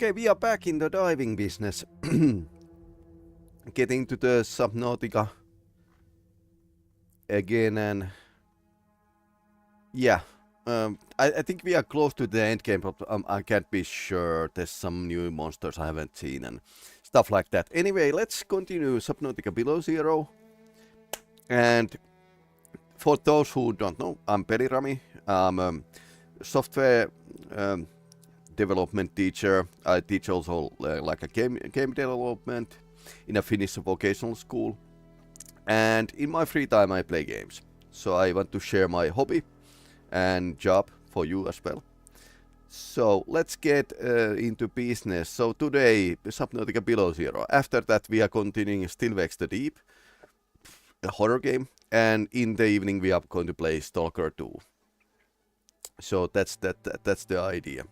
Okay, we are back in the diving business. Getting to the Subnautica again, and yeah, I think we are close to the end game, but I can't be sure. There's some new monsters I haven't seen and stuff like that. Anyway, let's continue Subnautica Below Zero. And for those who don't know, I'm Peli-Rami. I'm a software development teacher. I teach also like a game development in a Finnish vocational school. And in my free time I play games. So I want to share my hobby and job for you as well. So let's get into business. So today, Subnautica Below Zero. After that we are continuing Still Wakes the Deep, a horror game. And in the evening we are going to play Stalker 2. So that's the idea.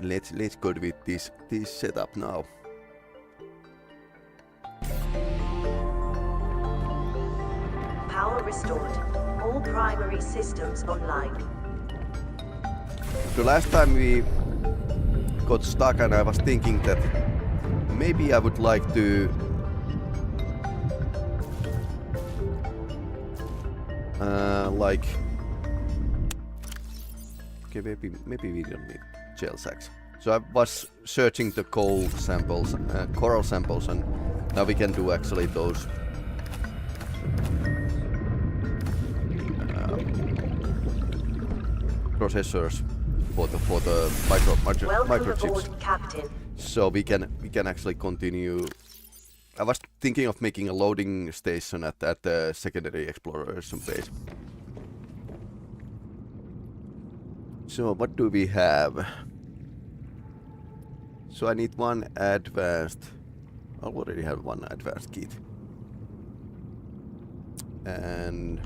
Let's go with this setup now. Power restored. All primary systems online. So last time we got stuck and I was thinking that maybe I would like to okay, maybe we don't need gel sacks. So I was searching the coal samples, coral samples, and now we can do actually those processors for the microchips. Captain. So we can actually continue. I was thinking of making a loading station at the secondary exploration base. So what do we have? So I need one advanced. I already have one advanced kit. And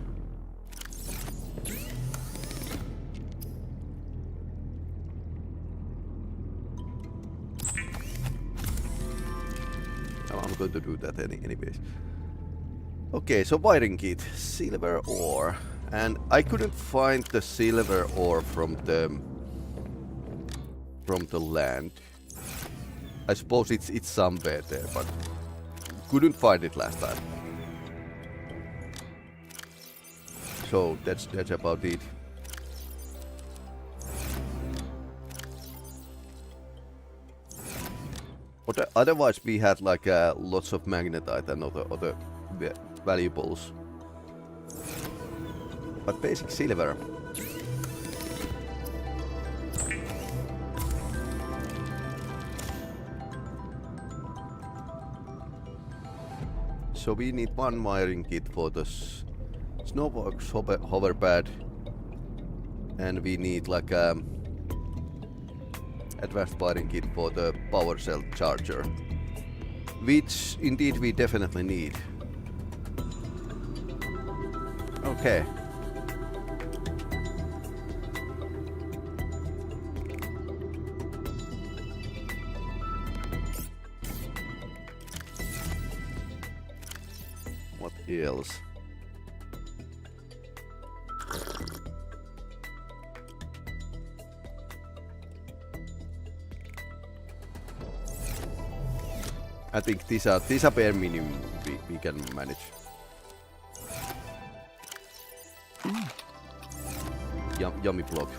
I'm going to do that anyways. Okay, so wiring kit, silver ore, and I couldn't find the silver ore from the land. I suppose it's somewhere there, but couldn't find it last time. So that's about it. Otherwise, we had like lots of magnetite and other valuables, but basic silver. So we need one wiring kit for the Snowbox hoverpad, and we need like advanced wiring kit for the power cell charger, which indeed we definitely need. Okay. What else? I think these are bare minimum we can manage. Yummy block.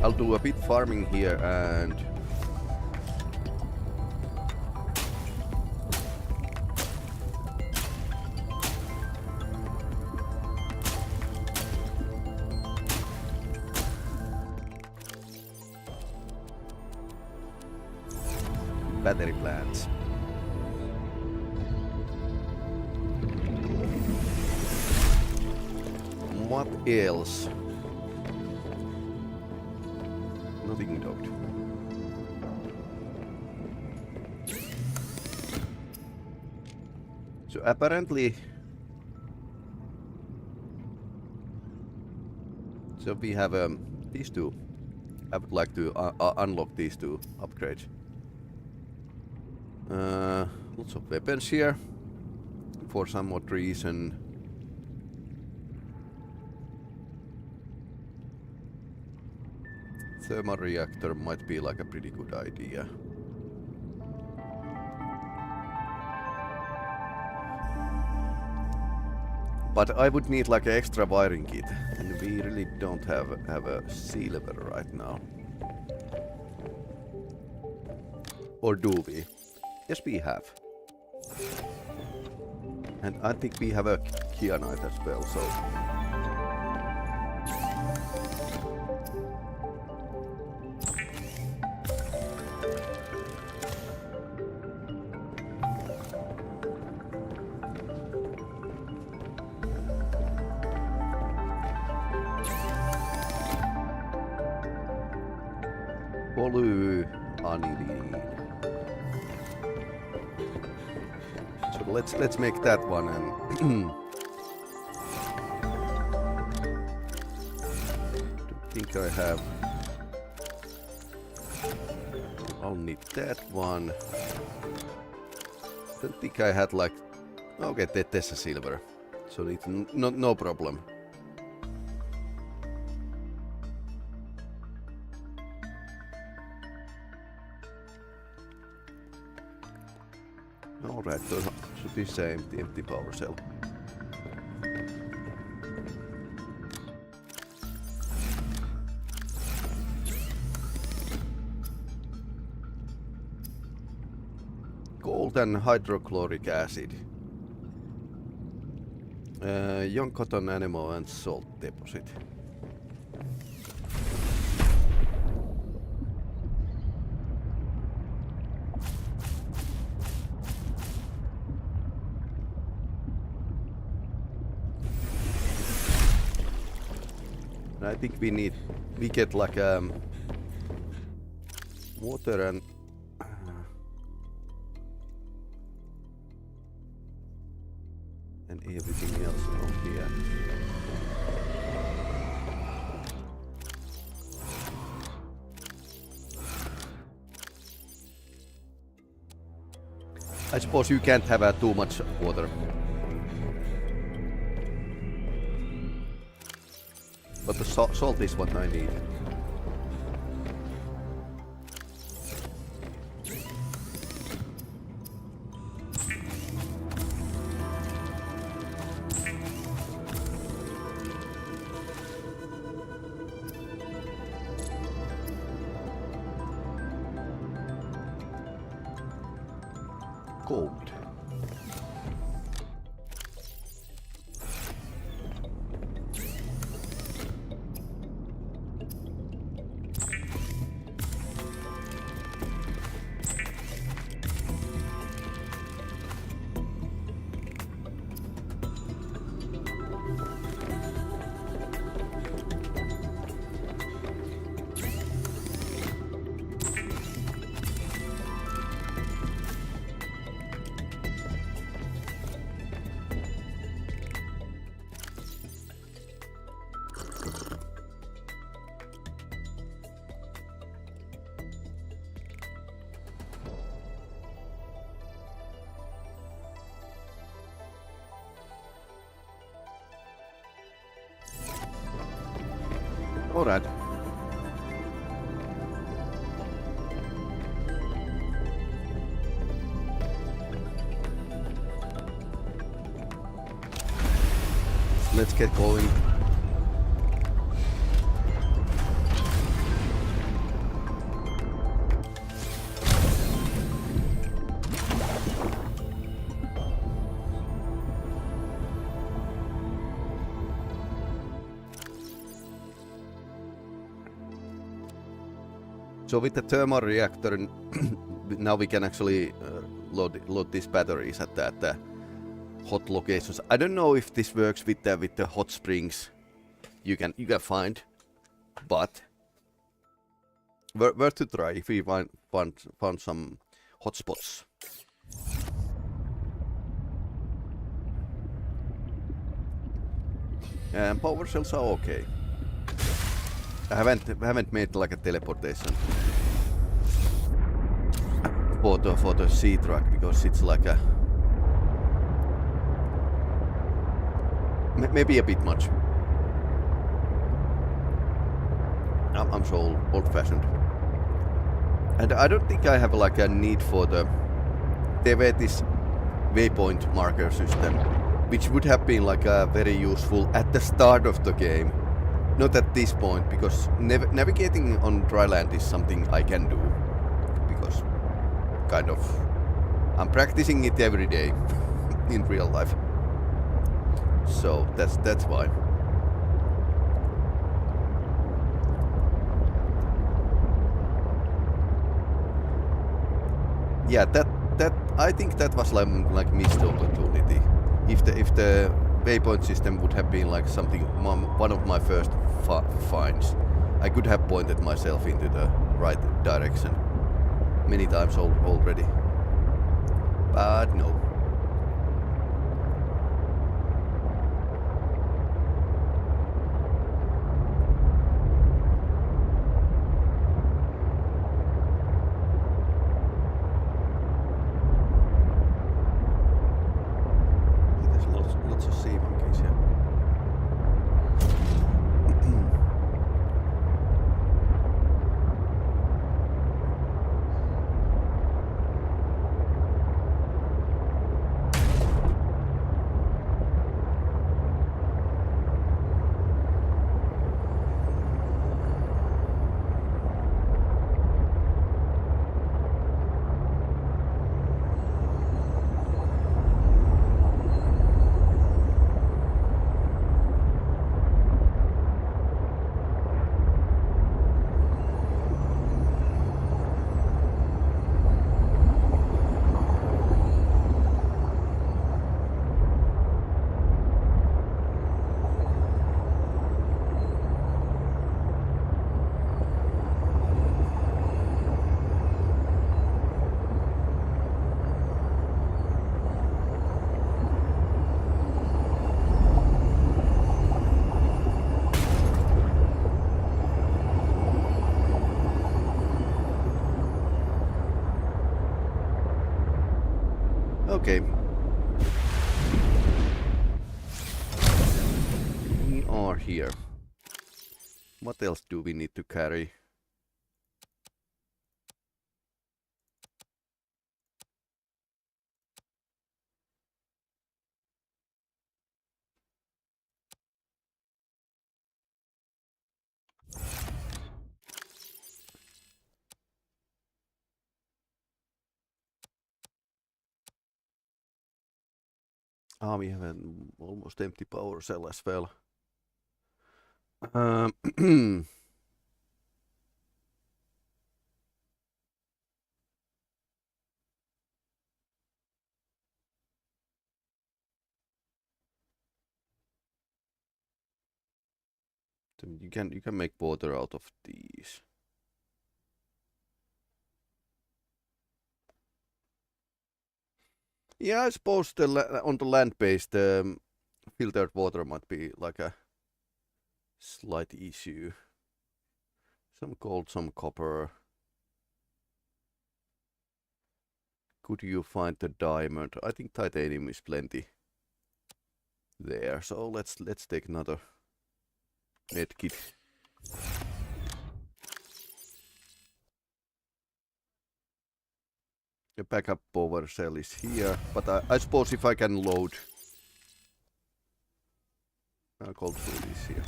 I'll do a bit farming here and battery plants. What else? Nothing docked. So apparently, so we have these two. I would like to unlock these two upgrades. Lots of weapons here. For some odd reason, thermal reactor might be like a pretty good idea. But I would need like an extra wiring kit, and we really don't have a silver right now. Or do we? Yes, we have. And I think we have a kyanite as well, so... Polyaniline. So let's make that one and don't think I have. I'll need that one. Don't think I had like. Okay, there's a silver, so it's no problem. Alright, so should be same, the empty power cell. Gold and hydrochloric acid. Young cotton animal and salt deposit. I think we get like water and everything else around here. I suppose you can't have too much water. But the salt is what I need. Gold. Alright. Let's get going. So with the thermal reactor, now we can actually load these batteries at the hot locations. I don't know if this works with the hot springs you can find, but worth to try if we find some hot spots. And power cells are okay. I haven't made like a teleportation for the sea truck because it's like a maybe a bit much. I'm so old-fashioned. And I don't think I have like a need for the Tevetis waypoint marker system, which would have been like very useful at the start of the game. Not at this point, because navigating on dry land is something I can do. Because kind of I'm practicing it every day in real life. So that's why. Yeah, that I think that was like missed opportunity. If the waypoint system would have been like something one of my first finds, I could have pointed myself into the right direction many times already. But no. Lots of sea monkeys here. Okay. We are here. What else do we need to carry? We have an almost empty power cell as well. You can make water out of these. Yeah, I suppose on the land-based filtered water might be like a slight issue. Some gold, some copper. Could you find the diamond? I think titanium is plenty there. So let's take another medkit. The backup power cell is here, but I suppose if I can load cold food is here.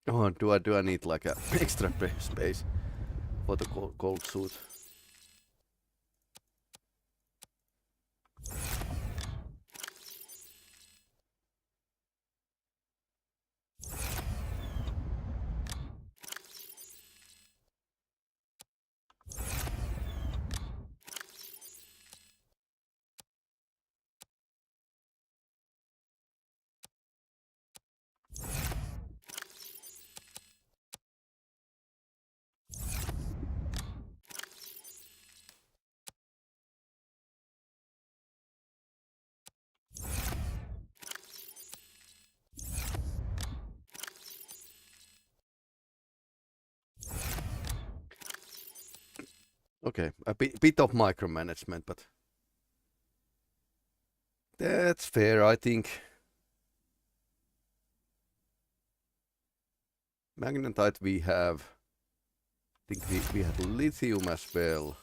Oh, do I need like a extra space for the cold suit? Okay, a bit of micromanagement, but That's fair, I think. Magnetite we have. I think we had lithium as well.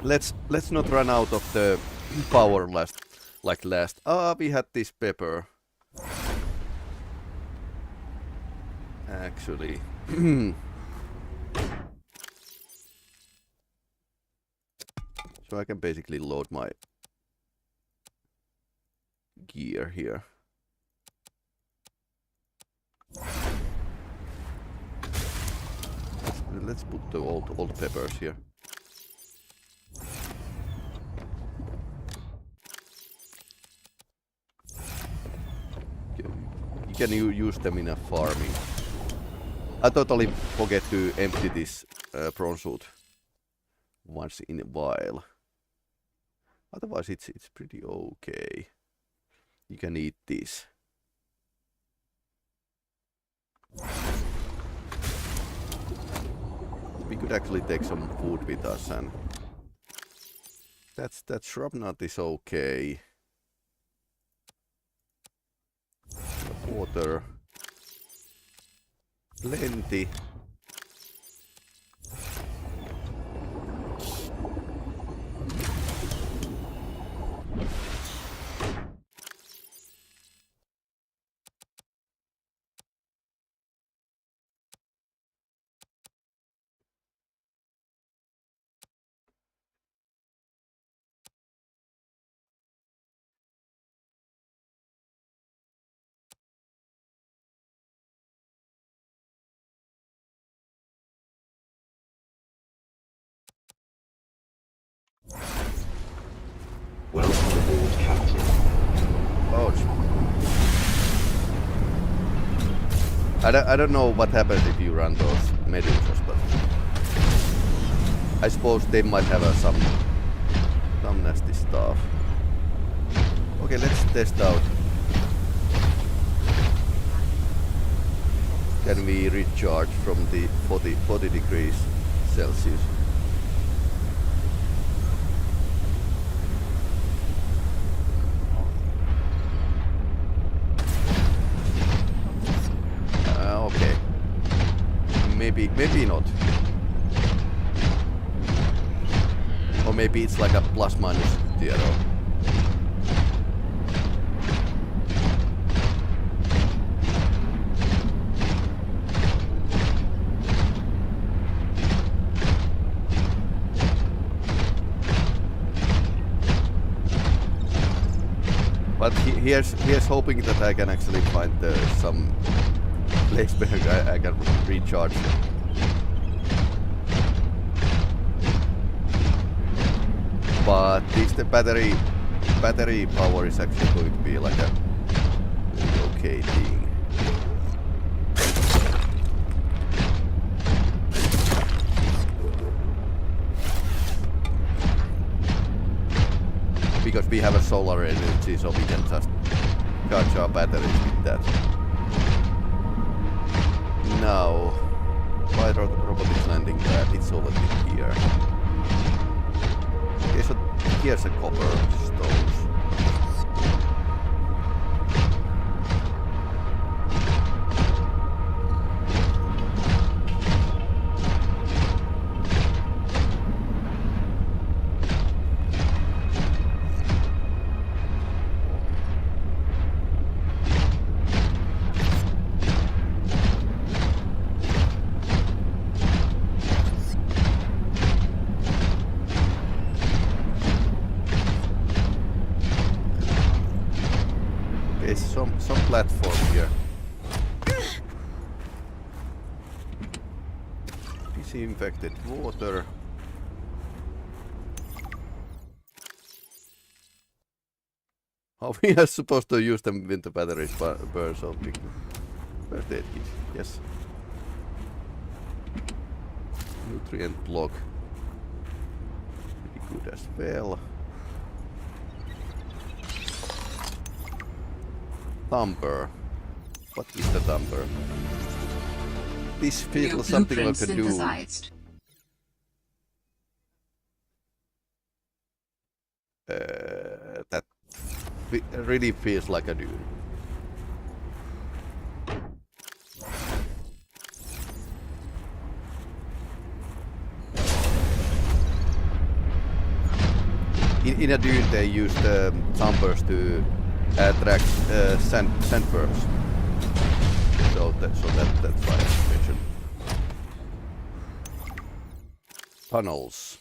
Let's not run out of the power last. Ah, we had this pepper. Actually. So I can basically load my gear here. Let's put the old peppers here. You can use them in a farming. I totally forget to empty this prawn suit once in a while. Otherwise it's pretty okay. You can eat this. We could actually take some food with us, and that shrub nut is okay. Water. Plenty. Welcome aboard, Captain. Ouch. I don't know what happens if you run those medusas, but I suppose they might have some nasty stuff. Okay, let's test out. Can we recharge from the 40 degrees Celsius? Okay. Maybe not. Or maybe it's like a plus minus zero. But here's hoping that I can actually find some place where I can recharge. But the battery power is actually going to be like a okay thing. Because we have a solar energy, so we can just charge our batteries with that. Now, why robotics landing pad? It's over here. Okay, so here's a copper stones. Some platform here. Disinfected water. How we are supposed to use them when the batteries burn so big? First aid kit, yes. Nutrient block. Pretty good as well. Thumper. What is the thumper? this feels something I can do. That really feels like a dune. In a dune they use the jumpers to attract sandworms. So that's why I mentioned. Tunnels.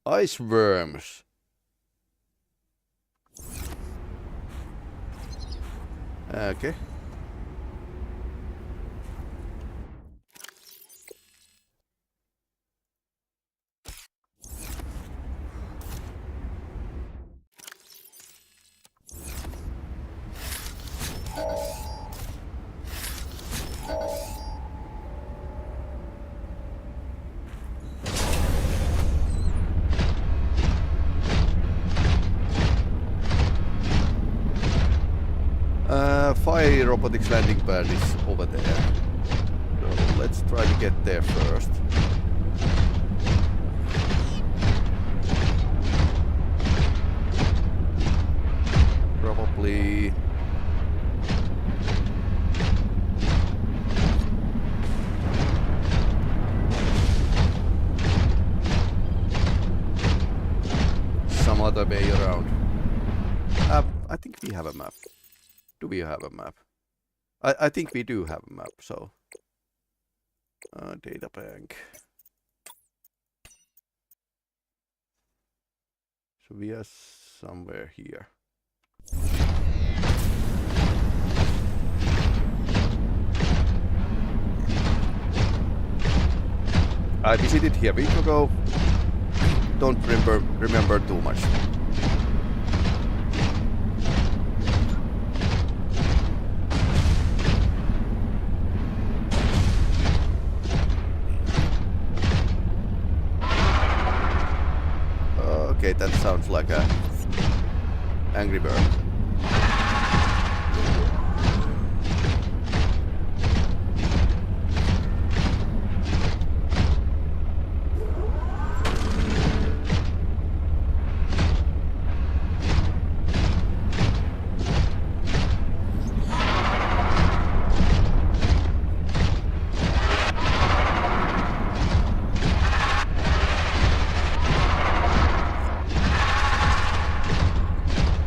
Ice worms. Okay. Fire robotics landing pad is over there. So let's try to get there first. Probably. Some other way around. I think we have a map. Do we have a map? I think we do have a map, so... data bank. So we are somewhere here. I visited here a week ago. Don't remember too much. Okay, that sounds like a Angry Bird.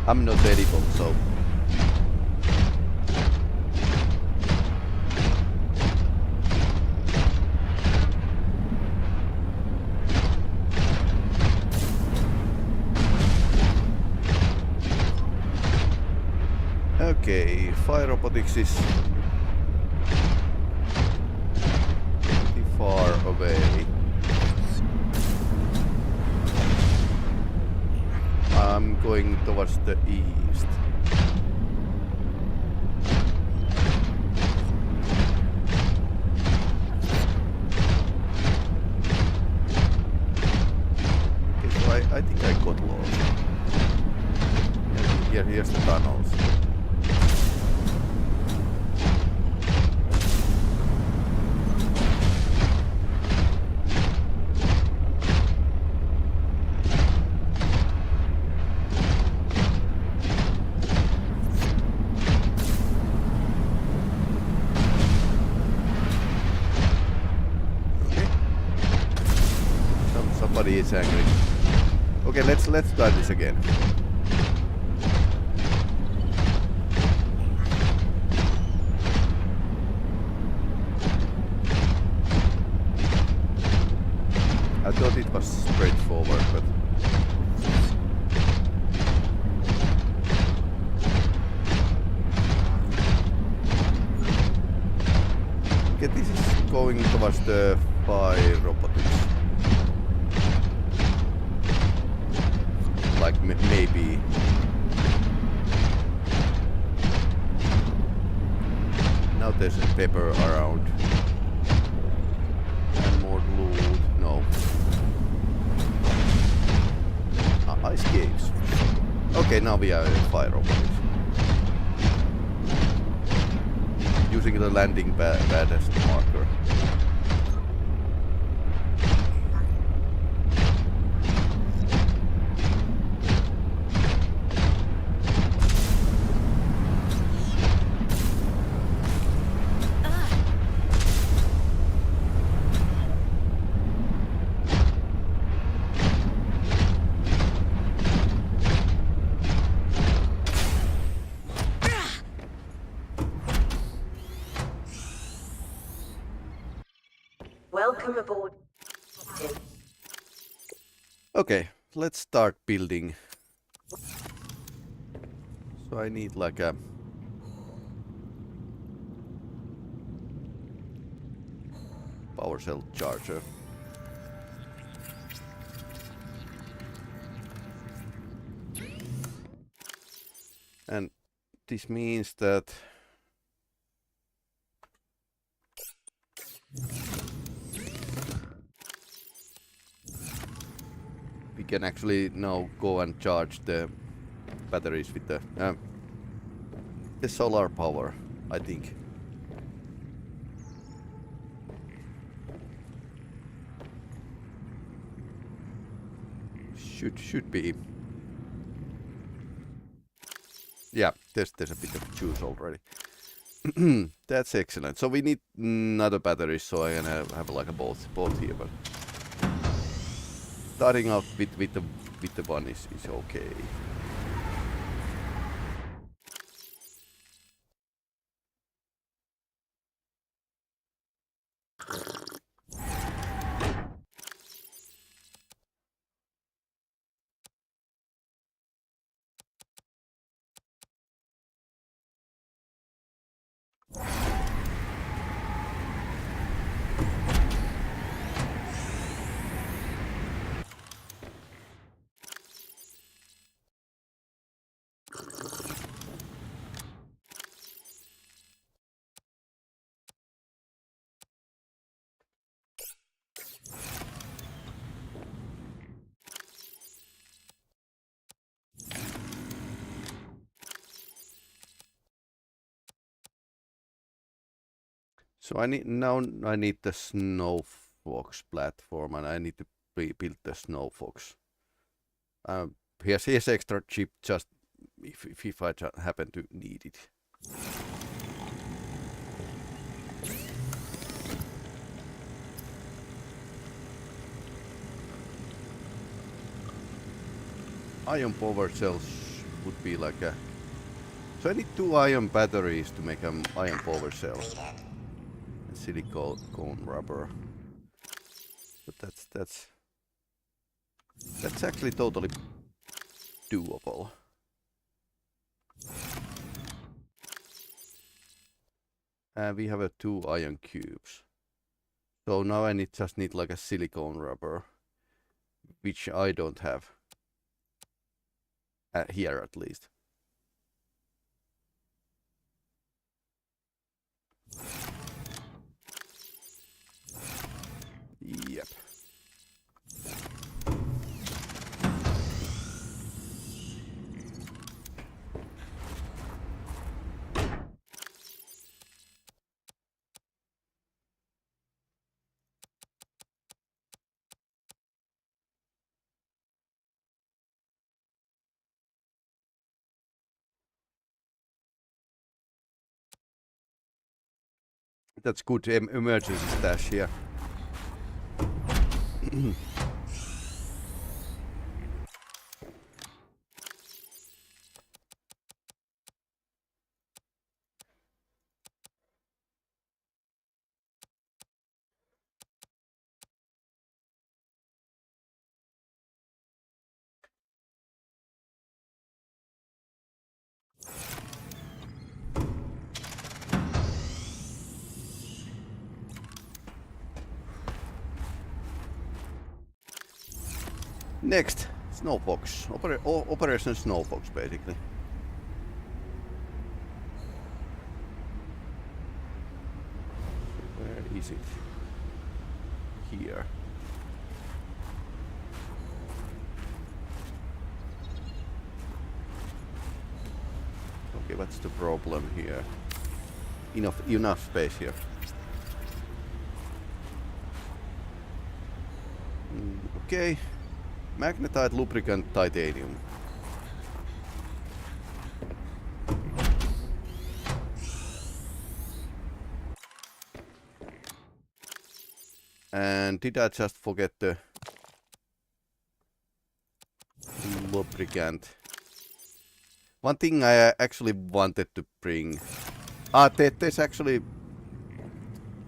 I'm not edible, so... Okay, fire robotics is pretty far away. I'm going towards the east. Okay, so I think I got lost. Here's the tunnels. Somebody is angry. Okay, let's try this again. I thought it was straightforward, but okay, this is going towards the fire robotics. Like maybe. Now there's a pepper around. And more loot. No. Ice caves. Okay, now we are in fire robotics. Using the landing pad as the marker. Welcome aboard. Tim. Okay, let's start building. So I need like a power cell charger. And this means that we can actually now go and charge the batteries with the solar power, I think. Should be. Yeah, there's a bit of juice already. That's excellent. So we need another battery, so I'm gonna have like a both here, but starting out with the one is okay. So I need the Snow Fox platform, and I need to build the Snow Fox. Here's extra chip just if I happen to need it. Ion power cells would be like a. So I need 2 ion batteries to make an ion power cell. And silicone rubber. But that's actually totally doable. And we have 2 ion cubes. So now I just need like a silicone rubber, which I don't have. Here at least. Yep. That's good emergency stash here. Next, Snowfox. Operation Snowfox, basically. Where is it? Here. Okay, what's the problem here? Enough space here. Okay. Magnetite lubricant titanium. And did I just forget the lubricant? One thing I actually wanted to bring. There's actually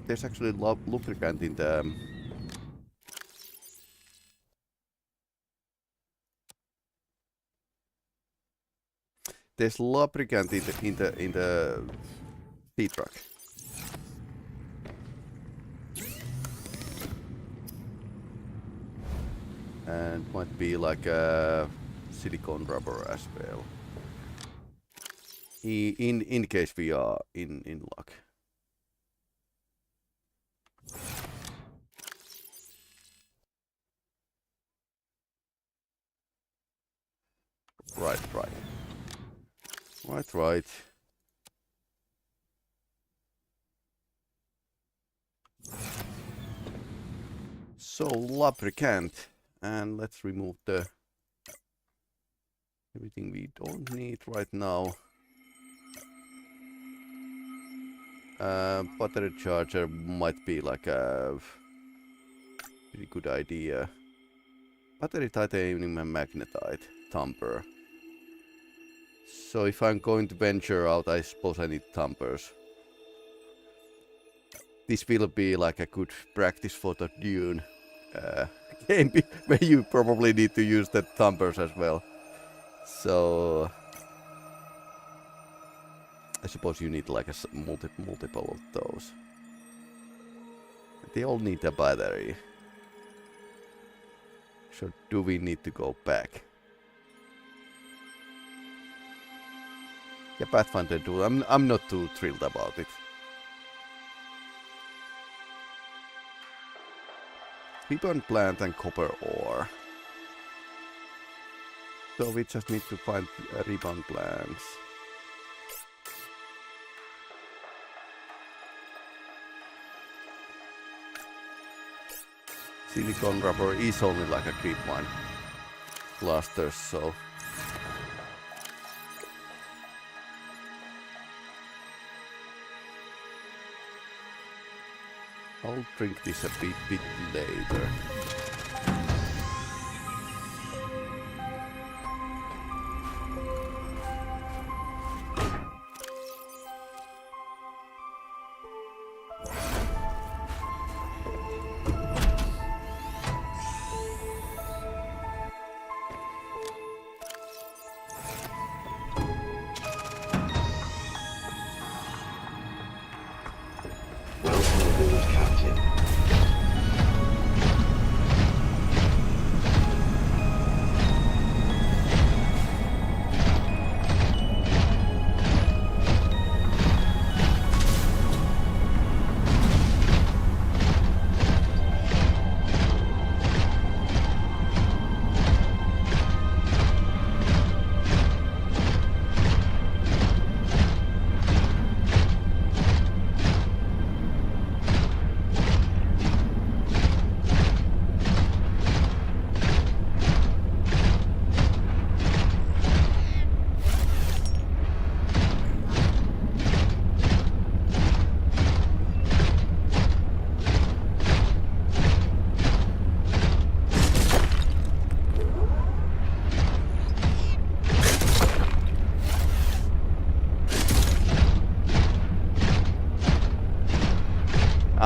lubricant in the There's lubricant in the feed truck. And might be like a silicone rubber as well. In case we are in luck. Right. So lubricant, and let's remove the everything we don't need right now. Battery charger might be like a pretty good idea. Battery titanium and magnetite, tamper. So if I'm going to venture out, I suppose I need tampers. This will be like a good practice for the Dune game where you probably need to use the tampers as well. So I suppose you need like a multiple of those. They all need a battery. So do we need to go back? Yeah, Pathfinder 2. I'm not too thrilled about it. Ribbon plant and copper ore. So we just need to find ribbon plants. Silicon rubber is only like a creepvine cluster, so I'll drink this a bit later. Welcome aboard, Captain.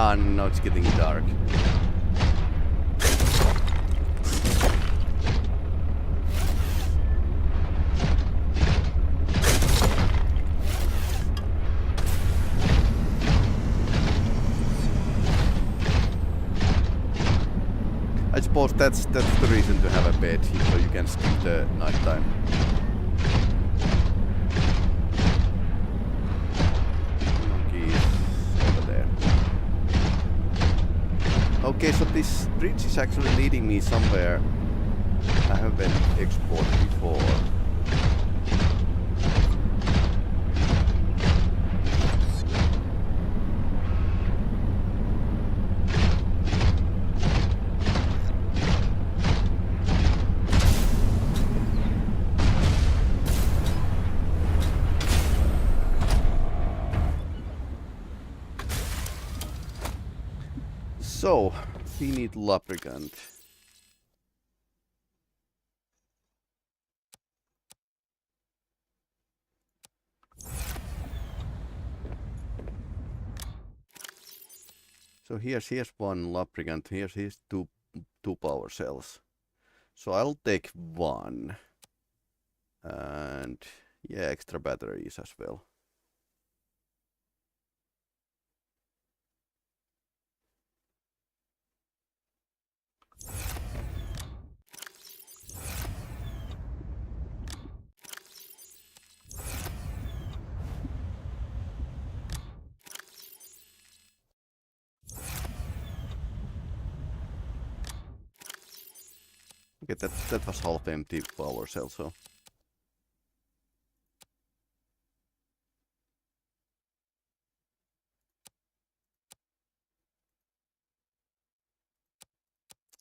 Ah, no, it's getting dark. I suppose that's the reason to have a bed, so you can skip the nighttime. Okay, so this bridge is actually leading me somewhere I haven't explored before. So, we need lubricant. So here's one lubricant. Here's two power cells. So I'll take one, and Yeah, extra batteries as well. Okay, that was half empty power cell, so.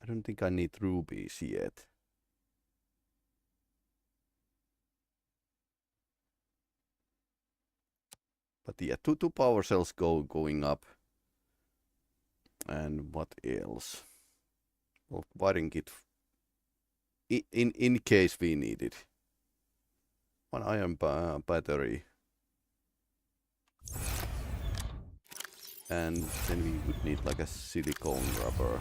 I don't think I need rubies yet. But yeah, two power cells going up. And what else? Well, wiring kit in case we need it. One iron battery. And then we would need like a silicone rubber.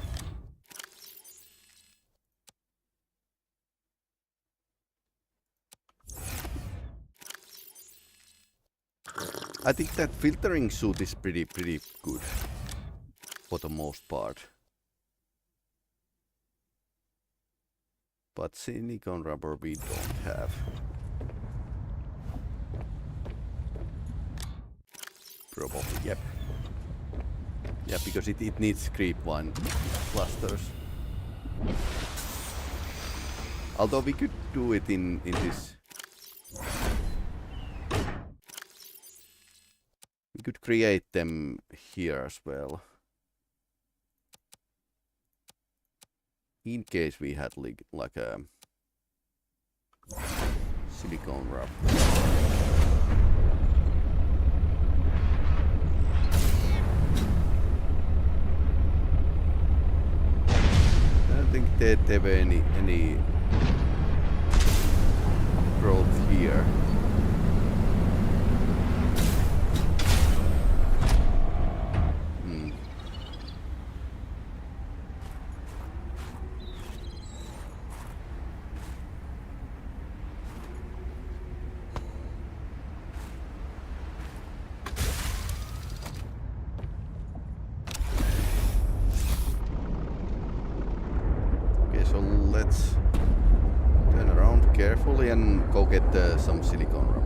I think that filtering suit is pretty good for the most part. But silicone rubber we don't have. Probably, yep. Yeah, because it needs creep one clusters. Although we could do it in this. We could create them here as well. In case we had like a silicone wrap. I don't think there were any growth here. Carefully and go get some silicone rubber.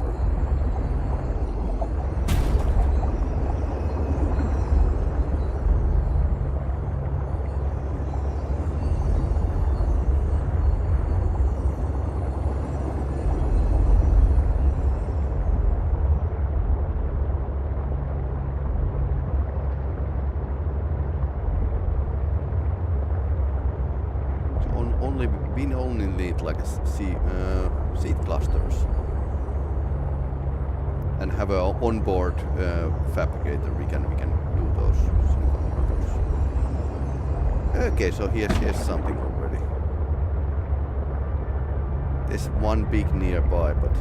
We only need like a seed clusters and have a onboard fabricator. We can do those silicone rubbers. Okay, so here's something already. There's one big nearby, but.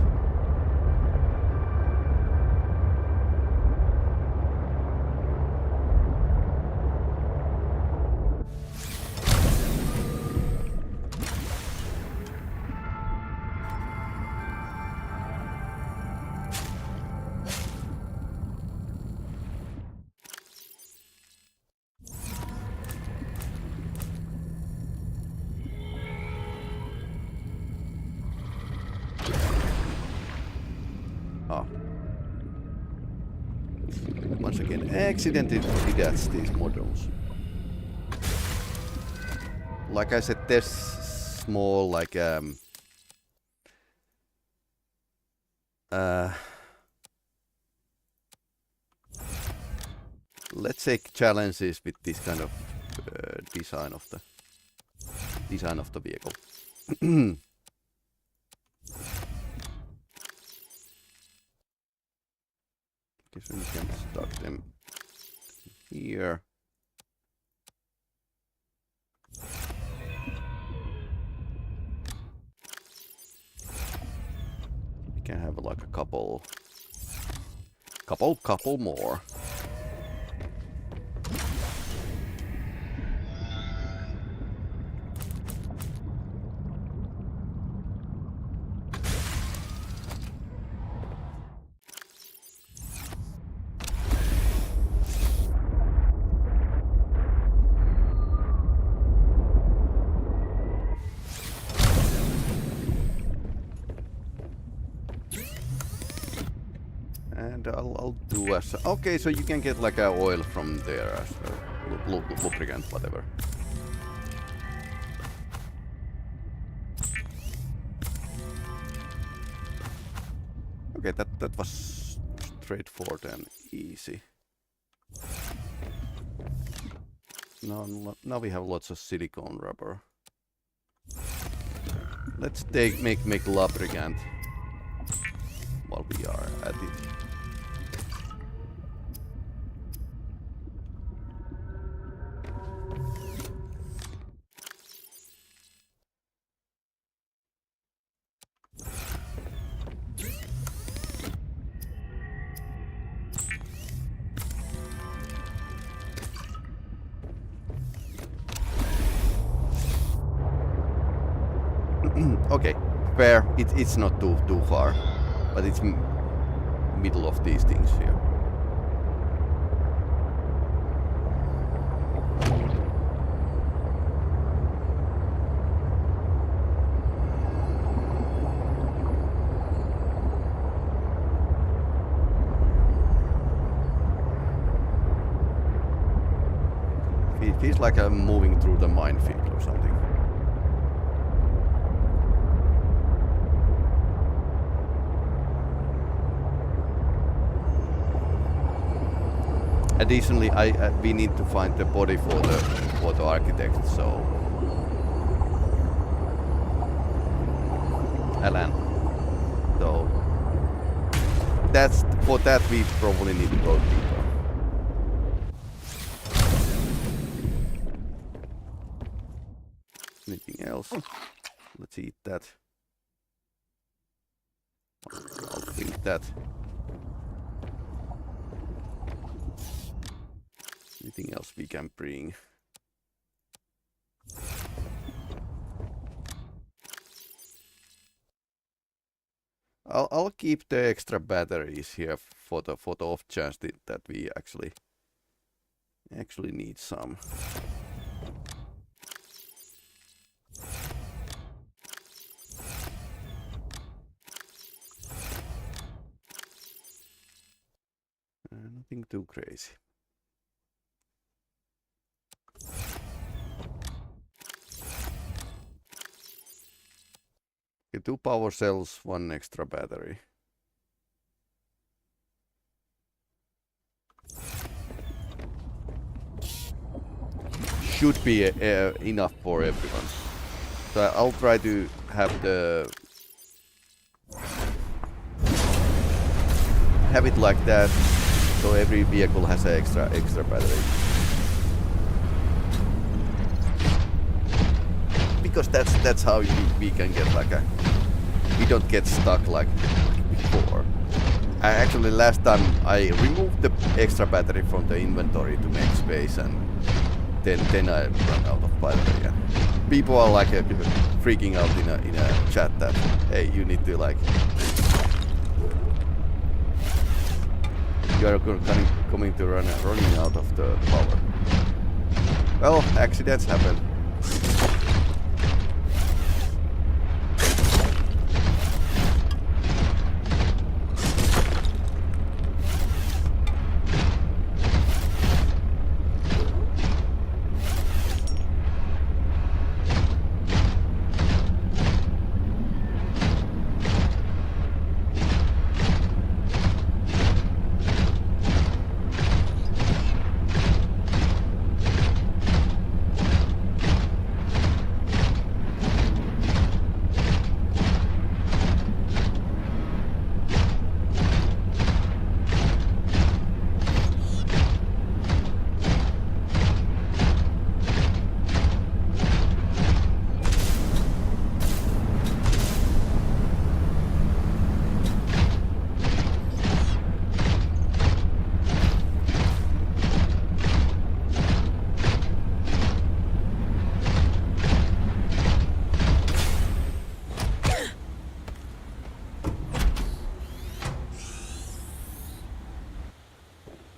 Once again, accidentally detach these models. Like I said, there's small like let's say challenges with this kind of design of the vehicle. Guess we can start them here. We can have like a couple more. And I'll do as... Okay, so you can get like a oil from there as well. Lubricant, whatever. Okay, that was straightforward and easy. Now we have lots of silicone rubber. Let's make lubricant while we are at it. Okay, fair. It's not too far, but it's middle of these things here. It feels like I'm moving through the minefield or something. Additionally, we need to find the body for the architect. So, Alan. So for that we probably need to go deeper. Anything else? Let's eat that. I'll drink that. Anything else we can bring? I'll keep the extra batteries here for the off chance that we actually need some. Nothing too crazy. Okay, 2 power cells, 1 extra battery. Should be enough for everyone. So I'll try to have it like that, so every vehicle has an extra battery. Because that's how we can get like we don't get stuck like before. Actually, last time I removed the extra battery from the inventory to make space, and then I run out of battery. And people are like freaking out in a chat that hey, you need to like you are coming to running out of the power. Well, accidents happen.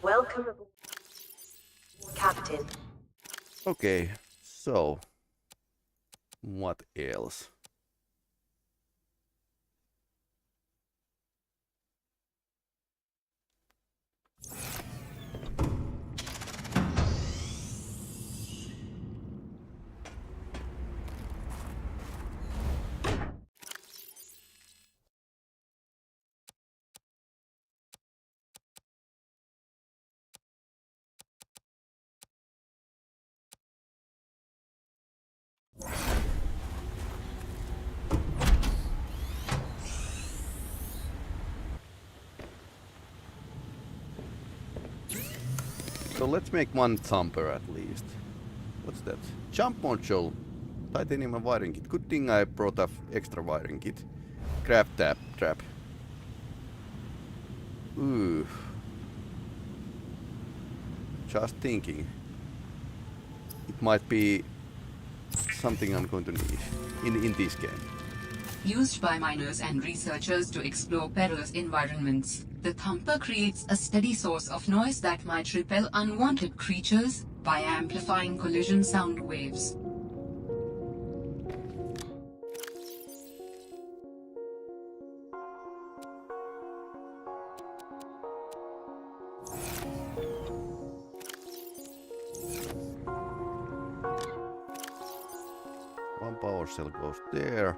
Welcome, Captain. Okay, so what else? So let's make one thumper at least. What's that? Jump module. Titanium wiring kit. Good thing I brought a extra wiring kit. Craft trap. Ooh. Just thinking. It might be something I'm going to need in this game. Used by miners and researchers to explore perilous environments, the thumper creates a steady source of noise that might repel unwanted creatures by amplifying collision sound waves. One power cell goes there.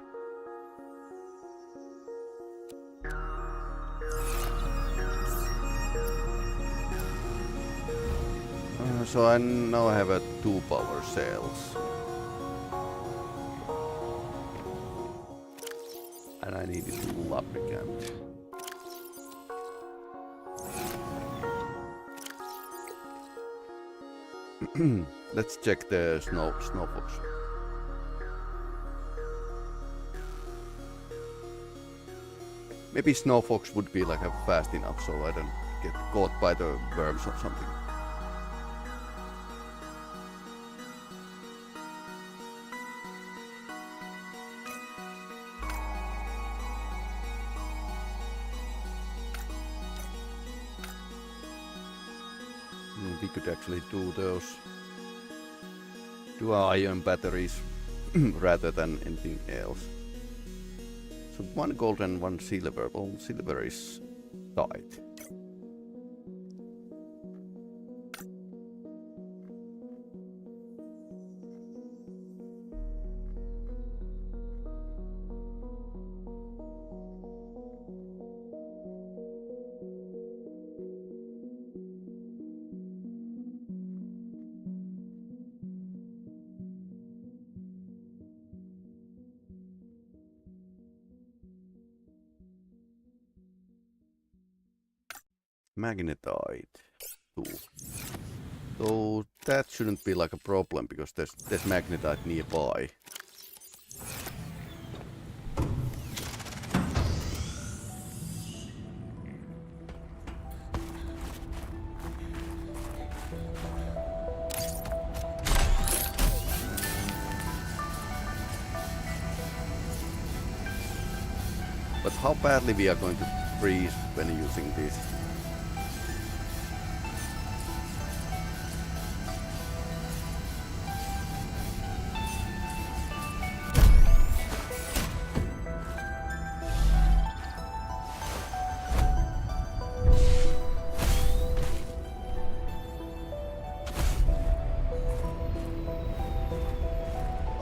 So I now have 2 power cells. And I need a lubricant. Let's check the snowfox. Maybe snowfox would be like fast enough so I don't get caught by the worms or something. We could actually do those iron batteries rather than anything else. So 1 gold and 1 silver. Well, silver is tight. Magnetite 2. So that shouldn't be like a problem because there's magnetite nearby. But how badly we are going to freeze when using this?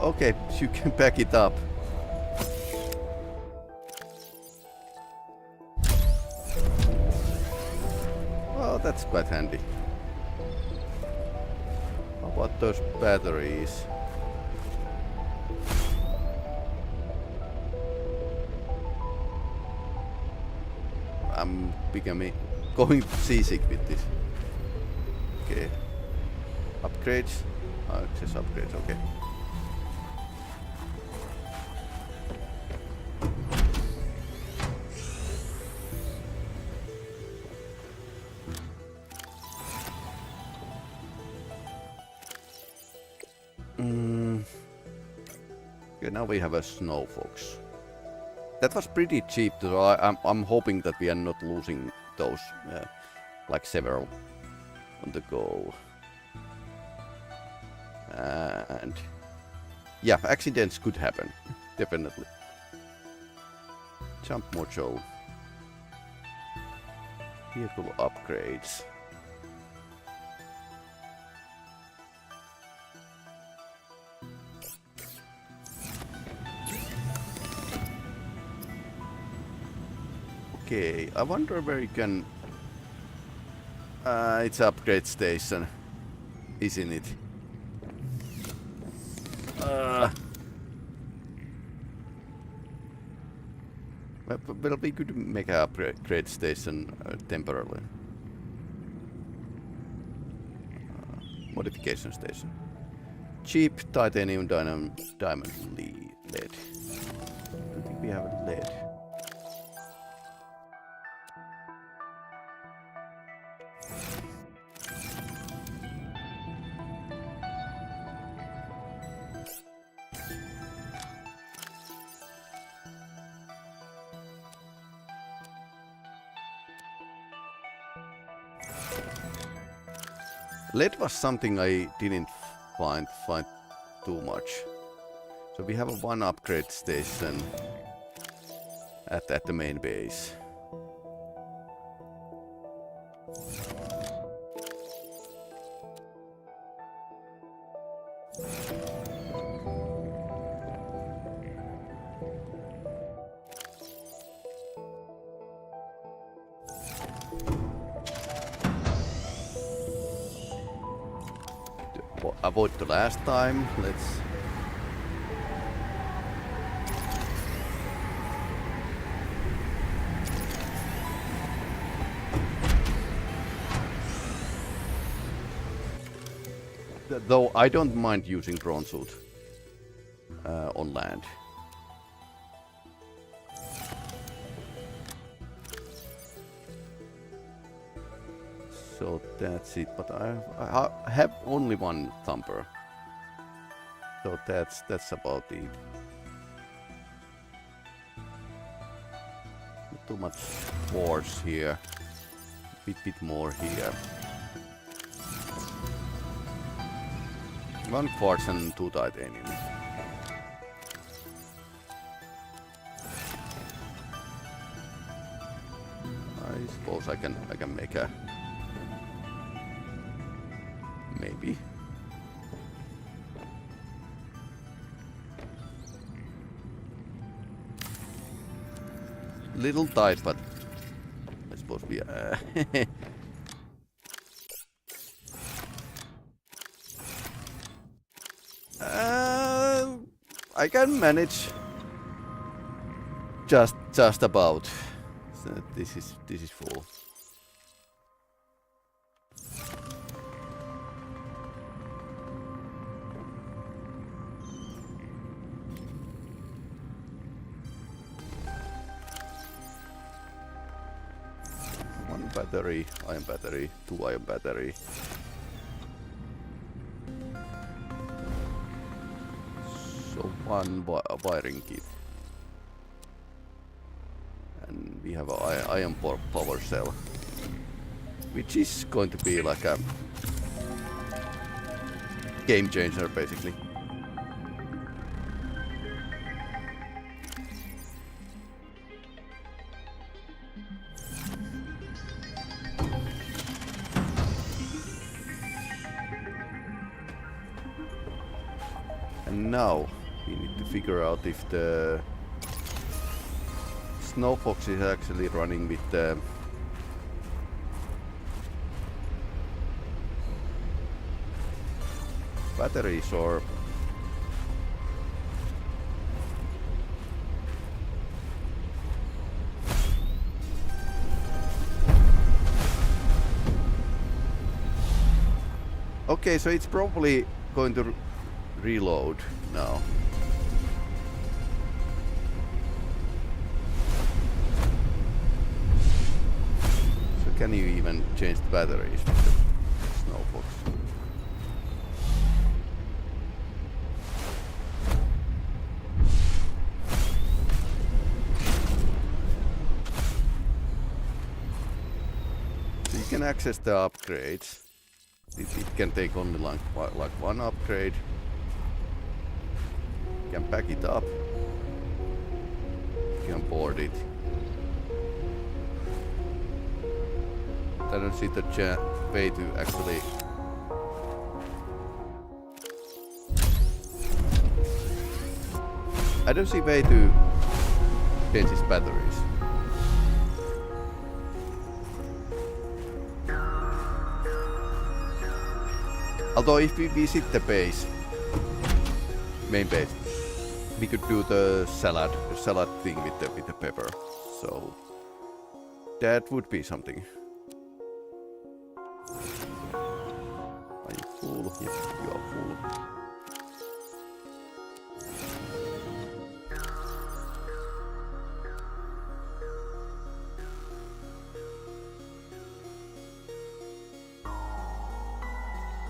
Okay, you can back it up. Oh, that's quite handy. How about those batteries? I'm going seasick with this. Okay. Upgrades. Access upgrades, okay. Okay, now we have a snow fox. That was pretty cheap, so I'm hoping that we are not losing those, like several on the go. And yeah, accidents could happen, definitely. Jump module. Vehicle upgrades. Okay, I wonder where you can... it's upgrade station, isn't it? Well, we could make an upgrade station temporarily. modification station. Cheap titanium diamond lead. I don't think we have a lead. Lead was something I didn't find too much. So we have a one upgrade station at the main base. Avoid the last time. Let's. Though I don't mind using drone suit on land. So that's it, but I have only one thumper. So that's about it. Not too much force here. Bit more here. One quartz and two titanium. I suppose I can make a maybe. Little tight, but I suppose we I can manage just about. So this is full. One battery, iron battery, two iron battery. So one wiring kit. And we have an iron power cell. Which is going to be like a game changer basically. And now we need to figure out if the Snow Fox is actually running with the batteries or okay, so it's probably going to reload now. So can you even change the batteries with the Snow Fox? So you can access the upgrades. It can take only like one upgrade. You can pack it up. You can board it. I don't see the way to actually. I don't see way to change his batteries. Although if we visit the base, main base, we could do the salad thing with the pepper. So that would be something. full? Yes, you are full.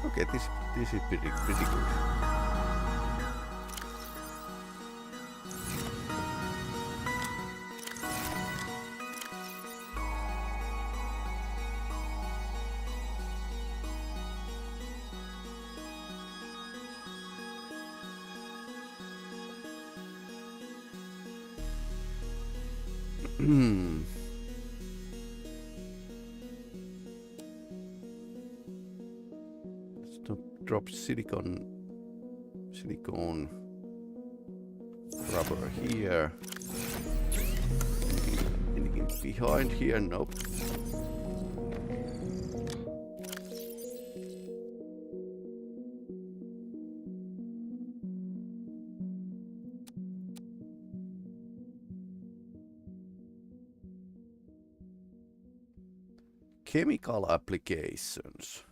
Okay, this is pretty good. Let's drop silicon rubber here. Anything behind here? Nope. Chemical applications.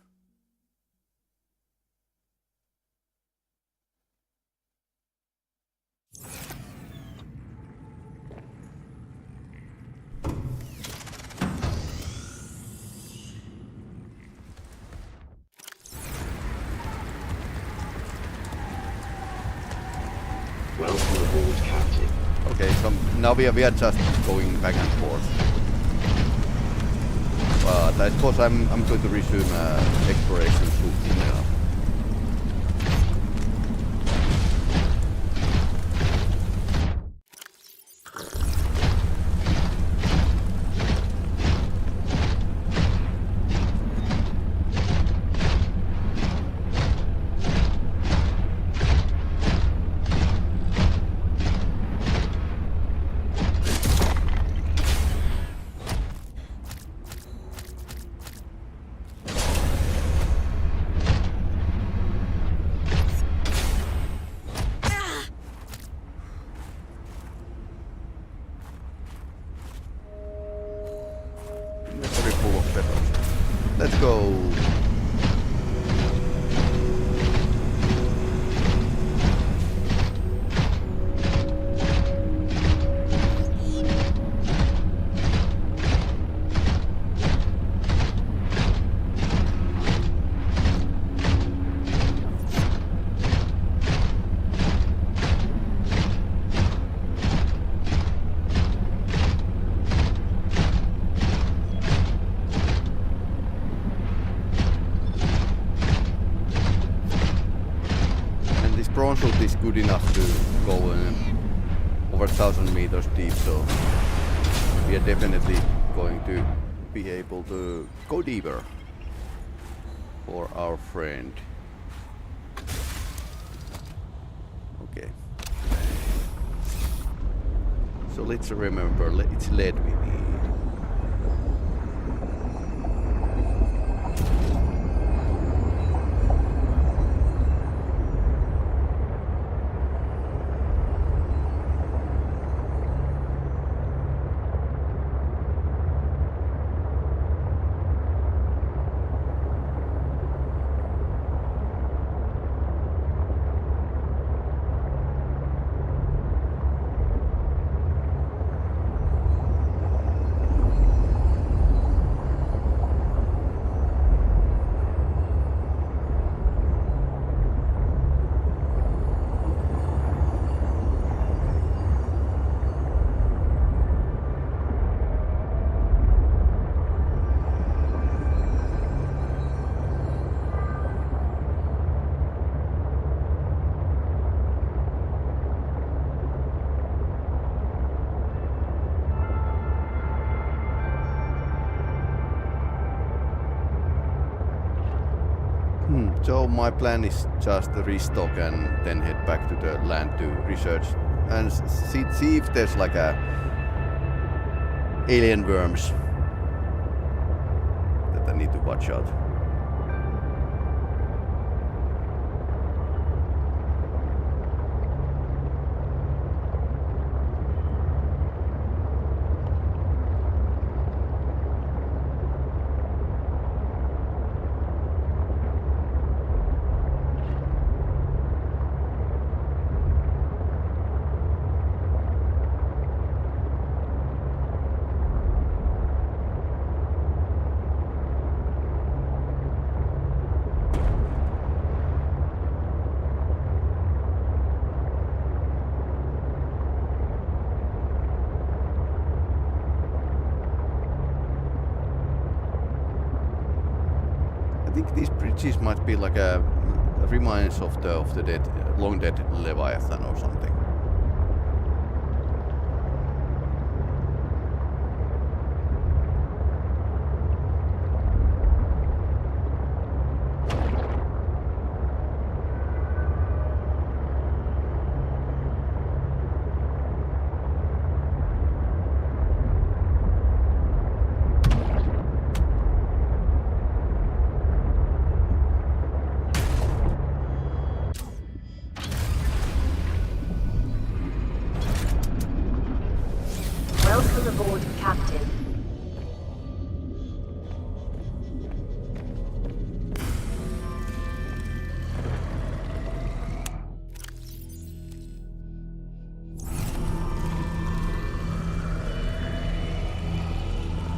Welcome aboard, Captain. Okay, so now we are just going back and forth. But I suppose I'm going to resume exploration soon enough. Let's go. Is good enough to go over 1,000 meters deep, so we are definitely going to be able to go deeper for our friend. Okay. So let's remember, it's lead we need. So my plan is just to restock and then head back to the land to research and see if there's like a alien worms that I need to watch out. think these bridges might be like a reminders of the dead, long dead Leviathan or something. Welcome aboard, Captain.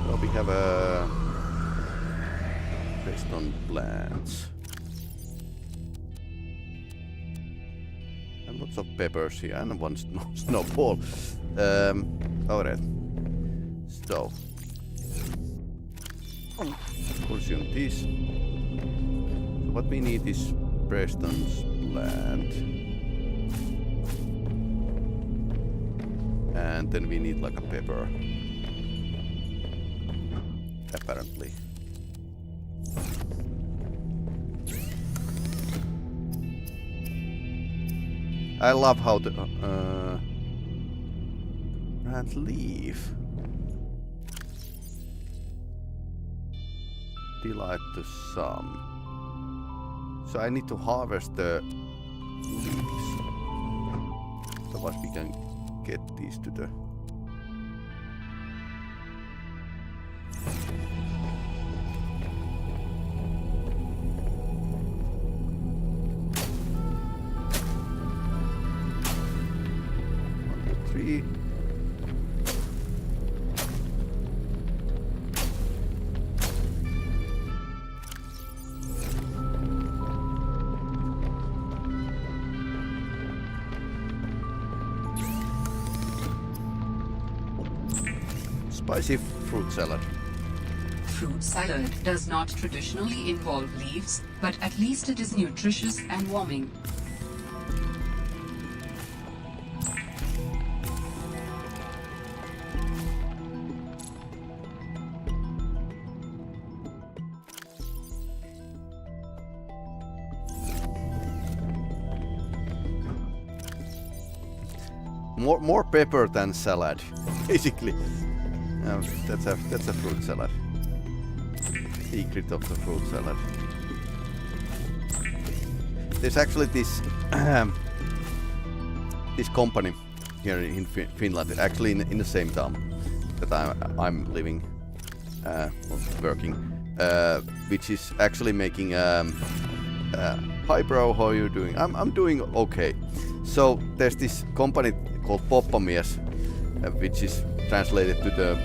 Well, we have a based on plants. And lots of peppers here and one snowball. Alright. So consume this. So what we need is Preston's plant. And then we need like a pepper. Apparently. I love how the plant leaf. Delight to some. So I need to harvest the leaves. Otherwise we can get these to the tree. Spicy fruit salad. Fruit salad does not traditionally involve leaves, but at least it is nutritious and warming. More pepper than salad, basically. That's a fruit salad. Secret of the fruit salad. There's actually this this company here in Finland, actually in the same town that I'm living, working, which is actually making hi bro, how are you doing? I'm doing okay. So there's this company called Poppamies, which is translated to the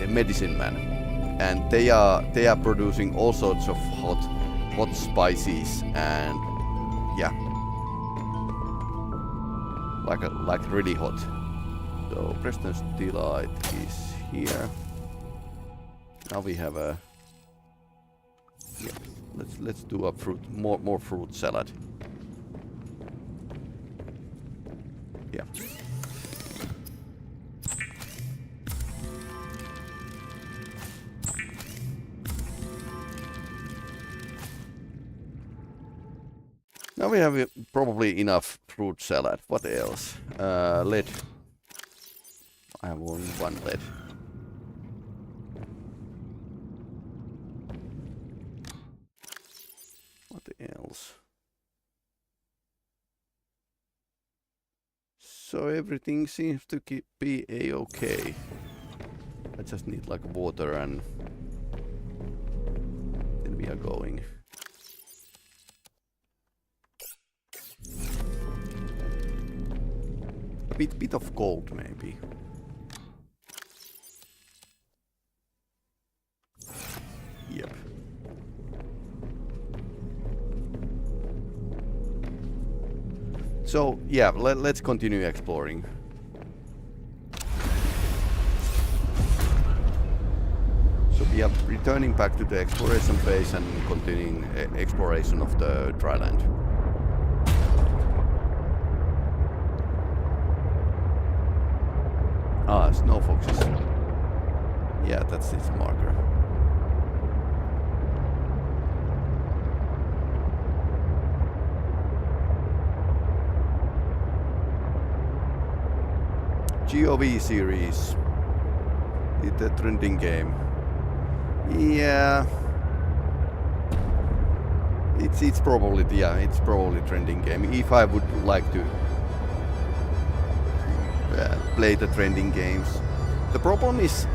medicine man, and they are producing all sorts of hot spices and yeah, like really hot. So Preston's Delight is here. Now we have a yeah. Let's do a more fruit salad. Yeah. Now we have probably enough fruit salad. What else? Lead. I have only one lead. What else? So everything seems to be a-okay. I just need like water and then we are going. A bit of gold maybe. Yep. So yeah, let's continue exploring. So we are returning back to the exploration phase and continuing exploration of the dry land. Ah, snow foxes. Yeah, that's its marker. GOV series. It's a trending game. Yeah. It's probably trending game. If I would like to play the trending games. The problem is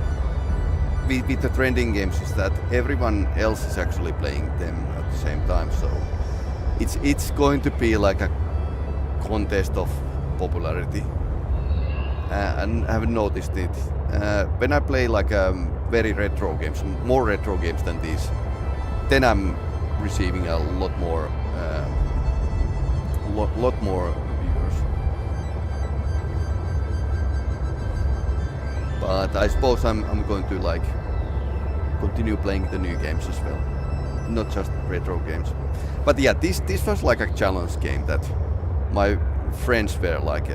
with the trending games is that everyone else is actually playing them at the same time, so it's going to be like a contest of popularity. And I haven't noticed it. When I play like very retro games, more retro games than these, then I'm receiving a lot more viewers. But I suppose I'm going to like continue playing the new games as well, not just retro games. But yeah, this was like a challenge game that my friends were like,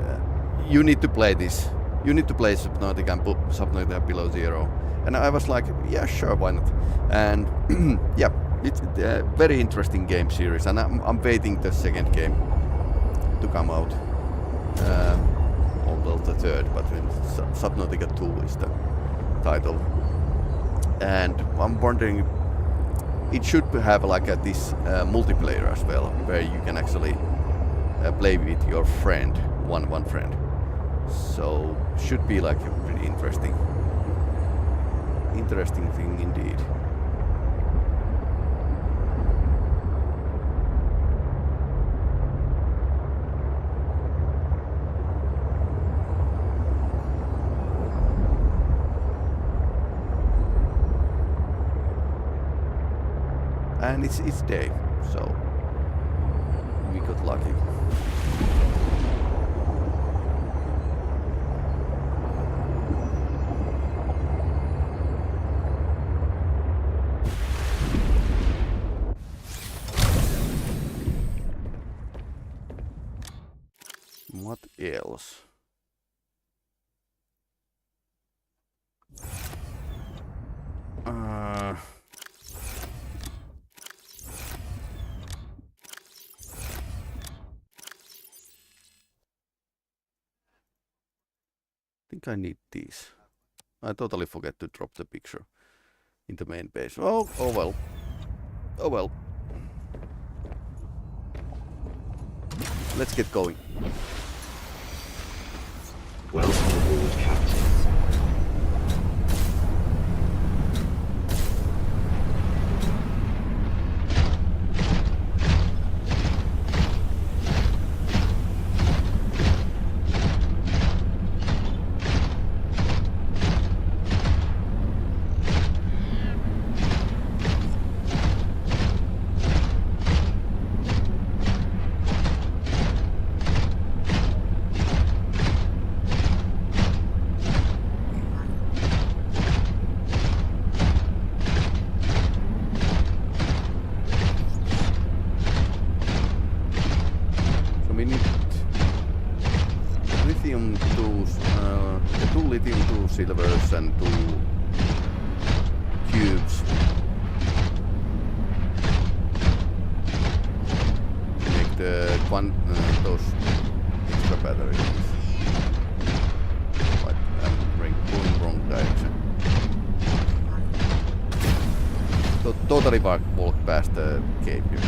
you need to play this. You need to play Subnautica and Subnautica Below Zero. And I was like, yeah, sure, why not? And yeah, it's a very interesting game series, and I'm waiting the second game to come out. Well, the third, but Subnautica 2 is the title. And I'm wondering, it should have like this multiplayer as well, where you can actually play with your friend, one friend. So should be like a pretty interesting thing indeed. And it's day, so we got lucky. What else? I think I need these. I totally forget to drop the picture in the main base. Oh well. Oh well. Let's get going. Welcome aboard, Captain. Silvers and 2 cubes. Make the those extra batteries. But I'm going wrong direction. Totally walk past the cave here.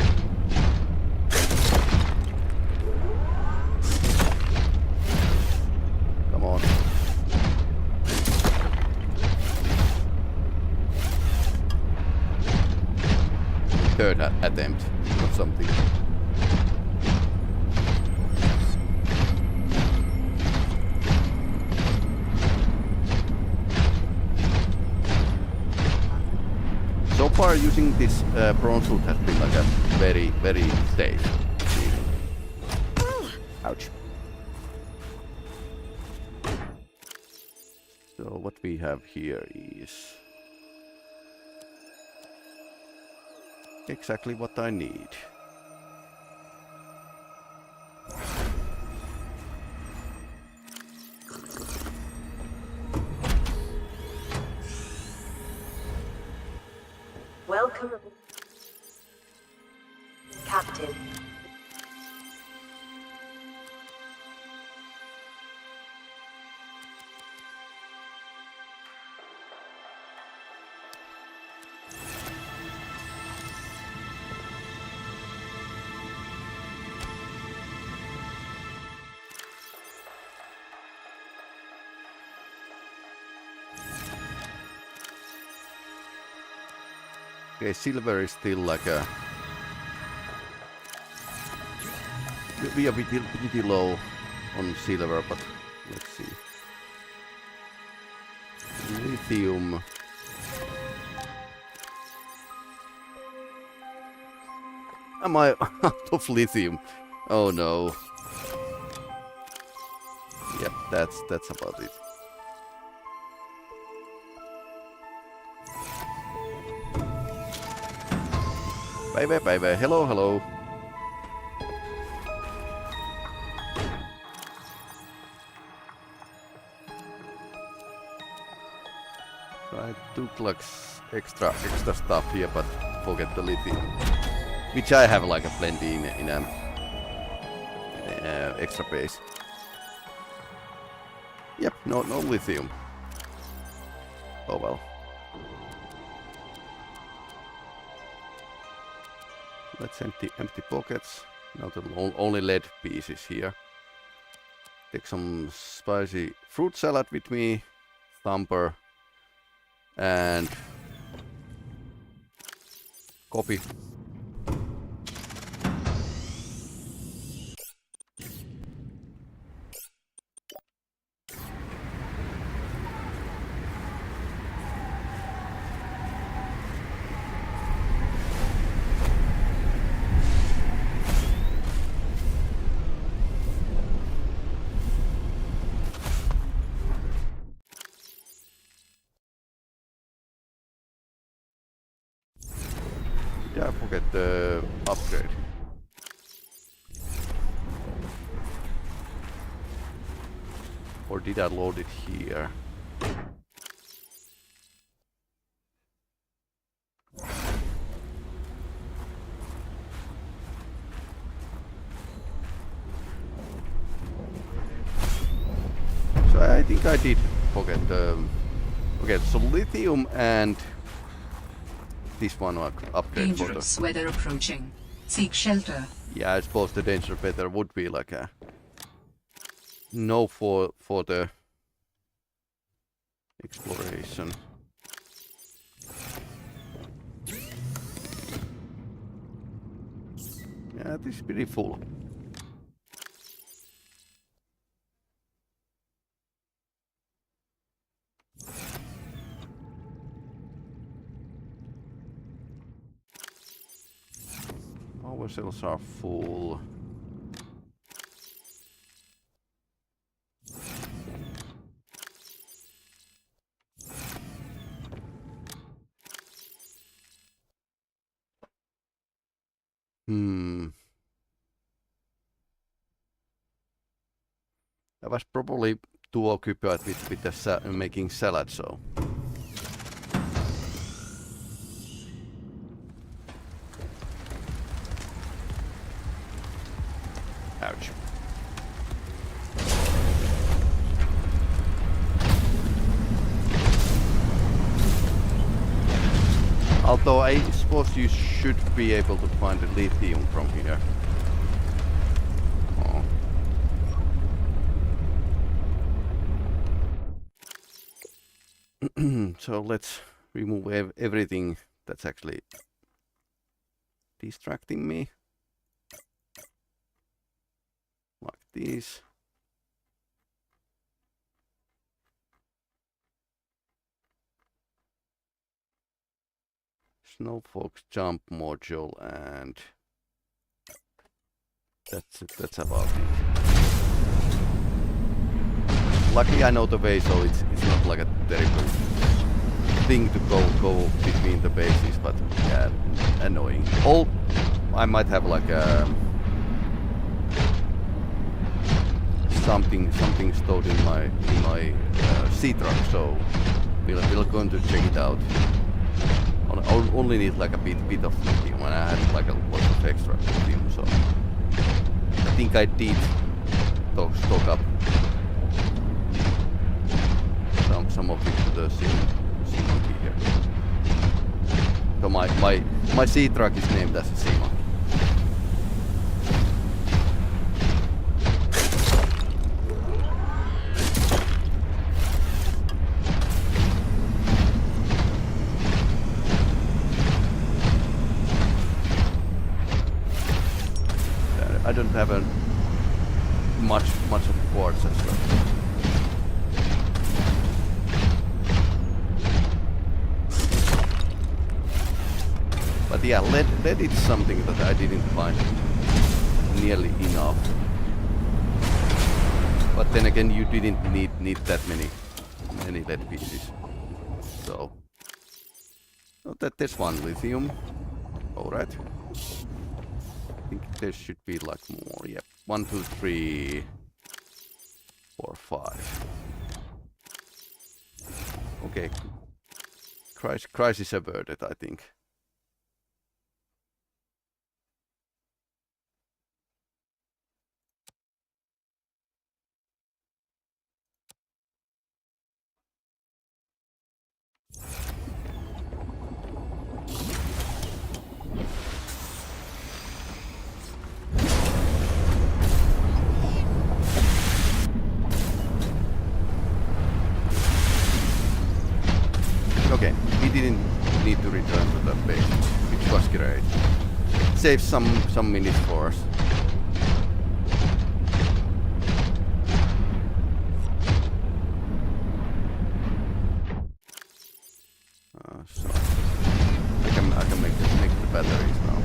Come on. Third attempt or something. So far using this prawn suit has been like a very, very safe. Ouch. So what we have here is Exactly what I need. Welcome, Captain. Okay, silver is still like a... We are pretty low on silver, but let's see. Lithium. Am I out of lithium? Oh no. Yep, that's about it. Bye bye, hello, hello. So I took like extra stuff here, but forget the lithium, which I have like a plenty in extra base. Yep, no lithium. Oh well. Let's empty pockets. Now the only lead pieces here. Take some spicy fruit salad with me, thumper, and coffee. Yeah, forget the upgrade. Or did I load it here? So I think I did forget the... Okay, so lithium and this one upgrade for the... Dangerous weather approaching. Seek shelter. Yeah, I suppose the dangerous weather would be like a... No for the exploration. Yeah, this is pretty full. Power cells are full. I was probably too occupied with the making salad, so... Ouch. Although I suppose you should be able to find the lithium from here. Oh. So let's remove everything that's actually distracting me. Like this. Snowfox jump module, and that's it. That's about it. Luckily I know the way, so it's not like a terrible thing to go between the bases, but yeah, annoying. I might have like a something stored in my sea truck, so we'll going to check it out. I only need like a bit of lithium, and I had like a lot of extra lithium, so I think I did stock up some of it to the sea monkey here. So my sea truck is named as a sea monkey. I don't have much of quartz as well. But yeah, lead is something that I didn't find nearly enough. But then again, you didn't need that many lead pieces. So there's one lithium. All right. I think there should be like more. Yep. 1, 2, 3, 4, 5. Okay. Crisis averted, I think. Okay, we didn't need to return to the base, which was great. Saved some minutes for us. So I can make the batteries now.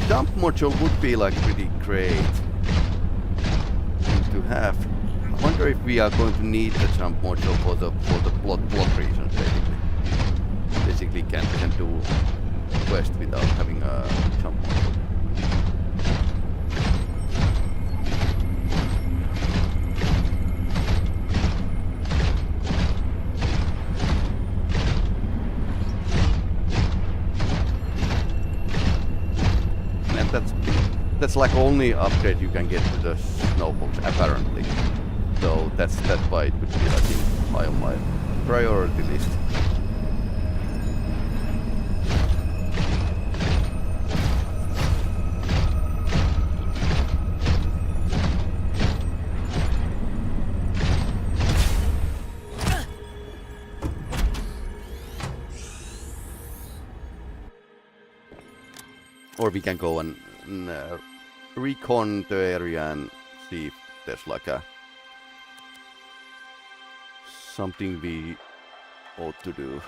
Dump module would be like pretty great to have. I wonder if we are going to need the jump module for the plot reasons, basically. Basically can do quest without having a jump module. And that's like only upgrade you can get to the snowbox apparently. So that's why it would be like high on my priority list. Or we can go and recon the area and see if there's like something we ought to do.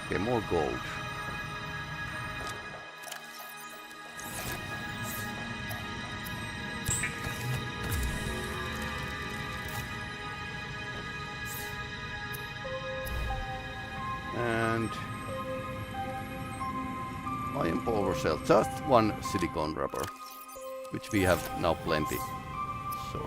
Okay, more gold. And iron power cell, just one silicone rubber, which we have now plenty. So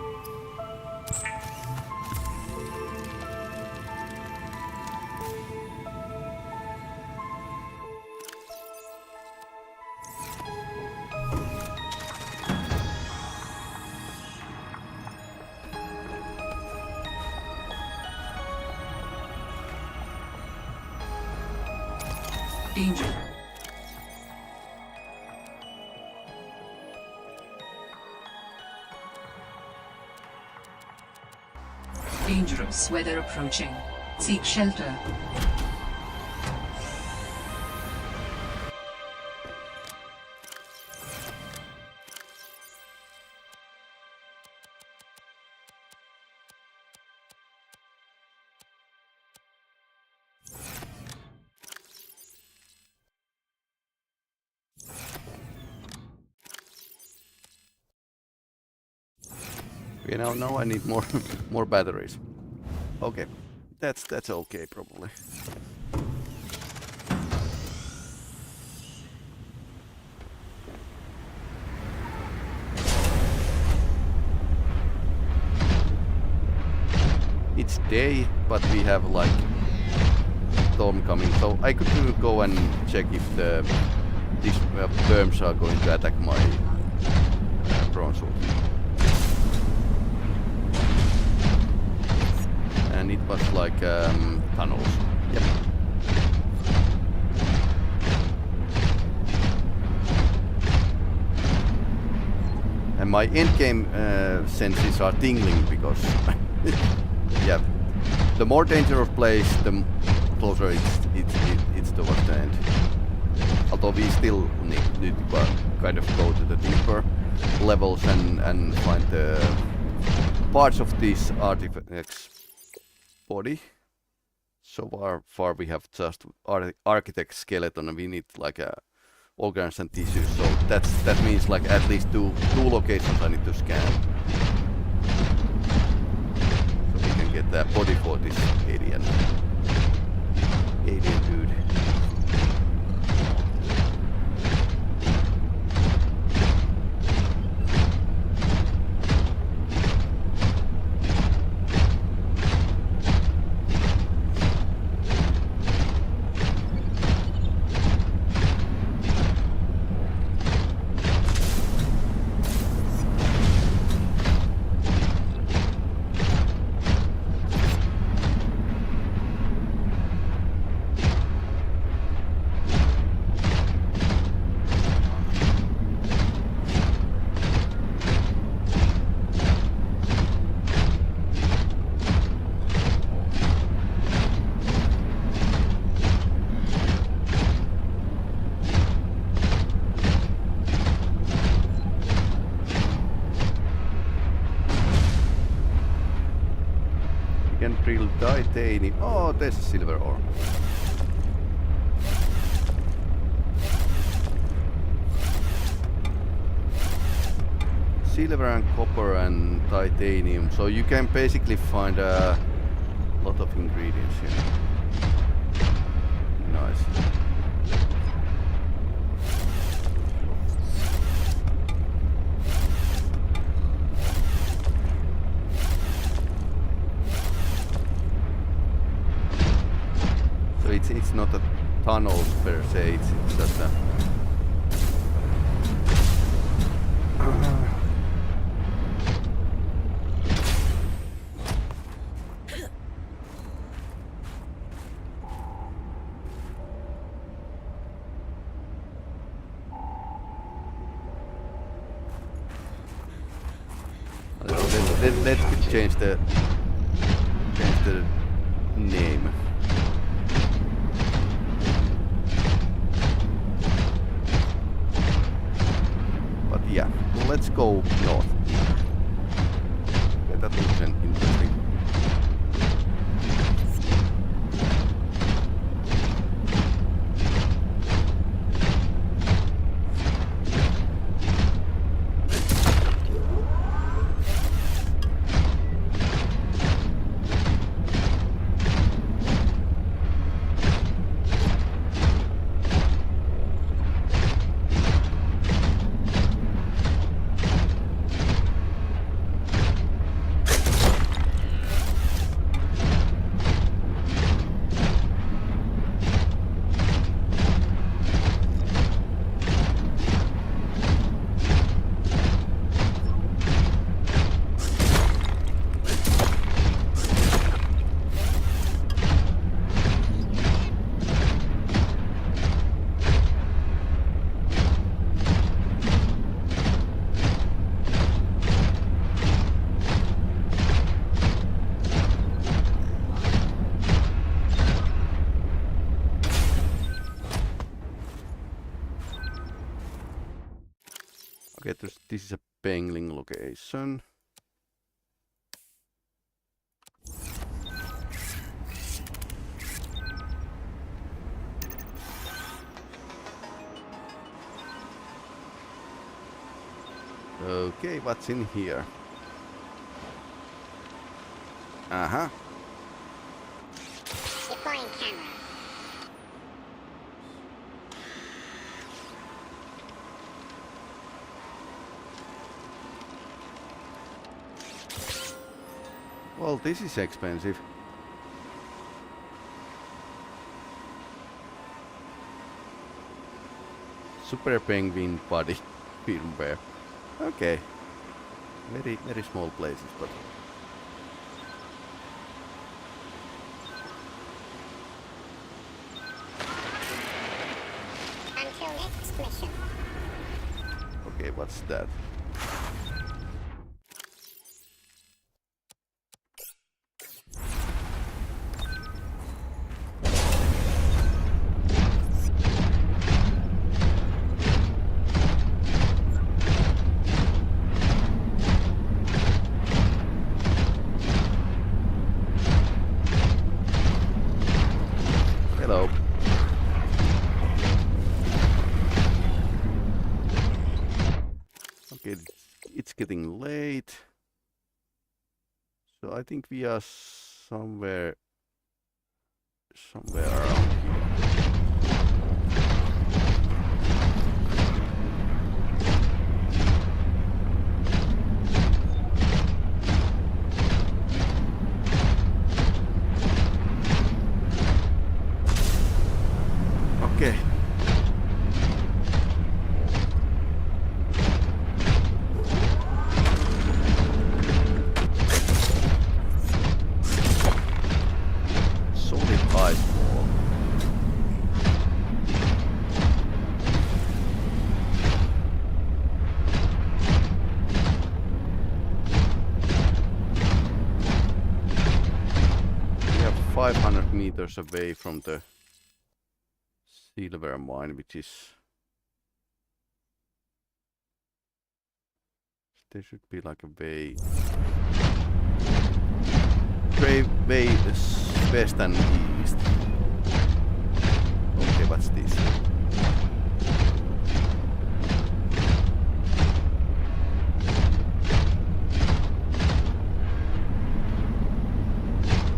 Danger. Dangerous weather approaching. Seek shelter. Okay, now I need more more batteries. Okay, that's okay probably. It's day, but we have like storm coming, so I could go and check if these worms are going to attack my prawn suit. And it was like tunnels. Yep. And my endgame senses are tingling because yeah, the more dangerous place, the closer it's towards the end. Although we still need to kind of go to the deeper levels and find the parts of this artifact's body. So far we have just architect skeleton, and we need like organs and tissues. So that means like at least two locations I need to scan. So we can get that body for this alien dude. Can drill titanium. Oh, there's a silver ore. Silver and copper and titanium. So you can basically find a lot of ingredients here. Nice. It's not a tunnel per se, it's just a let's change the name. Yeah, let's go north. Yeah, that looks interesting. Okay, this is a Pengling location. Okay, what's in here? Uh-huh. Deploying camera. Well, this is expensive. Super Penguin body firmware. Okay. Very small places, but Until next mission. okay, what's that? Hello. Okay, it's getting late. So I think we are somewhere around here. Okay. Solid ice wall. We are 500 meters away from the silver mine, which is there should be like a way west and east. Okay, what's this?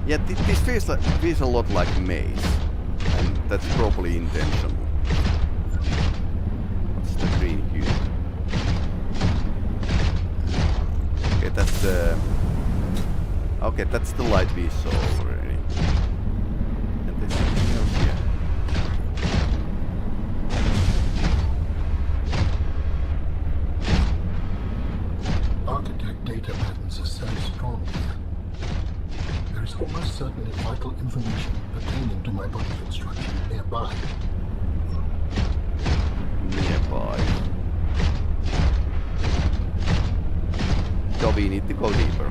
Yeah, this feels a lot like maze. And that's probably intentional. What's the green hue? Okay, that's the... Okay, that's the light we saw already. And there's something else here. Architect data patterns are so strong here. There is almost certainly vital information pertaining to my body construction nearby. Nearby. So we need to go deeper.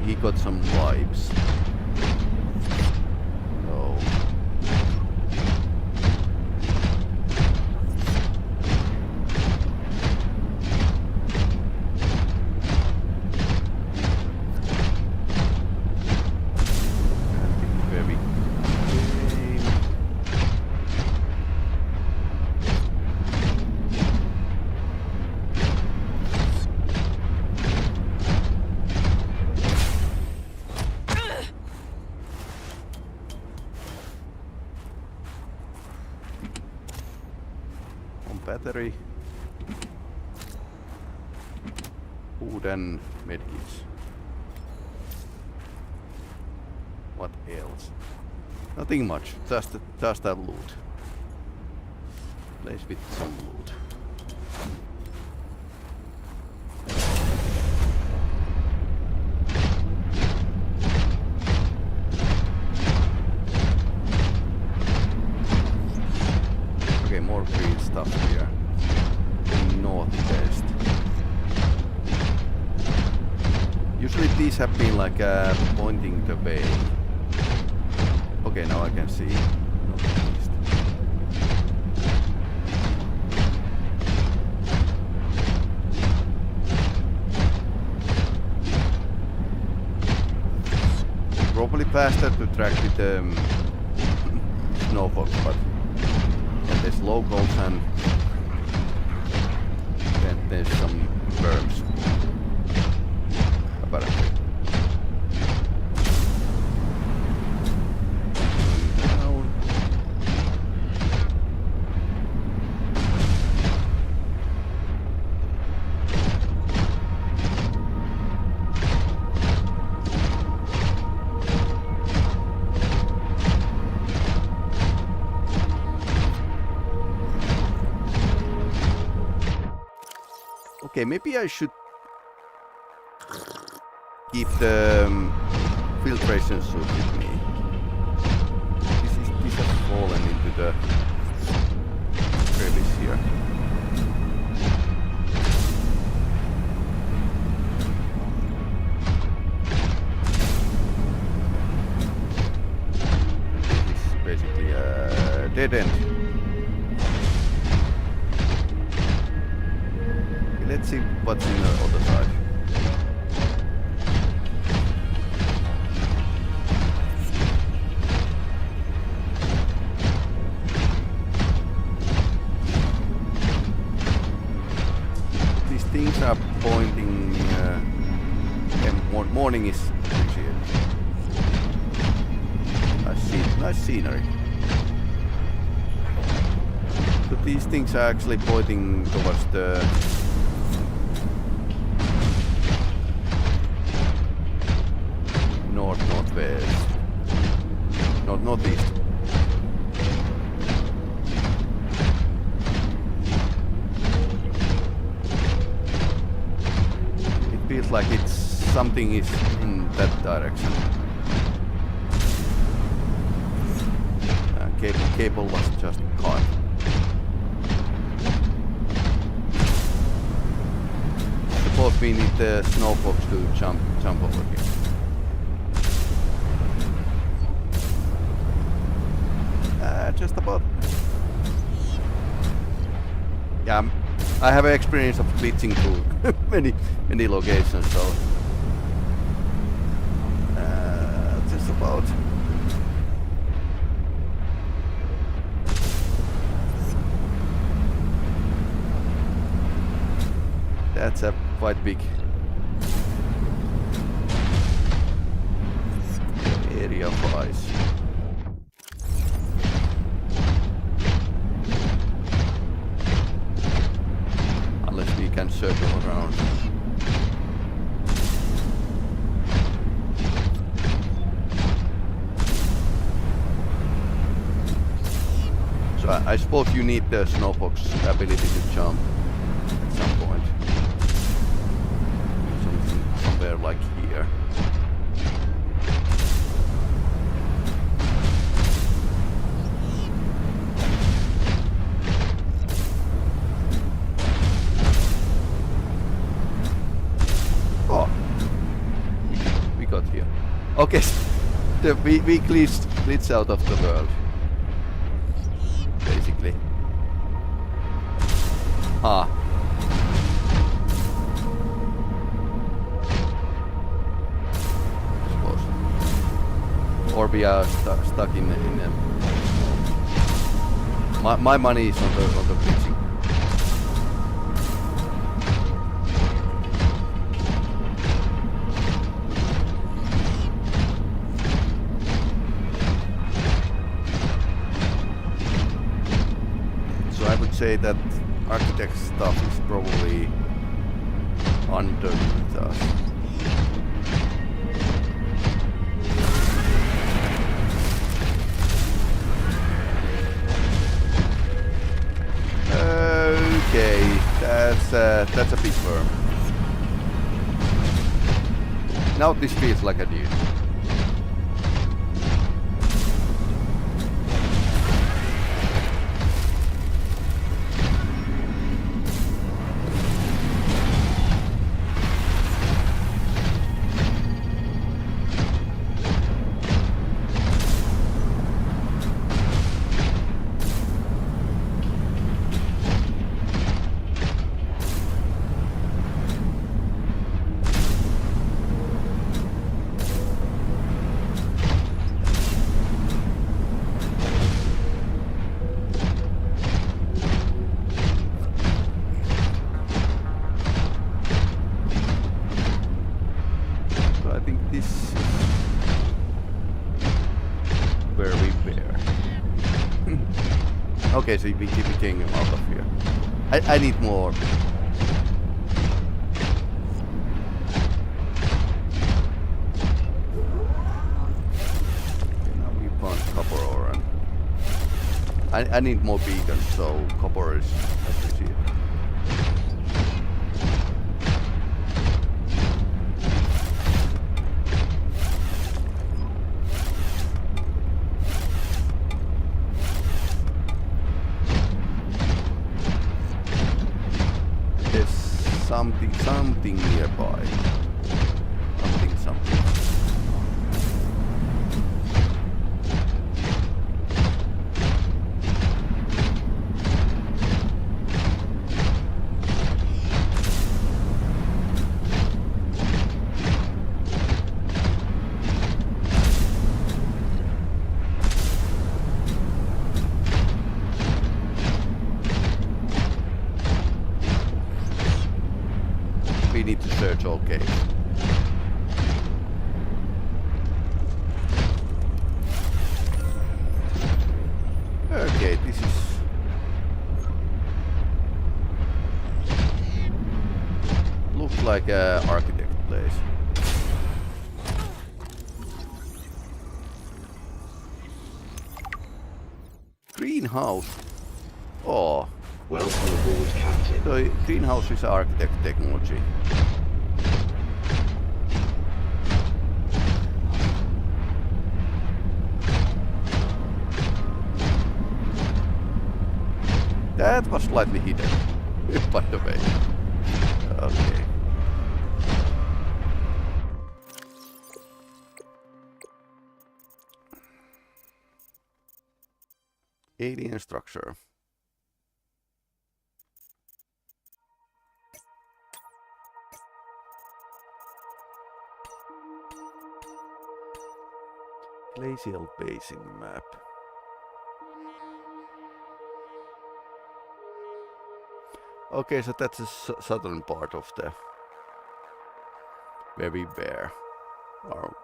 He got some vibes. No. Where we came. Battery, food and medkits. What else? Nothing much, just a loot. Place with some loot. Okay, more green stuff here. Northwest. Usually these have been like pointing the way. Okay, now I can see. Northeast. Probably faster to track with the snowfall, but there's locals and again, there's some worms. Apparently. Down. Okay, maybe I should keep the filtration suit with me. This has fallen into the crevice here. This is basically a dead end. Let's see what's in the other side. These things are pointing and morning is appreciated. Nice scenery. But these things are actually pointing towards the northwest, northeast. It feels like something is in that direction. Cable was just caught. Suppose we need the snowfox to jump over here. Just about. Yeah, I have experience of glitching to many locations, so just about. That's a quite big area of ice. Can circle around. So I suppose you need the snowfox ability to jump at some point. Somewhere like here. Okay, we glitched out of the world, basically. I suppose. Or we are stuck in my money is on the glitching. Say that architect stuff is probably underneath us. Okay, that's a big worm. Now this feels like a dude. Okay, so we keep getting him out of here. I need more. Okay, now we found copper ore. And I need more beacons, so copper is appreciated. Something nearby. Something. We need to search all caves. Okay, this is... looks like a architect place. Greenhouse. Oh. Welcome aboard, Captain. So greenhouse is architect technology. That was slightly hidden, by the way. Okay. Alien structure. Glacial basin map. Okay, so that's the southern part of the where we were. Our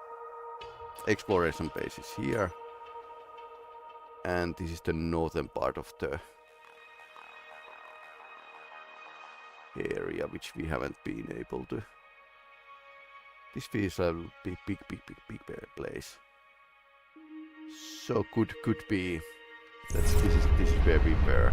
exploration base is here, and this is the northern part of the area which we haven't been able to. This feels a big place. So could be that this is where we were.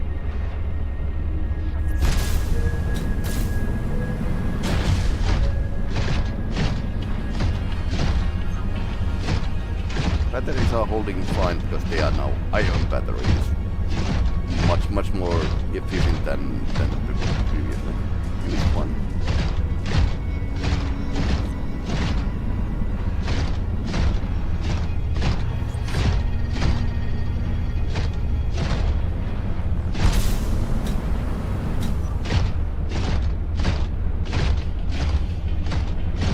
Batteries are holding fine because they are now ion batteries. Much more efficient than the previously used one.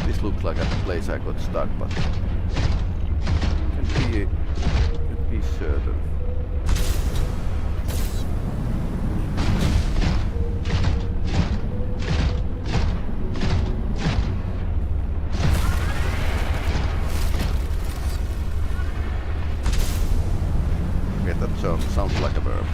This looks like a place I got stuck, but can't be certain. Okay, that sounds like a verb.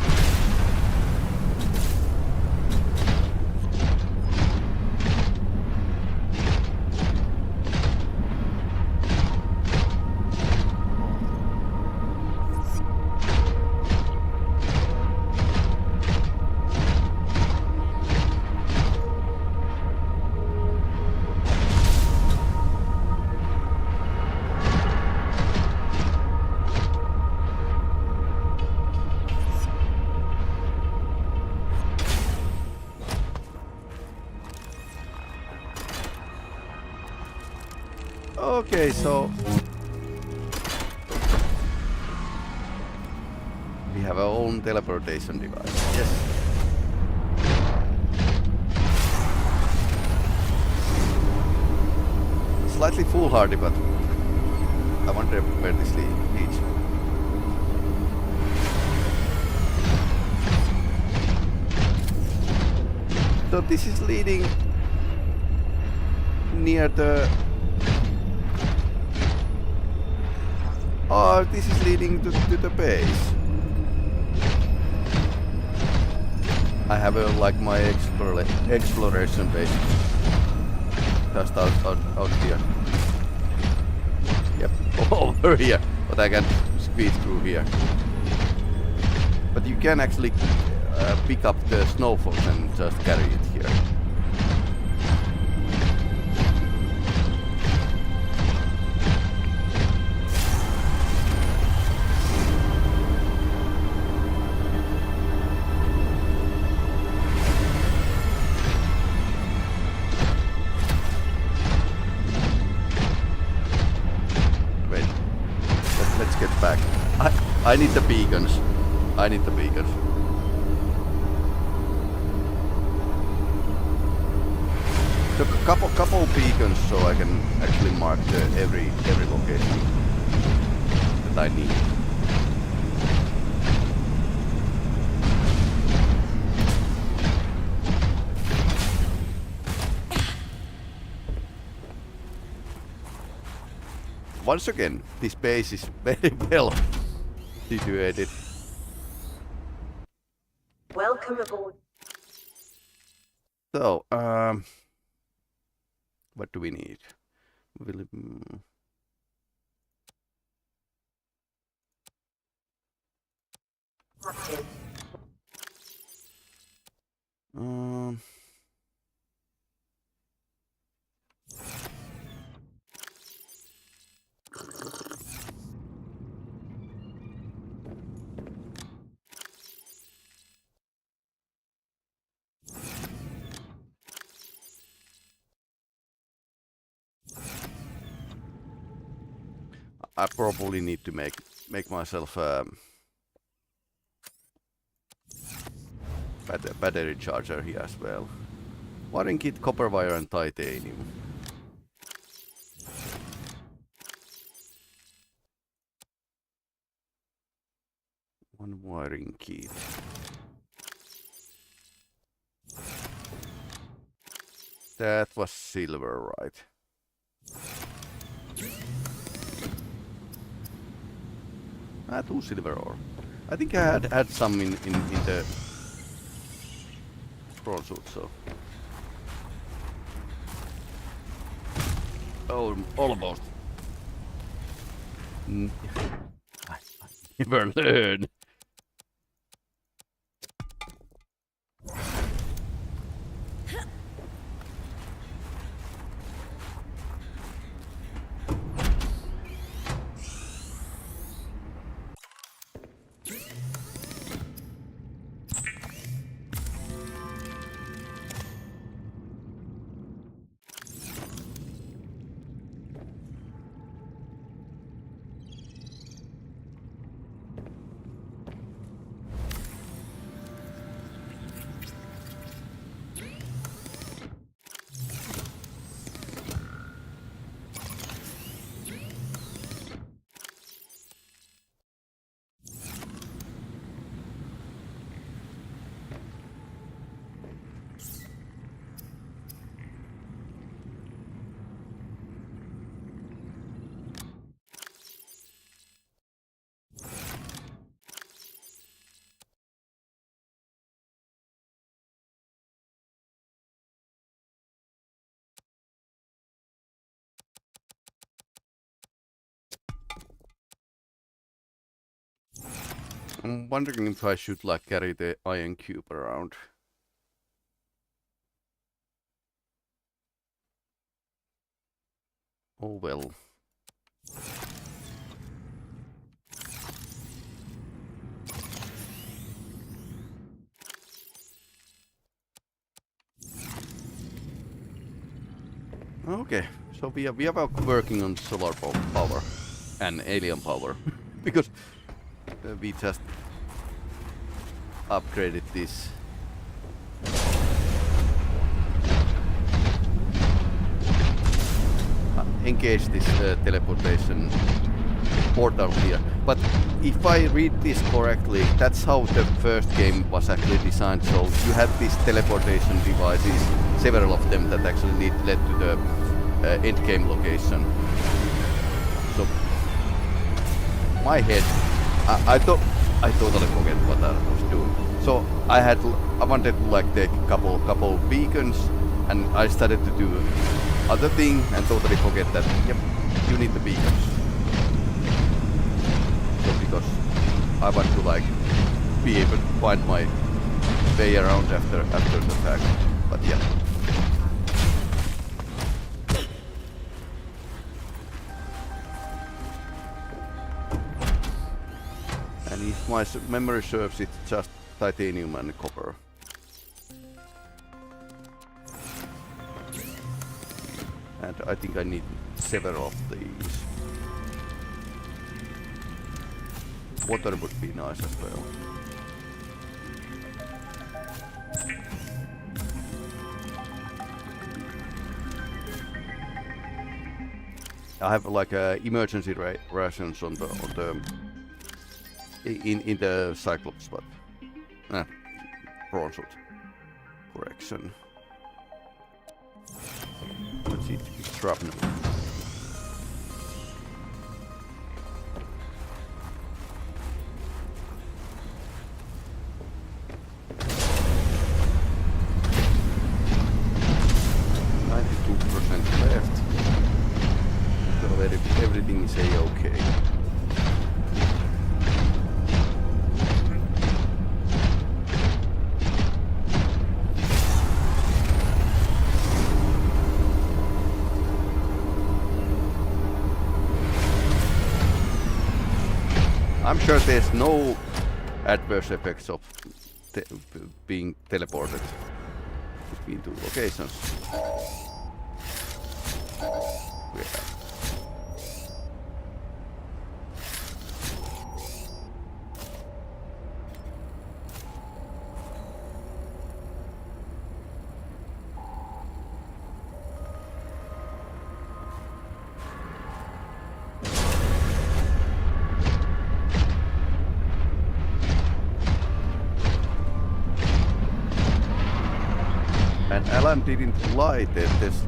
Okay, so we have our own teleportation device. Yes. Slightly foolhardy, but I wonder where this leads. So this is leading near the... Oh, this is leading to the base. I have like my exploration base just out here. Yep, over here, but I can squeeze through here. But you can actually pick up the snowfalls and just carry it here. Let's get back. I need the beacons. I need the beacons. Took a couple beacons so I can actually mark every location that I need. Once again, this base is very well situated. Welcome aboard. So, what do we need? Captain. I probably need to make myself battery charger here as well. Wiring kit, copper wire and titanium. One wiring kit. That was silver, right? Two silver ore. I think I had some in the scroll suit, so. Oh, almost. I never learn. I'm wondering if I should like carry the iron cube around. Oh well. Okay, so we are working on solar power and alien power because we just upgraded this. Engage this teleportation portal here. But if I read this correctly, that's how the first game was actually designed. So you had these teleportation devices, several of them that actually led to the end game location. So my head, I totally forget what I was doing. So I wanted to like take a couple beacons, and I started to do other thing and totally forget that yep, you need the beacons. So because I want to like be able to find my way around after the fact. But yeah. And if my memory serves, it's just titanium and copper. And I think I need several of these. Water would be nice as well. I have like emergency rations on the in the Cyclops, but prawn suit. Correction. Let's see, it's shrapnel. Left. So everything is a-okay. I'm sure there's no adverse effects of being teleported between two locations. Yeah. And Alan didn't lie that there's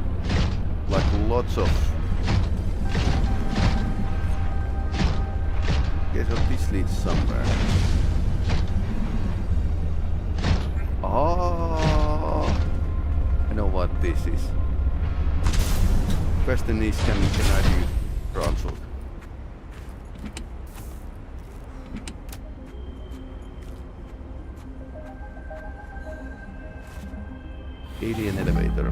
like lots of guess what this leads somewhere. Oh, I know what this is. Question is, can I do ground sword? Alien elevator.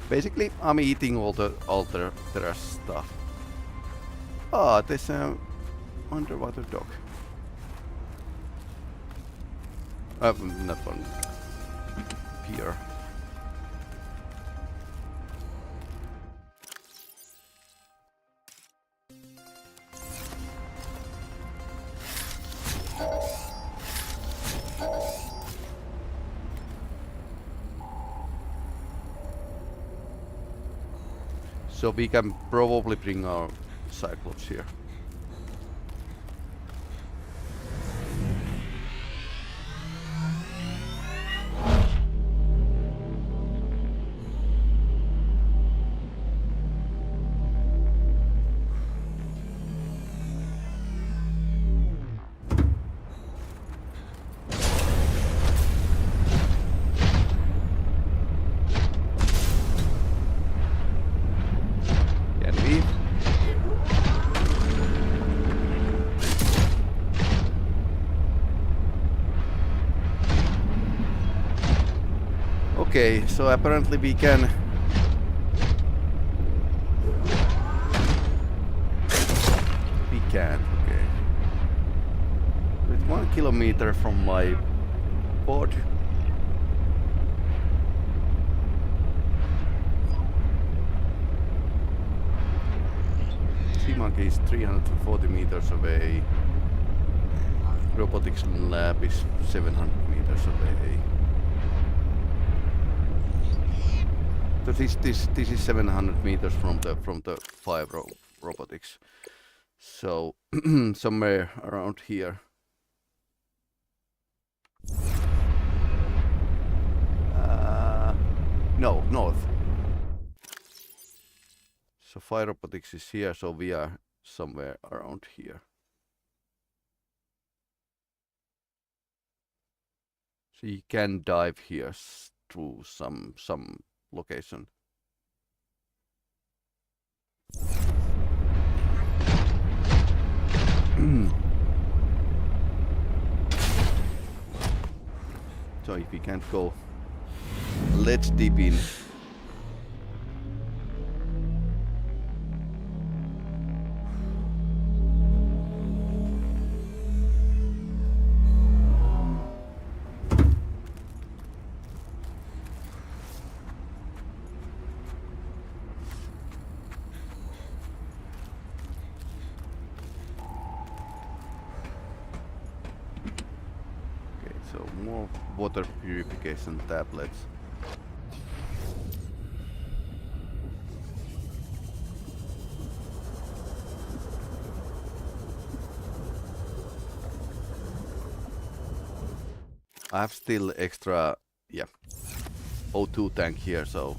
Basically, I'm eating all the stuff. Ah, there's an underwater dog. Not one. Pier. So we can probably bring our Cyclops here. Okay, so apparently we can okay. With 1 kilometer from my pod. Sea Monkey is 340 meters away. Robotics lab is 700 meters away. So this is 700 meters from the 5 robotics. So somewhere around here. No, north. So 5 robotics is here, so we are somewhere around here. So you can dive here through some location. So if we can't go, let's dip in. So more water purification tablets. I have still extra, yeah, O2 tank here, so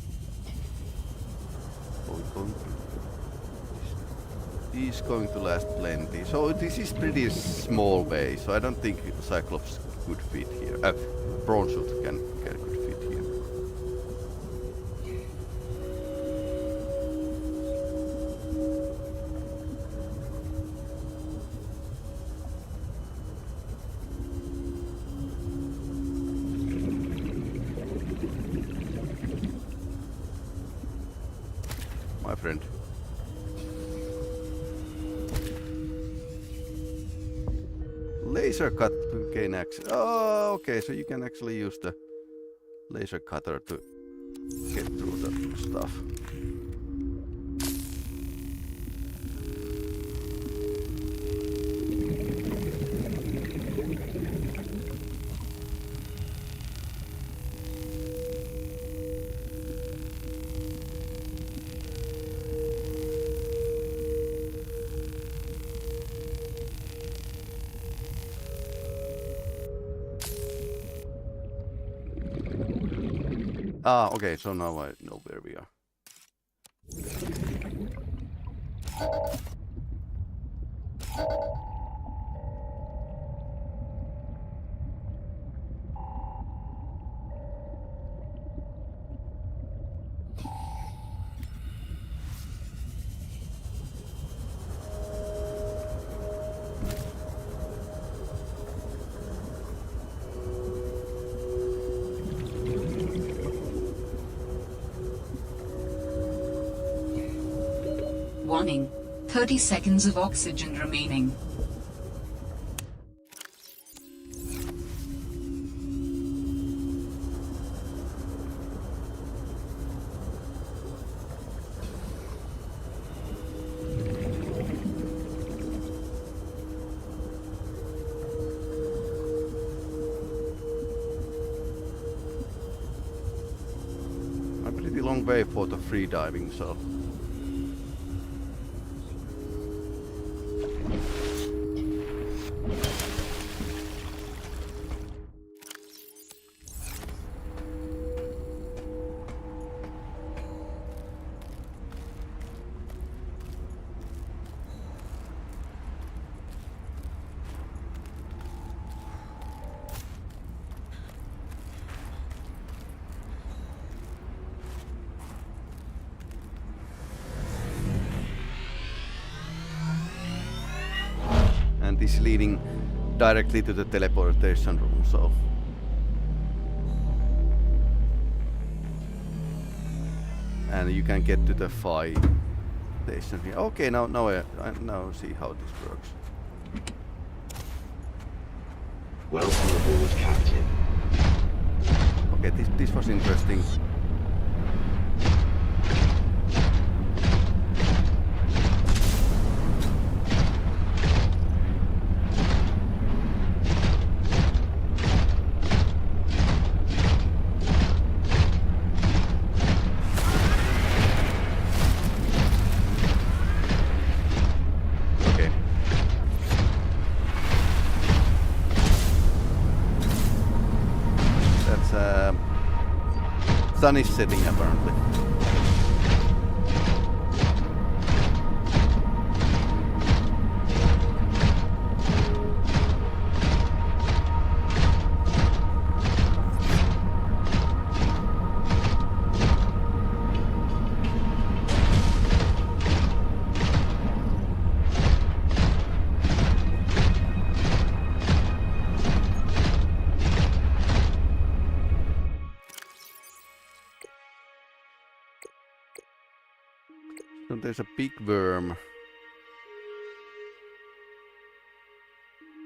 he's going to last plenty. So this is pretty small way, so I don't think Cyclops could fit here. Prawn suit could fit here. My friend. Laser cut to gain access. Oh, okay, so you can actually use the laser cutter to get through the stuff. Ah, okay, so now I know where we are. Warning. 30 seconds of oxygen remaining. A pretty long way for the free diving, so. And this is leading directly to the teleportation room, so. And you can get to the Phi station here. Okay, now I now see how this works. Welcome aboard, Captain. Okay, this was interesting. Sun is setting apparently. So there's a big worm.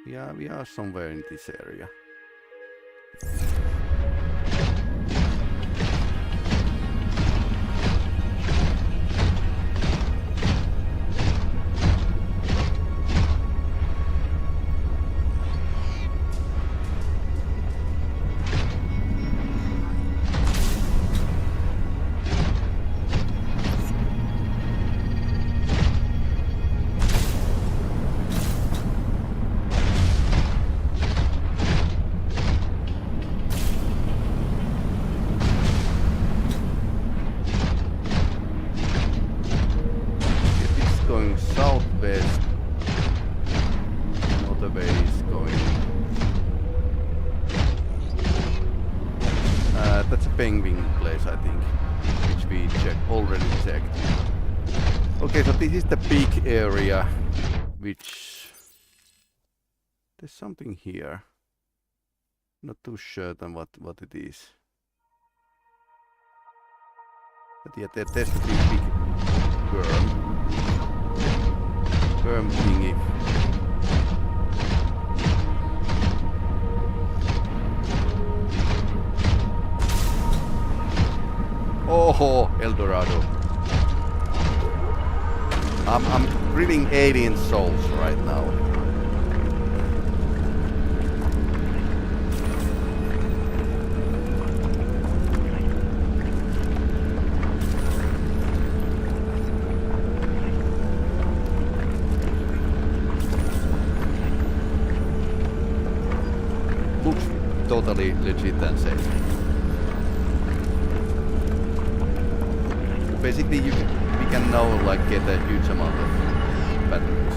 Yeah, we are somewhere in this area. Okay, so this is the big area, which... There's something here. Not too certain what it is. But yeah, there's the big worm. Worm thingy. Oh, El Dorado. I'm breeding alien souls right now. Looks totally legit and safe. Basically, we can now like get a huge amount of batteries.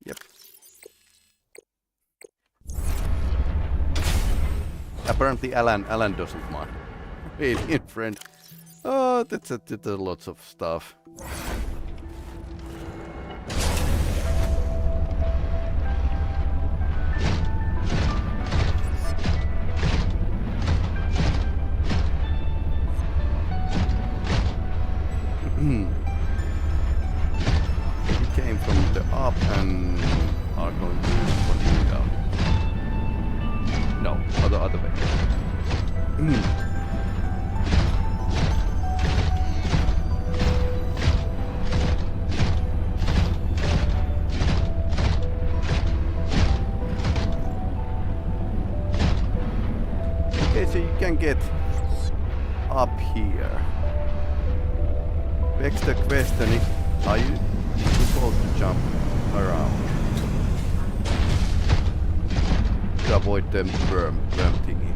Yep. Apparently, Alan doesn't mind. Alien friend. Oh, that's lots of stuff. We came from the up and are going to continue down. No, other way. Okay, so you can get up here. Next question is, are you supposed to jump around to avoid the worm thingy?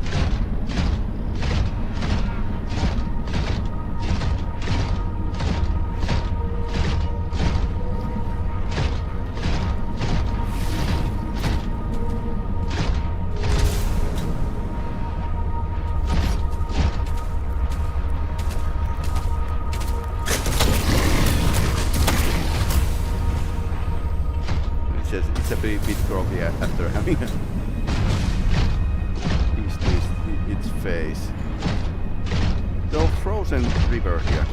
It's a bit groggy after having its face. The frozen river here.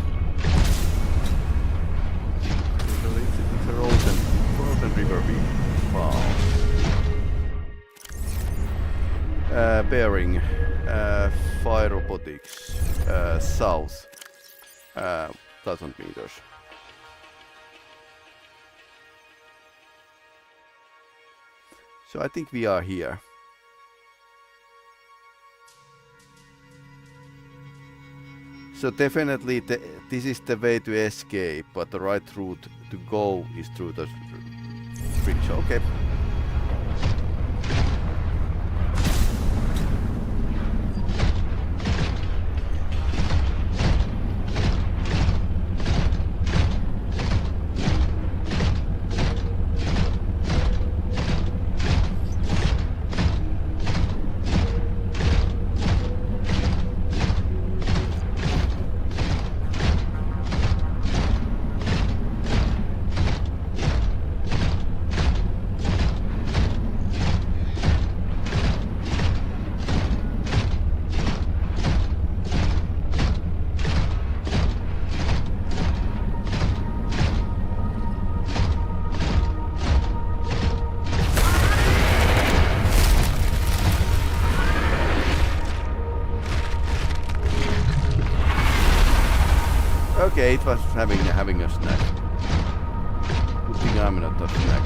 So it's a frozen river we found. Bearing 5 robotics south 1,000 meters. So I think we are here. So definitely this is the way to escape, but the right route to go is through the bridge. Okay. Okay, it was having a snack. Good thing I'm not a snack.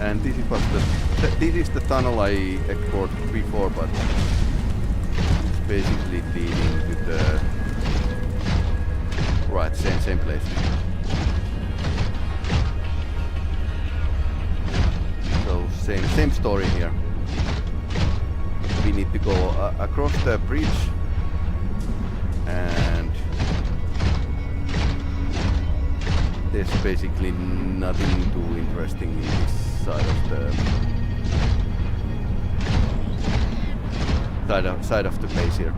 And this is the tunnel I explored before, but it's basically leading to the right same place. So same story here. We need to go across the bridge, and there's basically nothing too interesting in this side of the base here.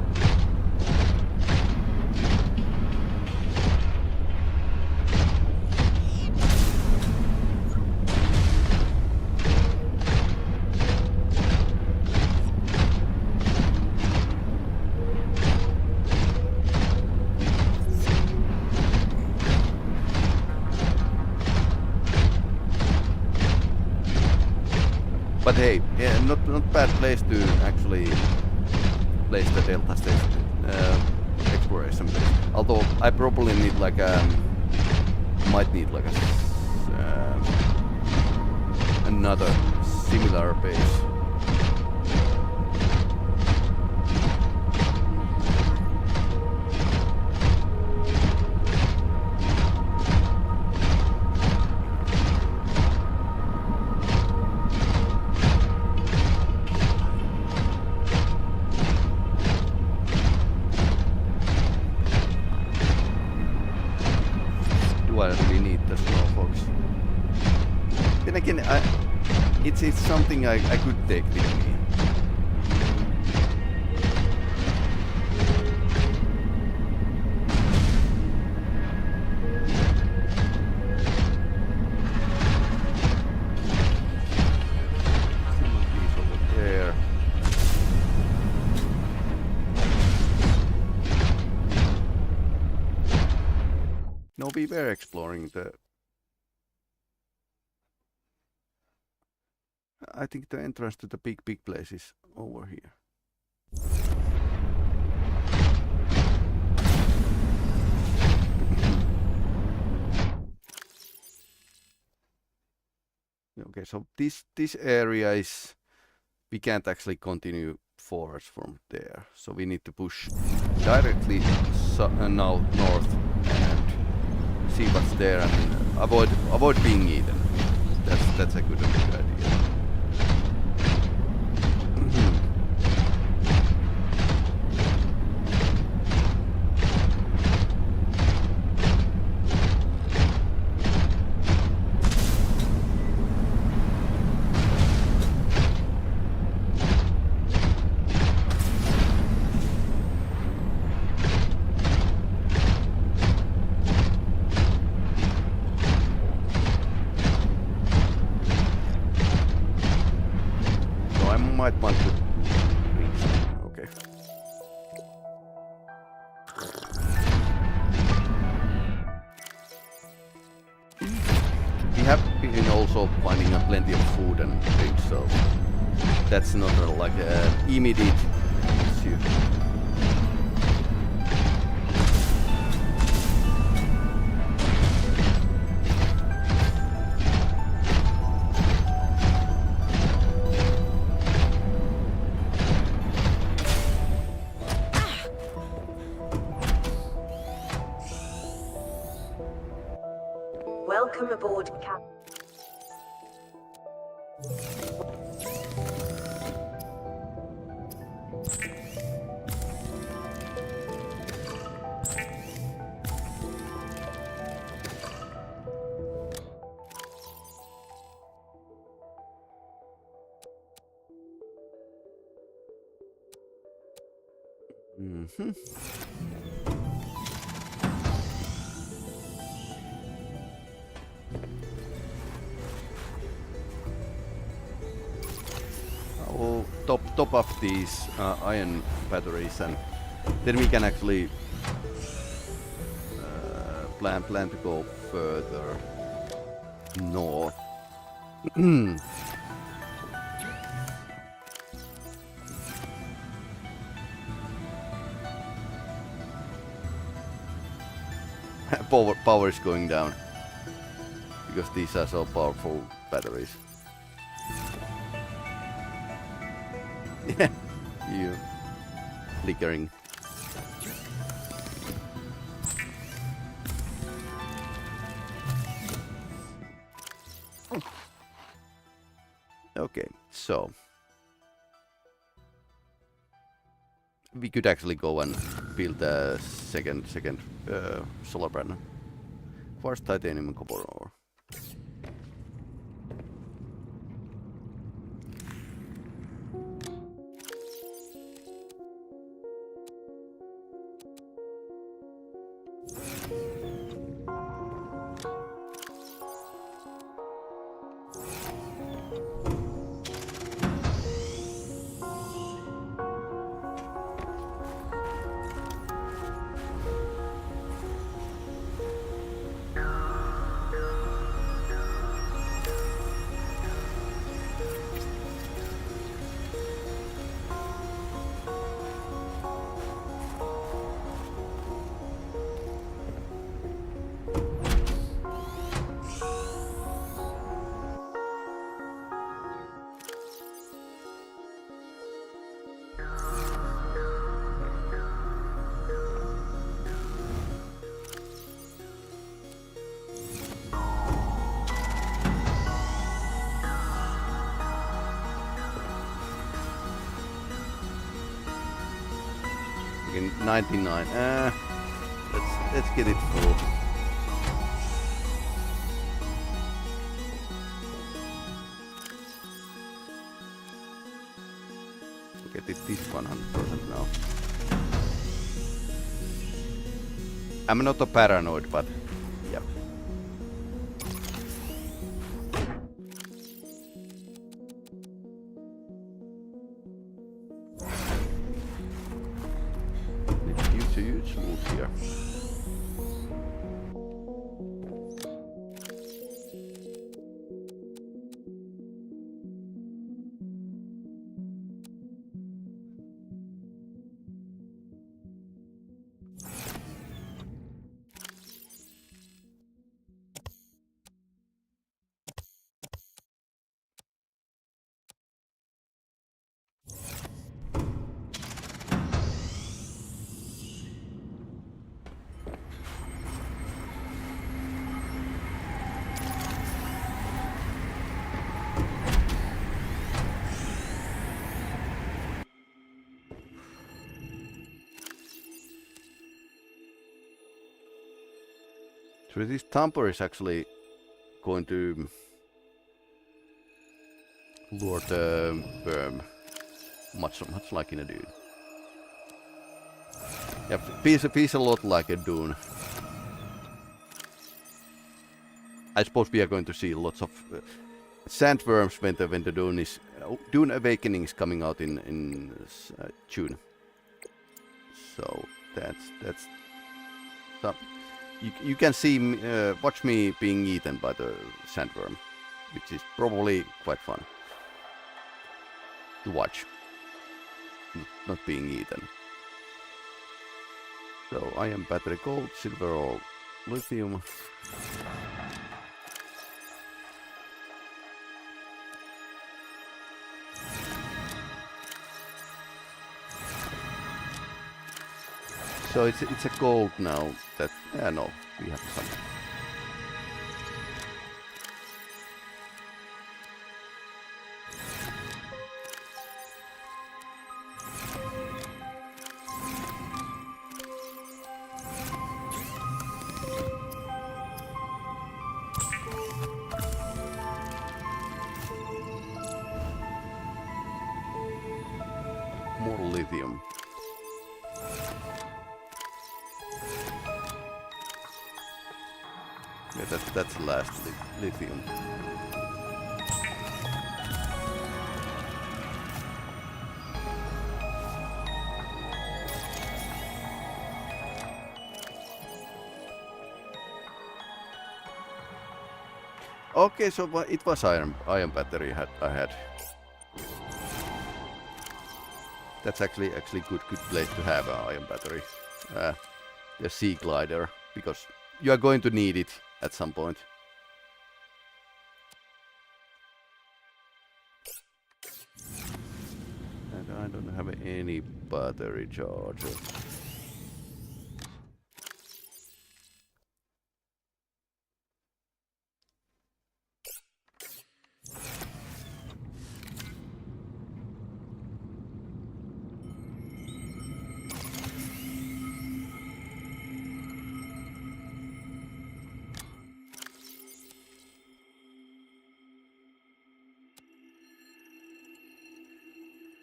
But hey, yeah, not bad place to actually place the Delta Station exploration base. Although I probably need like might need like another similar base. Then again, it's something I could take with me. Piece over there. No, we were exploring the. I think the entrance to the big place is over here. Okay, so this area is, we can't actually continue forwards from there, so we need to push directly now north and see what's there and avoid being eaten. That's a good idea. Might want to reach. Okay. We have been also finding plenty of food and things, so that's not like an immediate issue. Welcome aboard, Cap. Mm-hmm. I will top up these iron batteries, and then we can actually plan to go further north. Power is going down because these are so powerful batteries. Yeah, you flickering. Okay, so we could actually go and build a second solar panel. Quartz, titanium, and copper ore. In 99. Let's get it full. Get it this 100% now. I'm not a paranoid, but yep. Huge loot here. So this tamper is actually going to lure the worm, much like in a dune. Yeah, feels a lot like a dune. I suppose we are going to see lots of sandworms when the dune is Dune Awakening is coming out in June. So that's so. You can see watch me being eaten by the sandworm, which is probably quite fun to watch. Not being eaten. So I am battery gold, silver or lithium. So it's a gold now that no, we have some. More lithium. Yeah, that's the last lithium. Okay, so it was iron battery I had. That's actually good place to have an iron battery. The sea glider, because you are going to need it at some point. And I don't have any battery charger.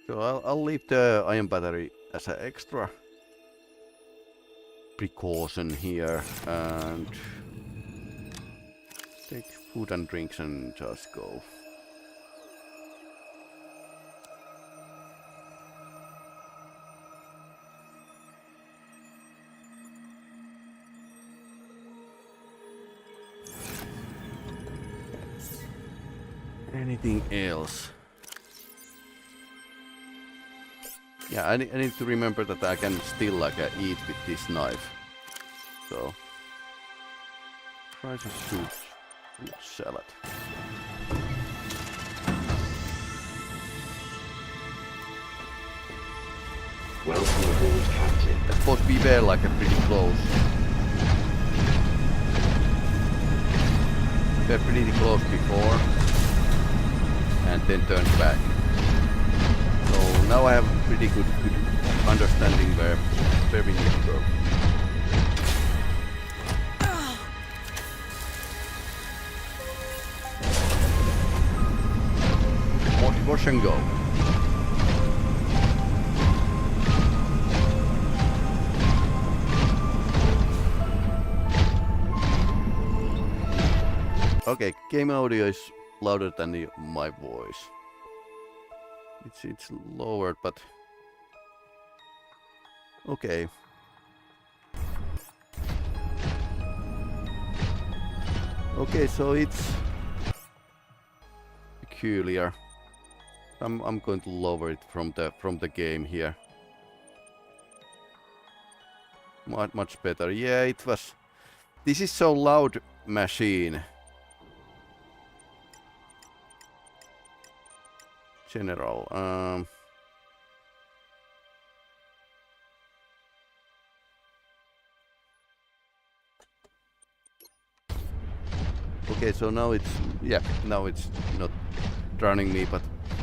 So I'll leave the iron battery as an extra precaution here and take food and drinks and just go. Anything else? Yeah, I need to remember that I can still eat with this knife. So try to shoot fruit salad. Welcome aboard, Captain. I suppose we were pretty close. We were pretty close before, and then turned back. So now I have pretty good understanding where we need to go. Wash and go. Okay, game audio is louder than my voice. It's lowered, but okay. Okay, so it's peculiar. I'm going to lower it from the game here. Much better. Yeah, it was. This is so loud machine. General. Okay, so now it's not drowning me, but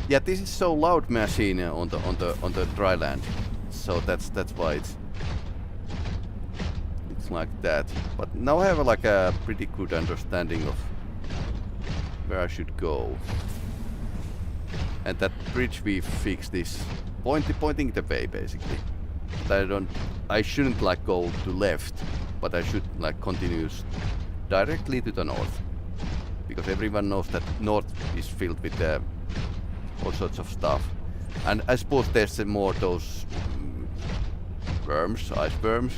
yeah, this is so loud machine on the dry land, so that's why it's like that. But now I have a pretty good understanding of where I should go. And that bridge we fixed is pointing the way basically. I shouldn't go to left, but I should continue directly to the north, because everyone knows that north is filled with all sorts of stuff. And I suppose there's more those worms, ice worms.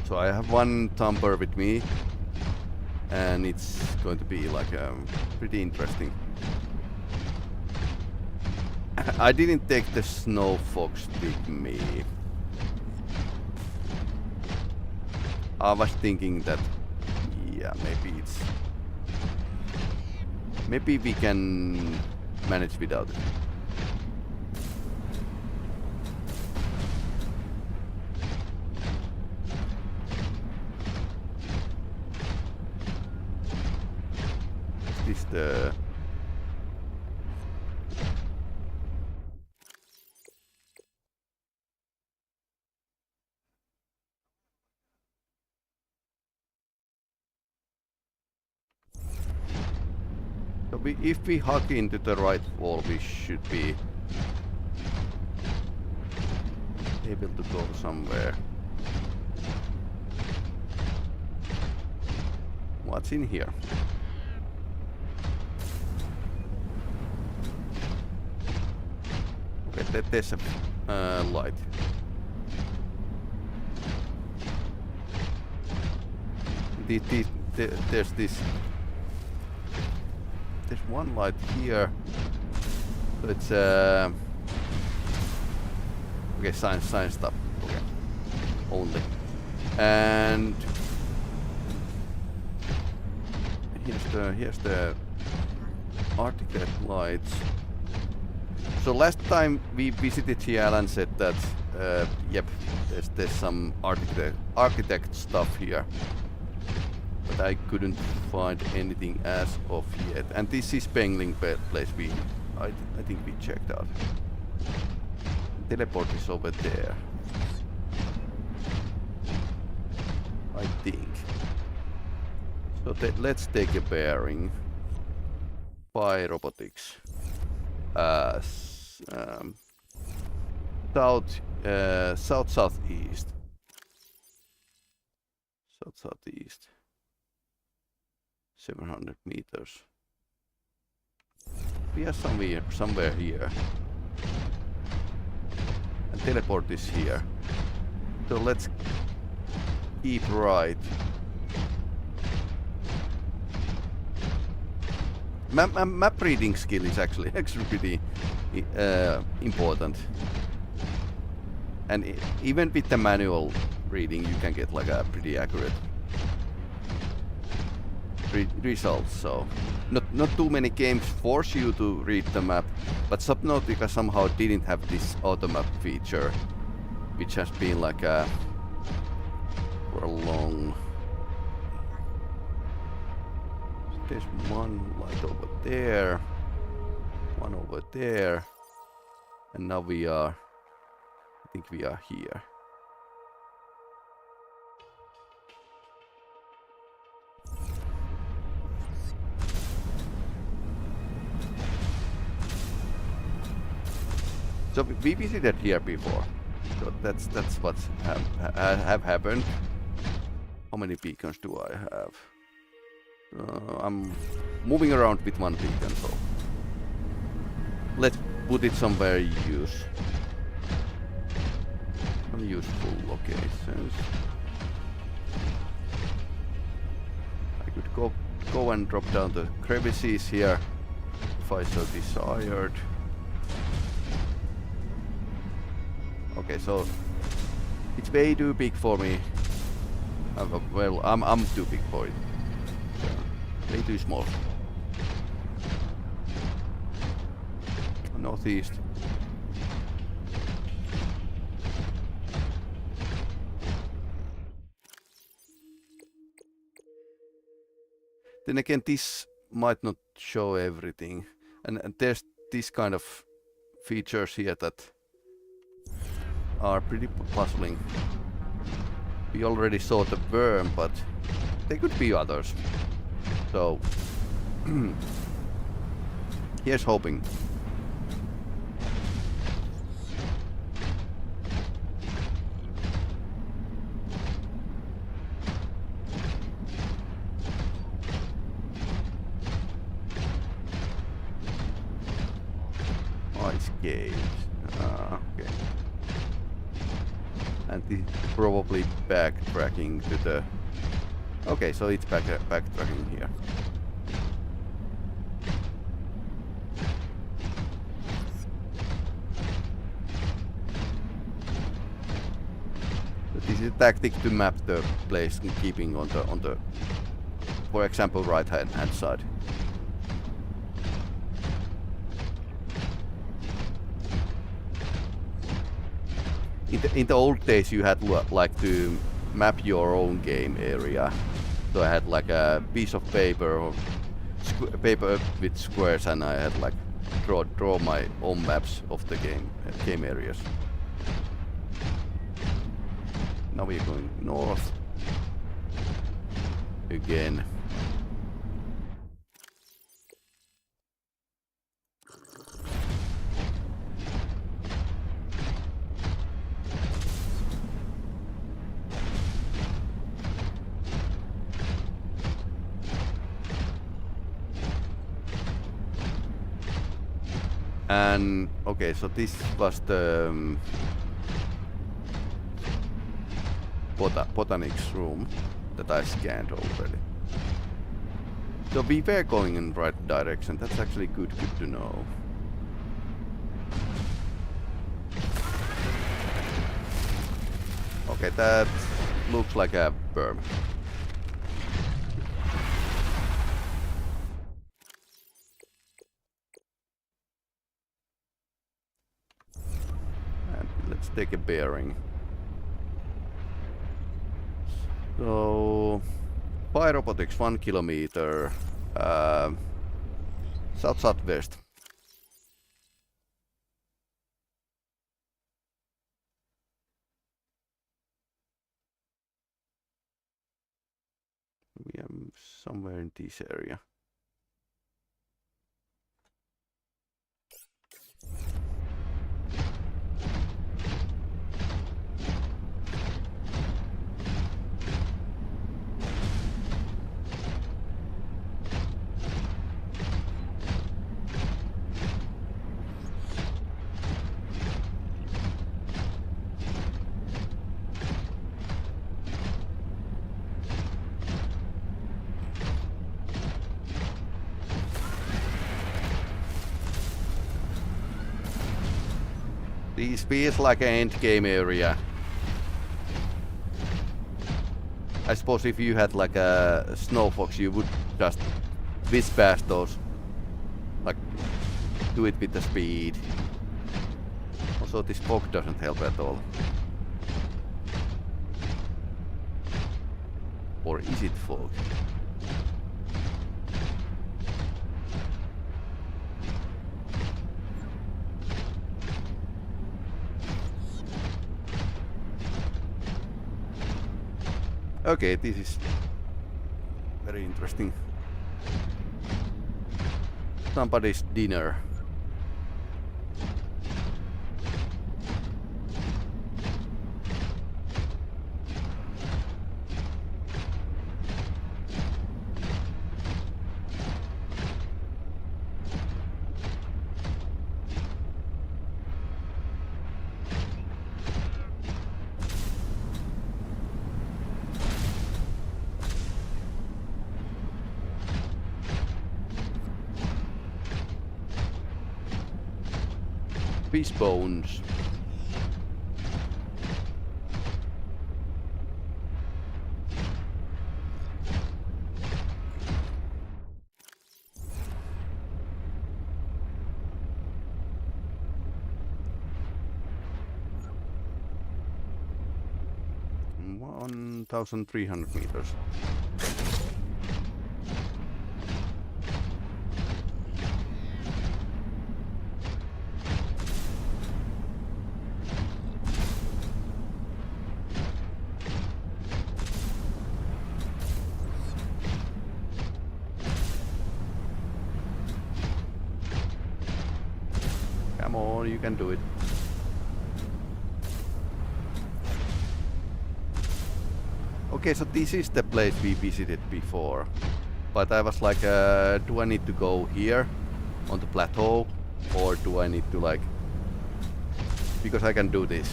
So I have one thumper with me, and it's going to be pretty interesting. I didn't take the snow fox with me. I was thinking that, yeah, maybe we can manage without it. Is the if we hug into the right wall, we should be able to go somewhere. What's in here? Okay, there's a light. there's this. There's one light here. So it's okay, science stuff. Okay, only. And here's the artifact lights. So last time we visited here, Alan said that yep, there's some architect stuff here, but I couldn't find anything as of yet. And this is Pengling place I think we checked out. Teleport is over there, I think. So let's take a bearing. By robotics. Southeast. Southeast. 700 meters. We are somewhere here. And teleport is here. So let's keep right. Map reading skill is actually pretty important. And even with the manual reading, you can get like a pretty accurate results. So not too many games force you to read the map, but Subnautica somehow didn't have this auto map feature, which has been like for a long. There's one light over there, one over there, and now I think we are here. So we visited here before, so that's what's have happened. How many beacons do I have? I'm moving around with one beacon, so let's put it somewhere use. Some useful locations. I could go and drop down the crevices here if I so desired. Okay, so it's way too big for me. Well, I'm too big for it. Way too small. Northeast. Then again, this might not show everything, and there's this kind of features here that are pretty puzzling. We already saw the worm, but there could be others. So here's hoping. Ice caves. Okay. And this is probably backtracking to the. Okay, so it's backtracking here. So this is a tactic to map the place, keeping on the, for example, right hand side. In the old days, you had like to map your own game area. So I had like a piece of paper or paper with squares, and I had like draw my own maps of the game areas. Now we're going north again. And okay, so this was the botanics room that I scanned already. So we were going in the right direction. That's actually good to know. Okay, that looks like a worm. And let's take a bearing. So, Pyrobotics 1 kilometer, south-southwest. We are somewhere in this area. This feels like an end game area. I suppose if you had like a snow fox, you would just whiz past those. Like, do it with the speed. Also, this fog doesn't help at all. Or is it fog? Okay, this is very interesting. Somebody's dinner. Fish bones. Mm, 1,300 meters. Come on, you can do it. Okay, so this is the place we visited before. But I was like, do I need to go here on the plateau? Or do I need to like... Because I can do this.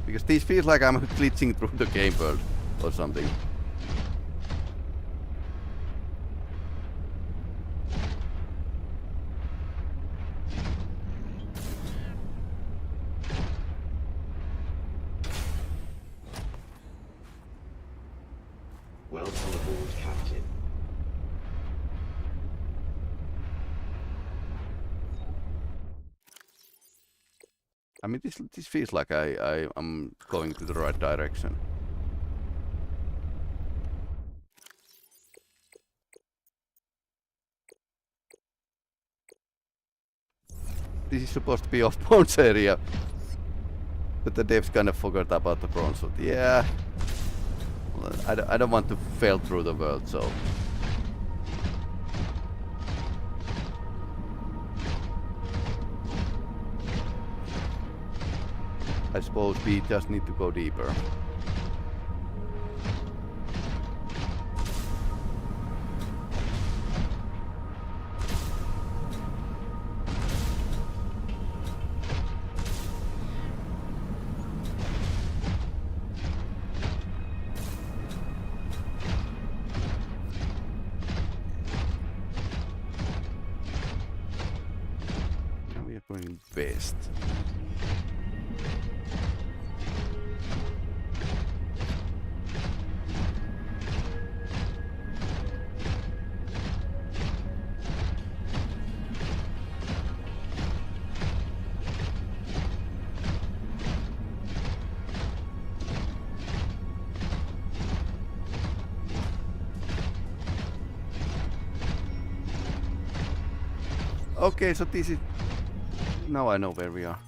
Because this feels like I'm glitching through the game world or something. Welcome aboard, Captain. I mean, this feels like I'm going to the right direction. This is supposed to be off-bounds area. But the devs kind of forgot about the bronze suit. Yeah. I don't want to fail through the world, so... I suppose we just need to go deeper. chest. Okay, so this is... Now I know where we are.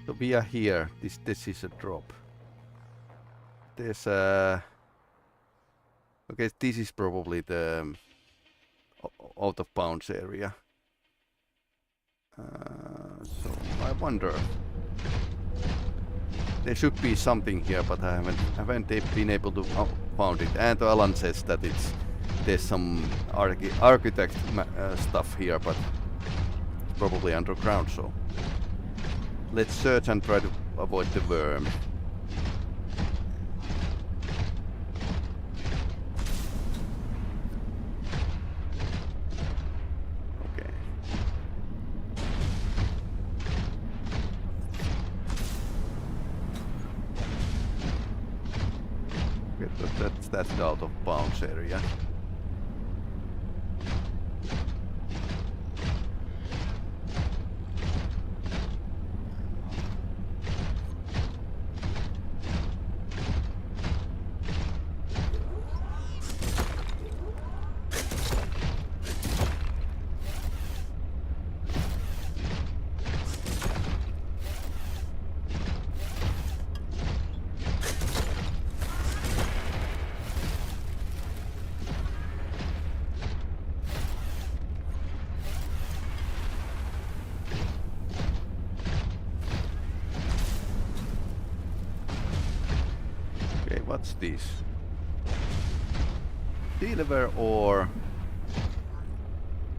So we are here. This is a drop. There's a... Okay, this is probably the out of bounds area. So I wonder. There should be something here, but I haven't been able to found it. And Alan says that there's some architect stuff here, but it's probably underground. So let's search and try to avoid the worm. That's the out of bounds area. What's this? Silver ore,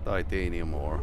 titanium ore.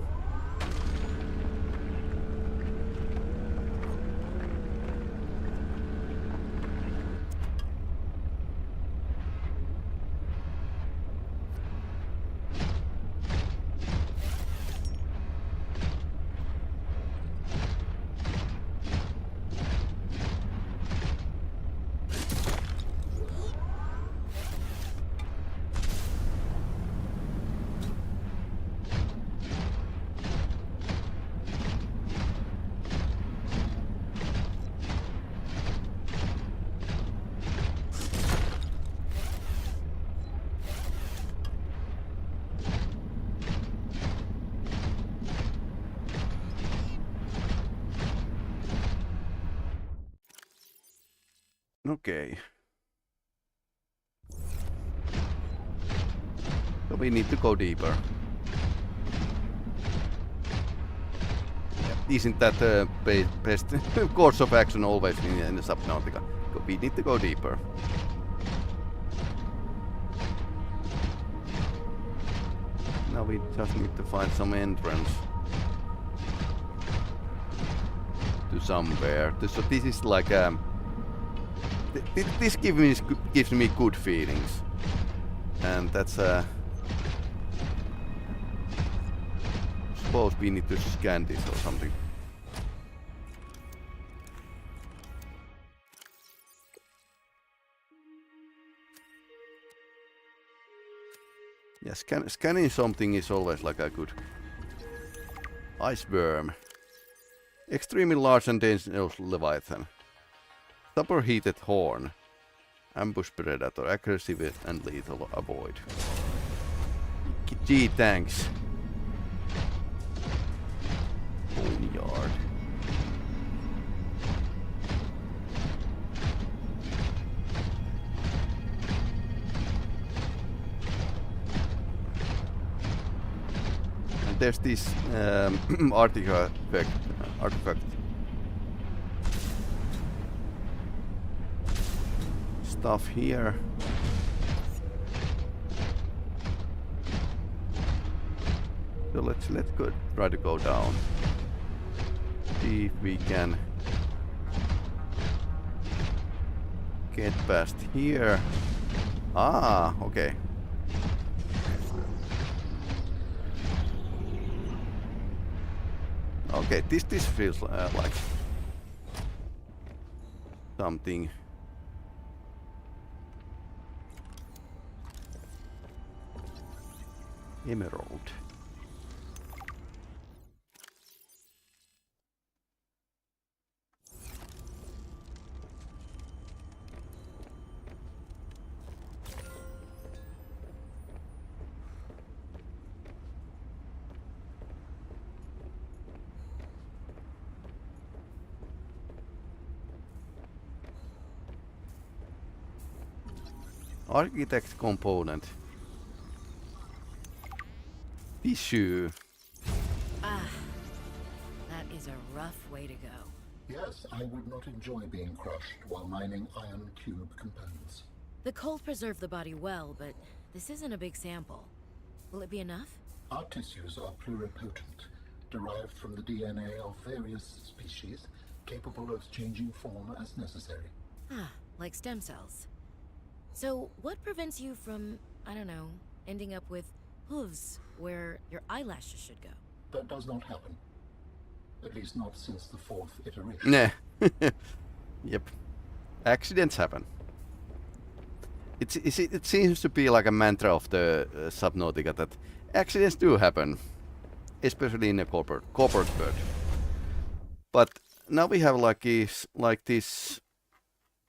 Okay. So we need to go deeper. Isn't that the best course of action always in the Subnautica? We need to go deeper. Now we just need to find some entrance to somewhere. So this is like a... This gives me good feelings, and that's suppose we need to scan this or something. Yeah, scanning something is always like a good... Ice worm. Extremely large and dangerous leviathan. Superheated horn. Ambush predator. Aggressive and lethal. Avoid. Gee, thanks. Boneyard. And there's this artifact. Stuff here. So let's go try to go down. See if we can get past here. Ah, okay. Okay, this feels like something. Emerald. Architect component. Tissue. Ah, that is a rough way to go. Yes, I would not enjoy being crushed while mining iron cube components. The cold preserved the body well, but this isn't a big sample. Will it be enough? Our tissues are pluripotent, derived from the DNA of various species, capable of changing form as necessary. Ah, like stem cells. So, what prevents you from, I don't know, ending up with hooves where your eyelashes should go? That does not happen. At least not since the 4th iteration. Nah. Yep. Accidents happen. It seems to be like a mantra of the Subnautica that accidents do happen, especially in a corporate world. But now we have like this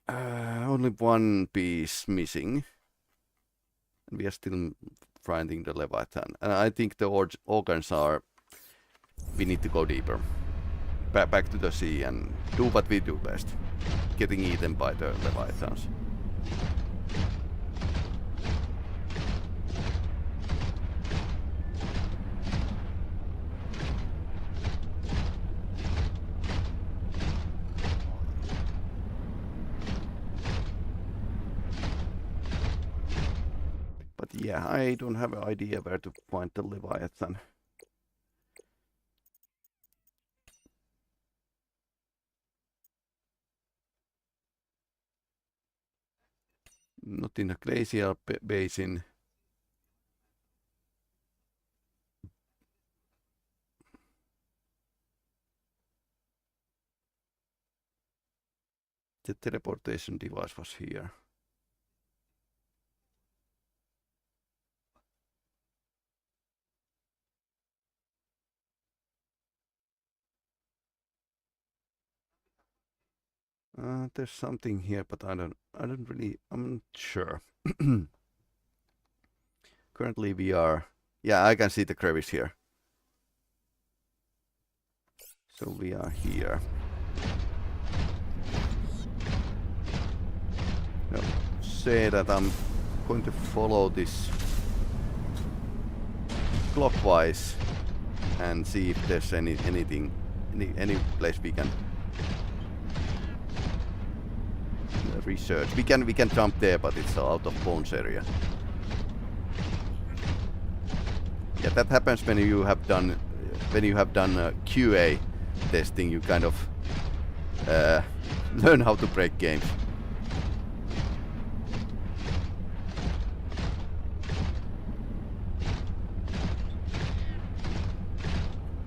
only one piece missing, and we are still finding the Leviathan. And I think the organs are. We need to go deeper, back to the sea, and do what we do best: getting eaten by the Leviathans. But yeah, I don't have an idea where to find the Leviathan. Not in a glacial basin. The teleportation device was here. There's something here, but I'm not sure. Currently we are, yeah, I can see the crevice here. So we are here. I'll say that I'm going to follow this clockwise and see if there's any place we can research. We can jump there, but it's out of bounds area. Yeah, that happens when you have done QA testing. You kind of learn how to break games.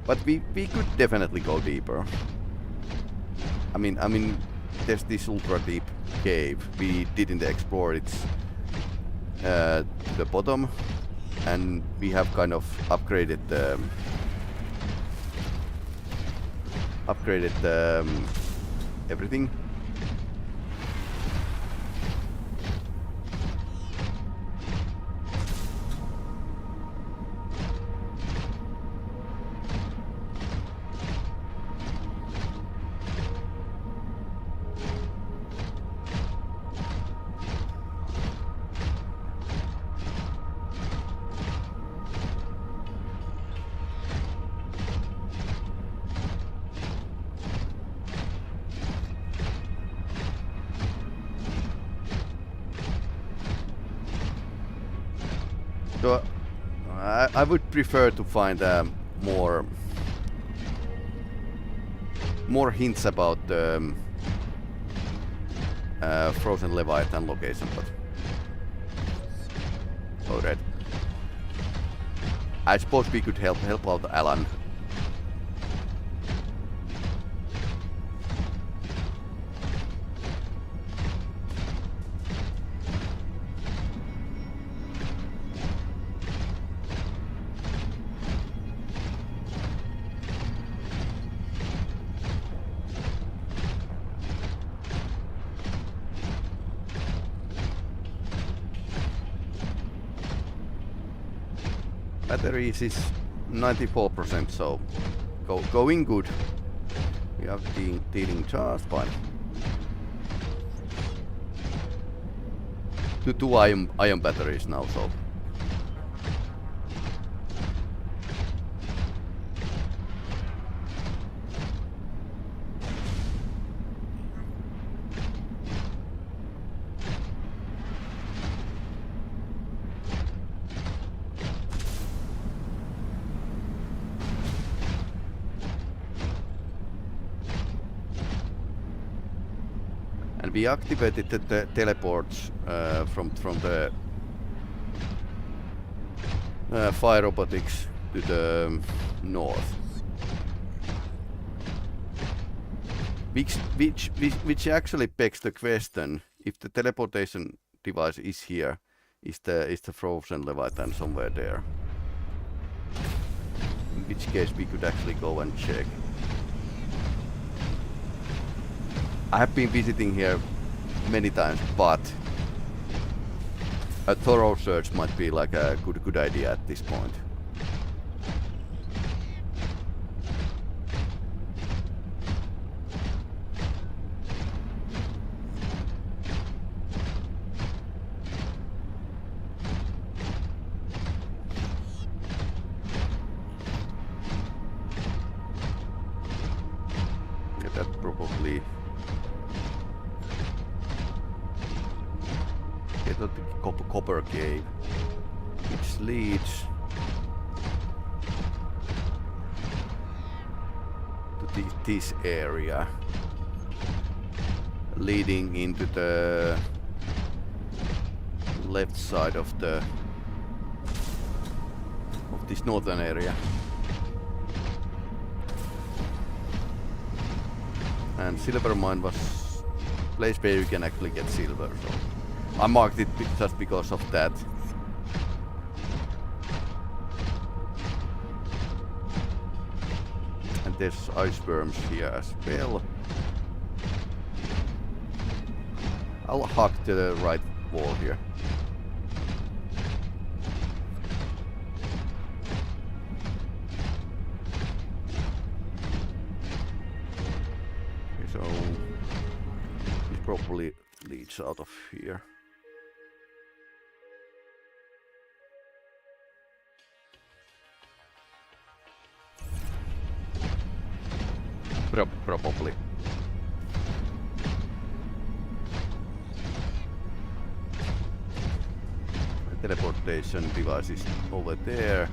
But we could definitely go deeper. I mean, there's this ultra deep cave. We didn't explore it to the bottom, and we have kind of upgraded everything. So I would prefer to find more hints about the frozen Leviathan location, but alright. I suppose we could help out Alan. Batteries is 94%, so going good. We are dealing charge, fine. Two ion batteries now, so. And we activated the teleports from the fire robotics to the north, which actually begs the question: if the teleportation device is here, is the frozen Leviathan somewhere there? In which case we could actually go and check. I have been visiting here many times, but a thorough search might be like a good idea at this point. Yeah, that probably. Get to the copper cave, which leads to this area, leading into the left side of this northern area. And silver mine was a place where you can actually get silver, so I marked it just because of that. And there's ice worms here as well. I'll hug the right wall here. Okay, so it probably leads out of here. Probably. The teleportation device is over there.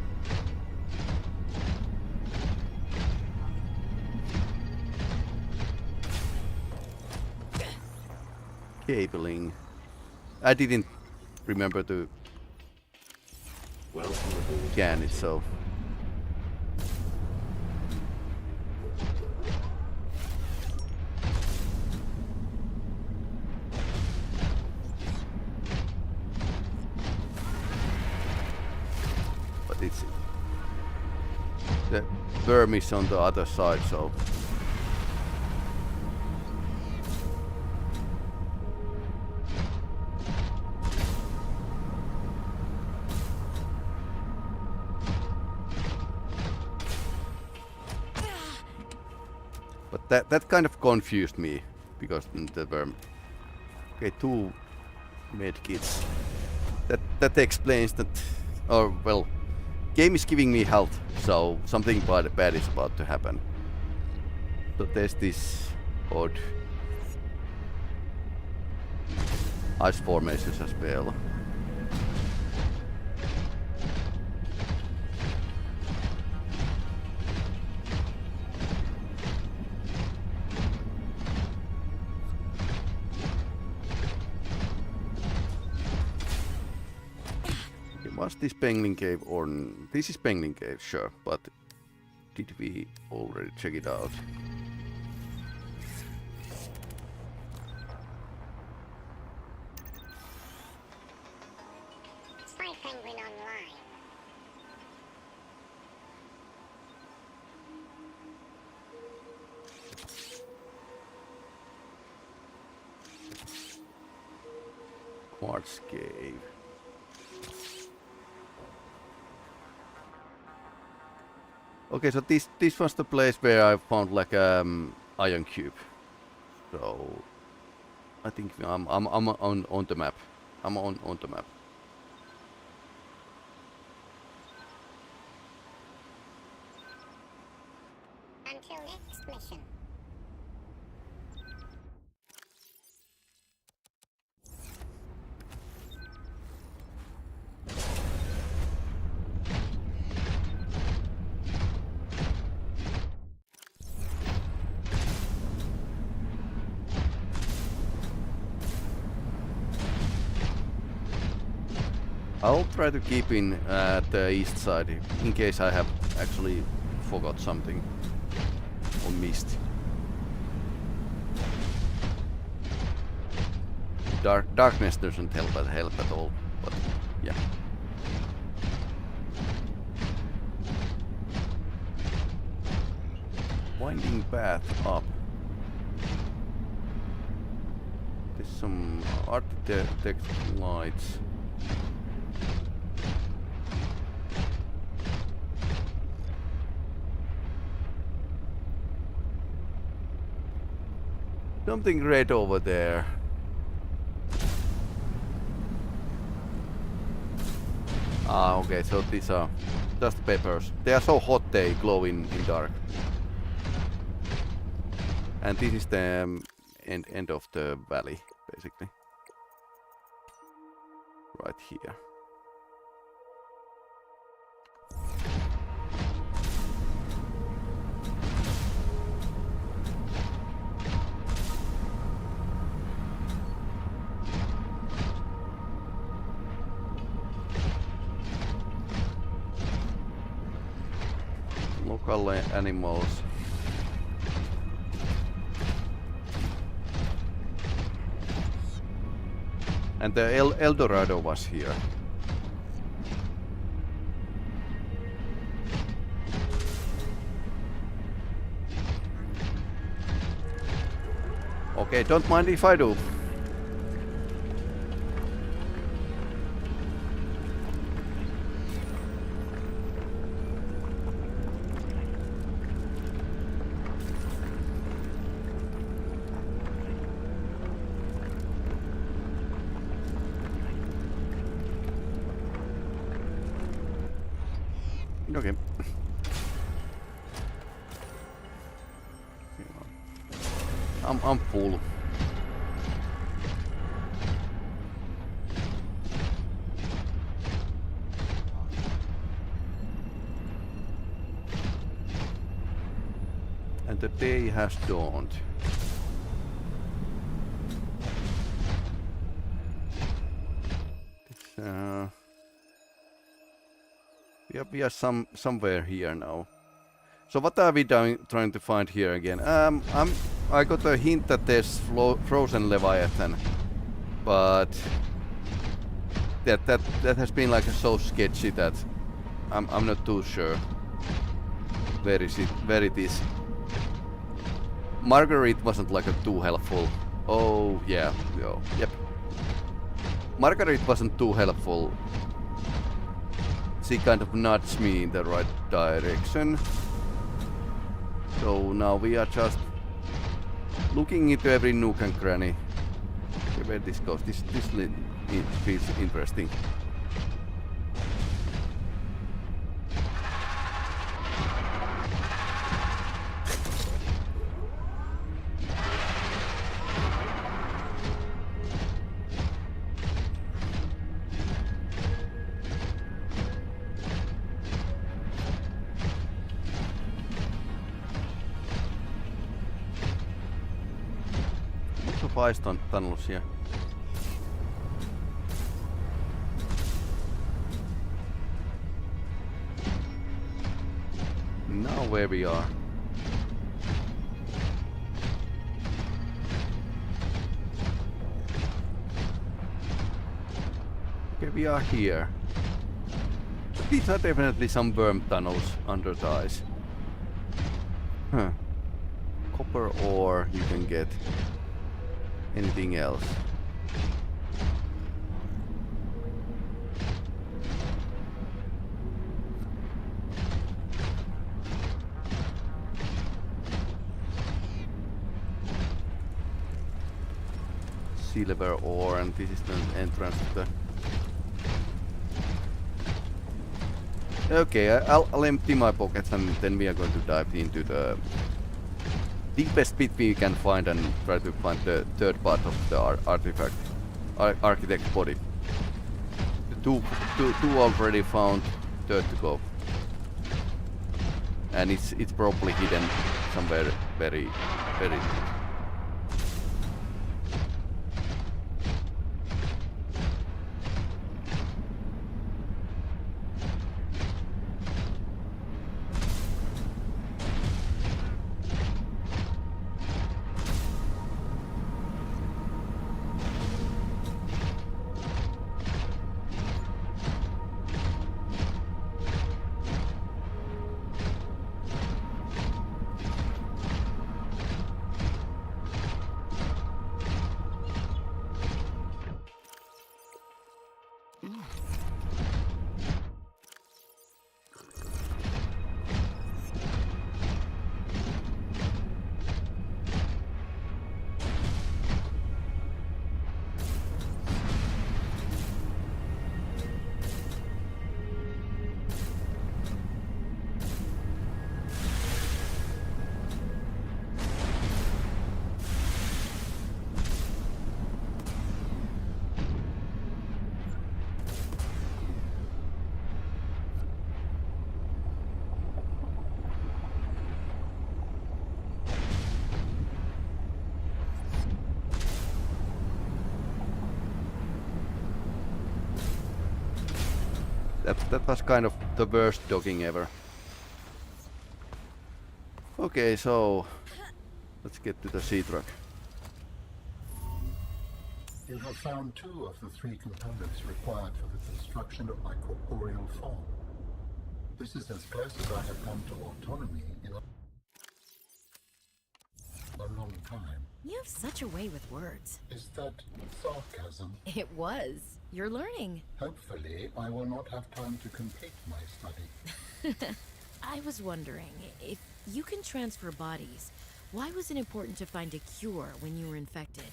Cabling. I didn't remember to scan it, so. The worm is on the other side, so but that kind of confused me because the worm. Okay, 2 medkits. That explains that. Or well. Game is giving me health, so something bad is about to happen. So there's this odd ice formations as well. Was this Penguin Cave or this is Penguin Cave, sure, but did we already check it out? Spy Penguin online. Quartz Cave. Okay, so this was the place where I found like iron cube. So I think I'm on the map. I'm on the map. Until next mission. I'll try to keep in the east side in case I have actually forgot something or missed. Darkness doesn't help at all, but yeah. Winding path up. There's some architect lights. Something red over there. Ah, okay, so these are just peppers. They are so hot they glow in dark. And this is the end of the valley, basically. Right here. Local animals. And the El Dorado was here. Okay, don't mind if I do. Okay. I'm full. And the day has dawned. We are somewhere here now. So what are we trying to find here again? I got a hint that there's frozen Leviathan, but that has been like so sketchy that I'm not too sure where it is. Marguerite wasn't like too helpful. Oh yeah, yep. Marguerite wasn't too helpful. She kind of nudged me in the right direction. So now we are just looking into every nook and cranny. Okay, where this goes? This feels interesting. Ice tunnels here. Now where we are. Okay, we are here. These are definitely some worm tunnels under the ice. Huh. Copper ore you can get. Anything else? silver ore, and this is the entrance to the... Okay, I'll empty my pockets and then we are going to dive into the deepest pit we can find and try to find the third part of the artifact, architect's body. Two already found, third to go. And it's probably hidden somewhere very deep. That was kind of the worst docking ever. Okay, so let's get to the sea truck. You have found 2 of the 3 components required for the construction of my corporeal form. This is as close as I have come to autonomy in a long time. You have such a way with words. Is that sarcasm? It was. You're learning. Hopefully, I will not have time to complete my study. I was wondering, if you can transfer bodies, why was it important to find a cure when you were infected?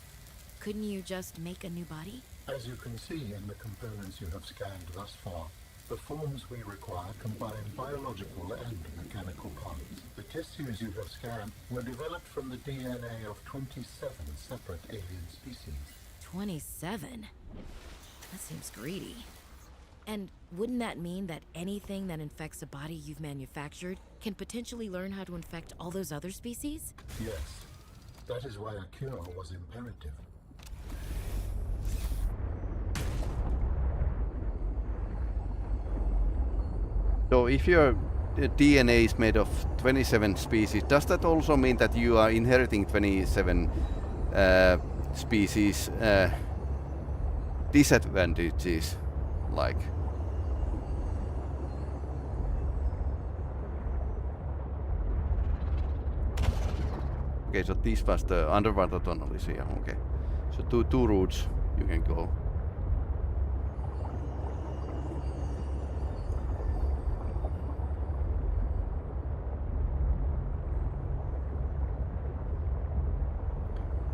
Couldn't you just make a new body? As you can see in the components you have scanned thus far, the forms we require combine biological and mechanical parts. The tissues you have scanned were developed from the DNA of 27 separate alien species. 27? That seems greedy. And wouldn't that mean that anything that infects a body you've manufactured can potentially learn how to infect all those other species? Yes. That is why a cure was imperative. So if your DNA is made of 27 species, does that also mean that you are inheriting 27 species disadvantages, like? Okay, so this was the underwater tunnel is here, okay. So two routes you can go.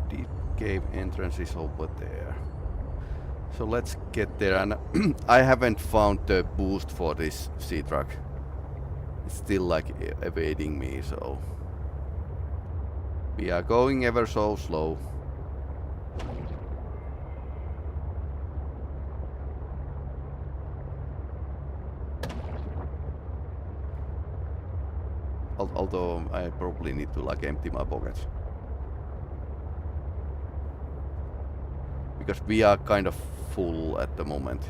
Deep cave entrance is over there. So let's get there, and I haven't found the boost for this sea truck. It's still like evading me, so we are going ever so slow. Although I probably need to like empty my pockets. Because we are kind of full at the moment.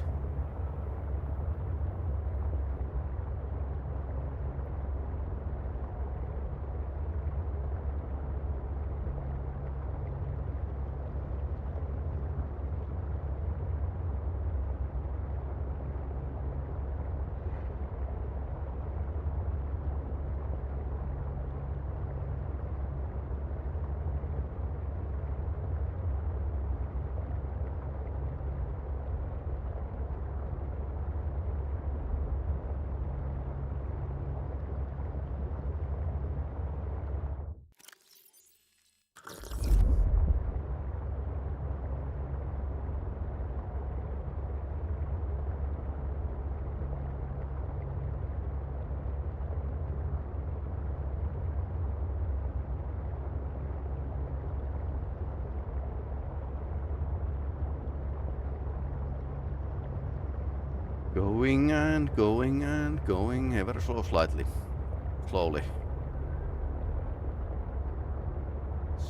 Going and going and going ever so slowly.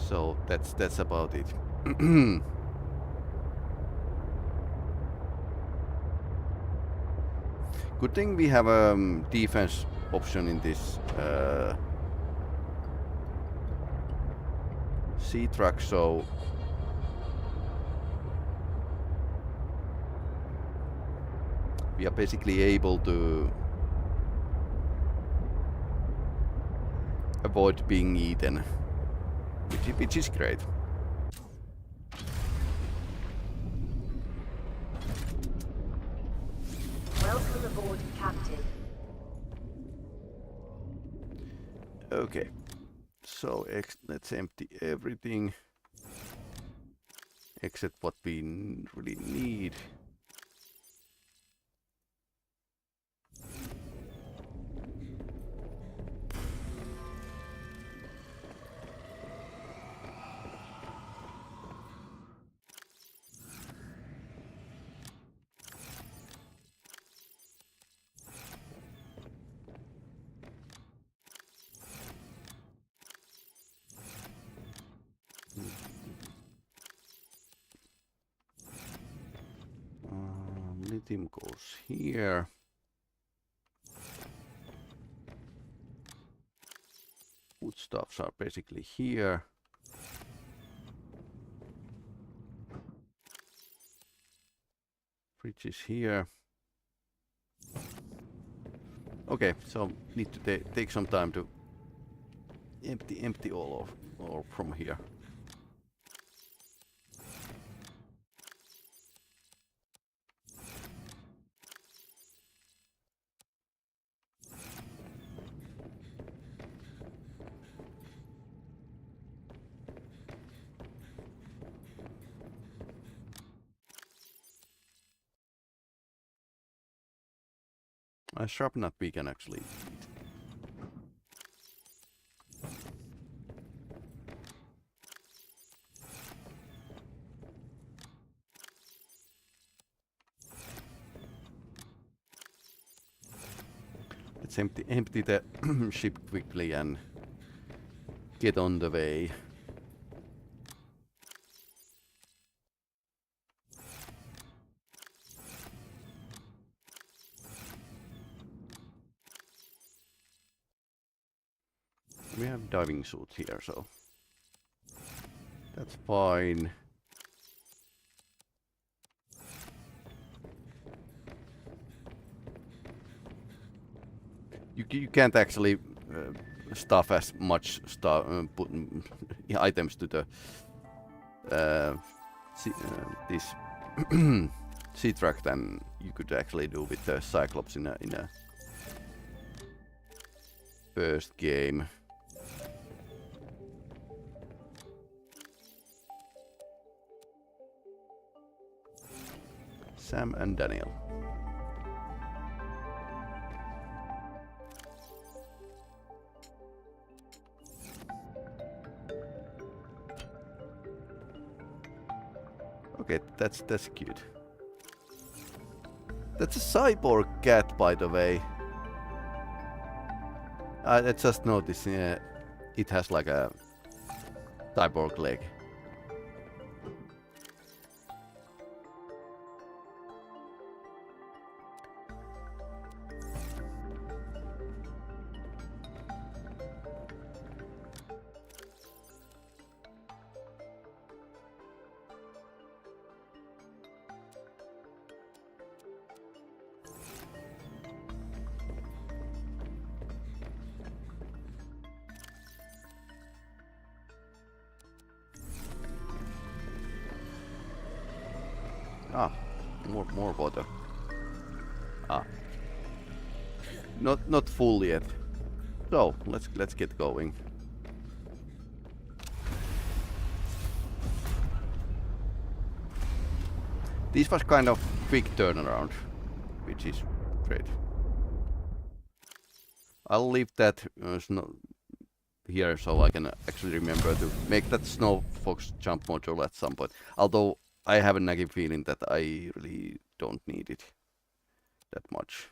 So that's about it. Good thing we have a defense option in this sea truck, so we are basically able to avoid being eaten, which is great. Welcome aboard, Captain. Okay, so let's empty everything except what we really need. Lithium goes here. Foodstuffs are basically here. Fridge is here. Okay, so need to take some time to empty all from here. A sharp nut we can actually eat. Let's empty the ship quickly and get on the way. We have diving suit here, so that's fine. You can't actually stuff as much stuff, put items to the this sea truck than you could actually do with the Cyclops in a first game. Sam and Daniel. Okay, that's cute. That's a cyborg cat, by the way. I just noticed it has like a cyborg leg. Ah, more water. Ah, not full yet. So let's get going. This was kind of quick turnaround, which is great. I'll leave that here so I can actually remember to make that Snow Fox jump module at some point. Although I have a nagging feeling that I really don't need it. that much.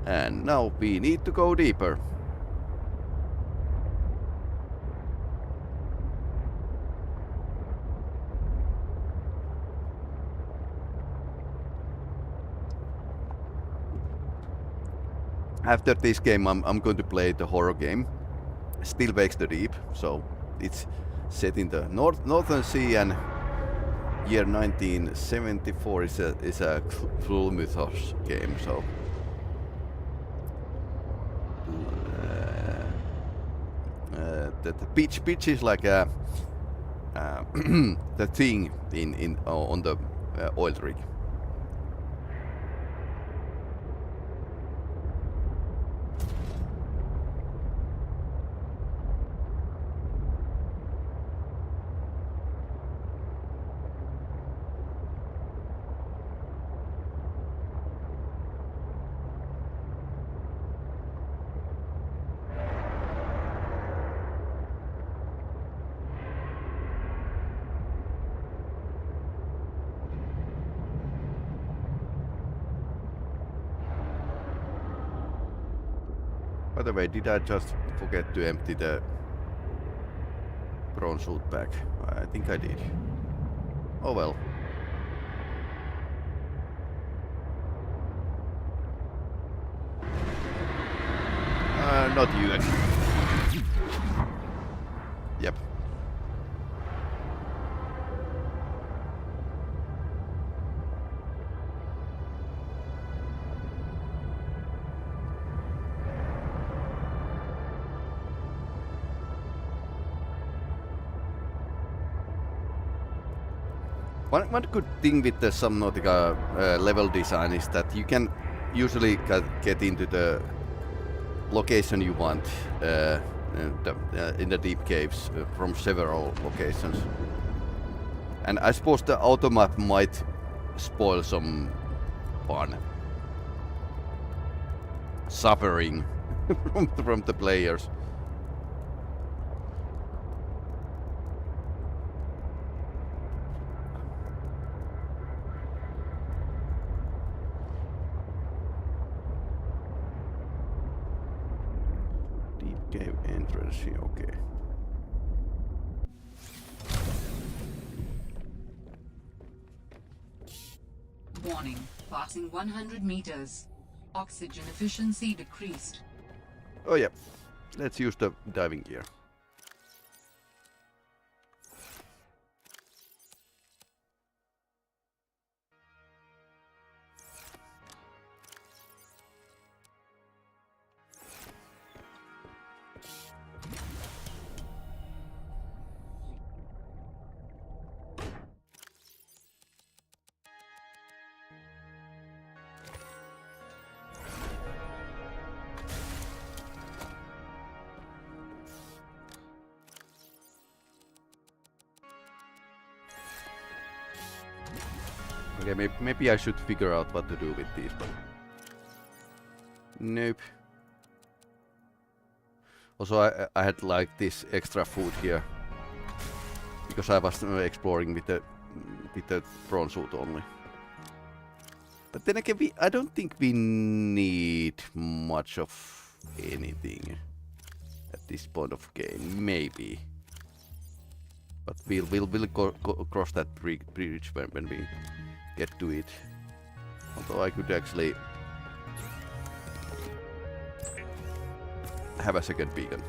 And now we need to go deeper. After this game, I'm going to play the horror game, Still Wakes the Deep. So it's set in the Northern Sea, and year 1974 is a Cthulhu mythos game. So the pitch is like a the thing in on the oil rig. By the way, did I just forget to empty the prawn suit bag? I think I did. Oh well. Not you actually. Yep. One good thing with the Subnautica level design is that you can usually get into the location you want in the deep caves from several locations. And I suppose the automap might spoil some fun. Suffering from the players. Cave entrance here, okay. Warning, passing 100 meters. Oxygen efficiency decreased. Oh yeah, let's use the diving gear. Okay, maybe I should figure out what to do with these, but nope. Also, I had like this extra food here because I was exploring with the prawn suit only. But then again, I don't think we need much of anything at this point of game. Maybe, but we'll cross that bridge when we get to it. Although I could actually have a second beacon.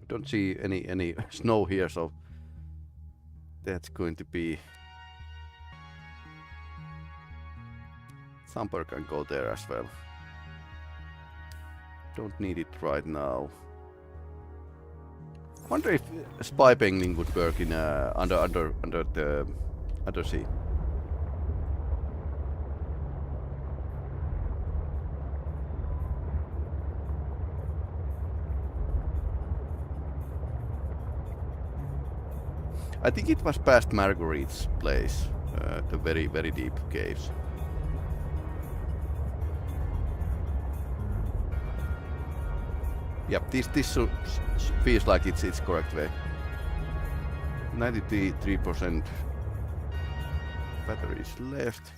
Don't see any snow here, so that's going to be Thumper can go there as well. Don't need it right now. Wonder if spy penguin would work in under the undersea. I think it was past Marguerite's place, the very deep caves. Yep, this feels like it's correct way. 93% batteries left.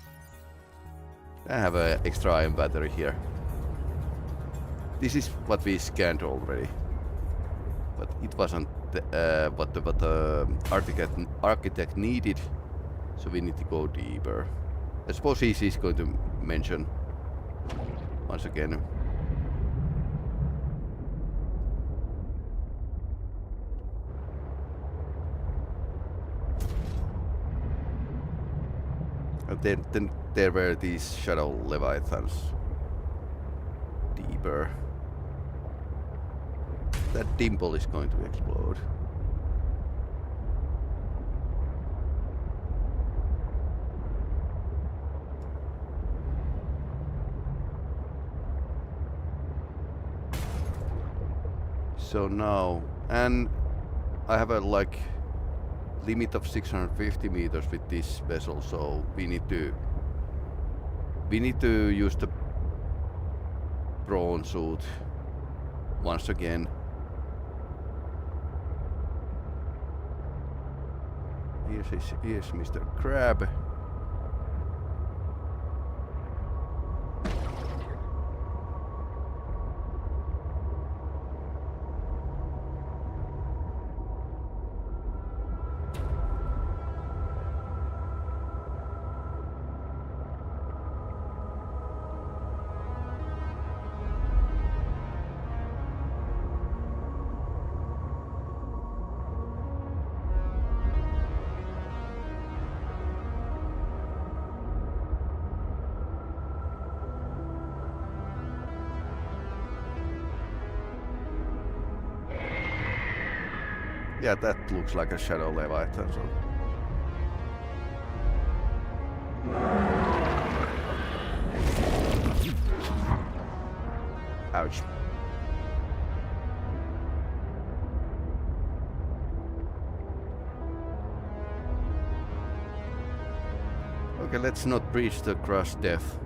I have an extra iron battery here. This is what we scanned already, but it wasn't what the architect needed, so we need to go deeper. I suppose he's going to mention once again. Then there were these shadow leviathans deeper. That dimple is going to explode. So now, and I have a like limit of 650 meters with this vessel, so we need to use the prawn suit once again. Here's Mr. Crab. Yeah, that looks like a shadow leviathan. So. Ouch. Okay, let's not breach the crush depth.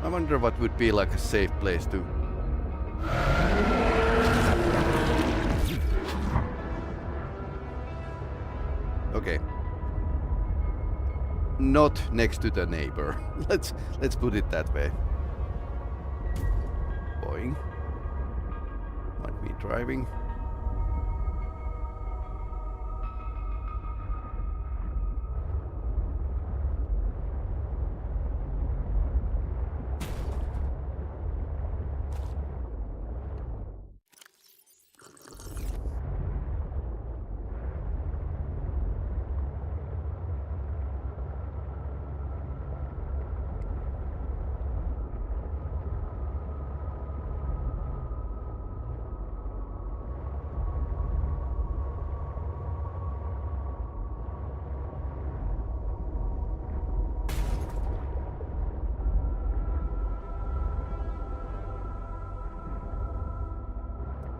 I wonder what would be like a safe place to... Okay. Not next to the neighbor. Let's put it that way. Boing. Might be driving.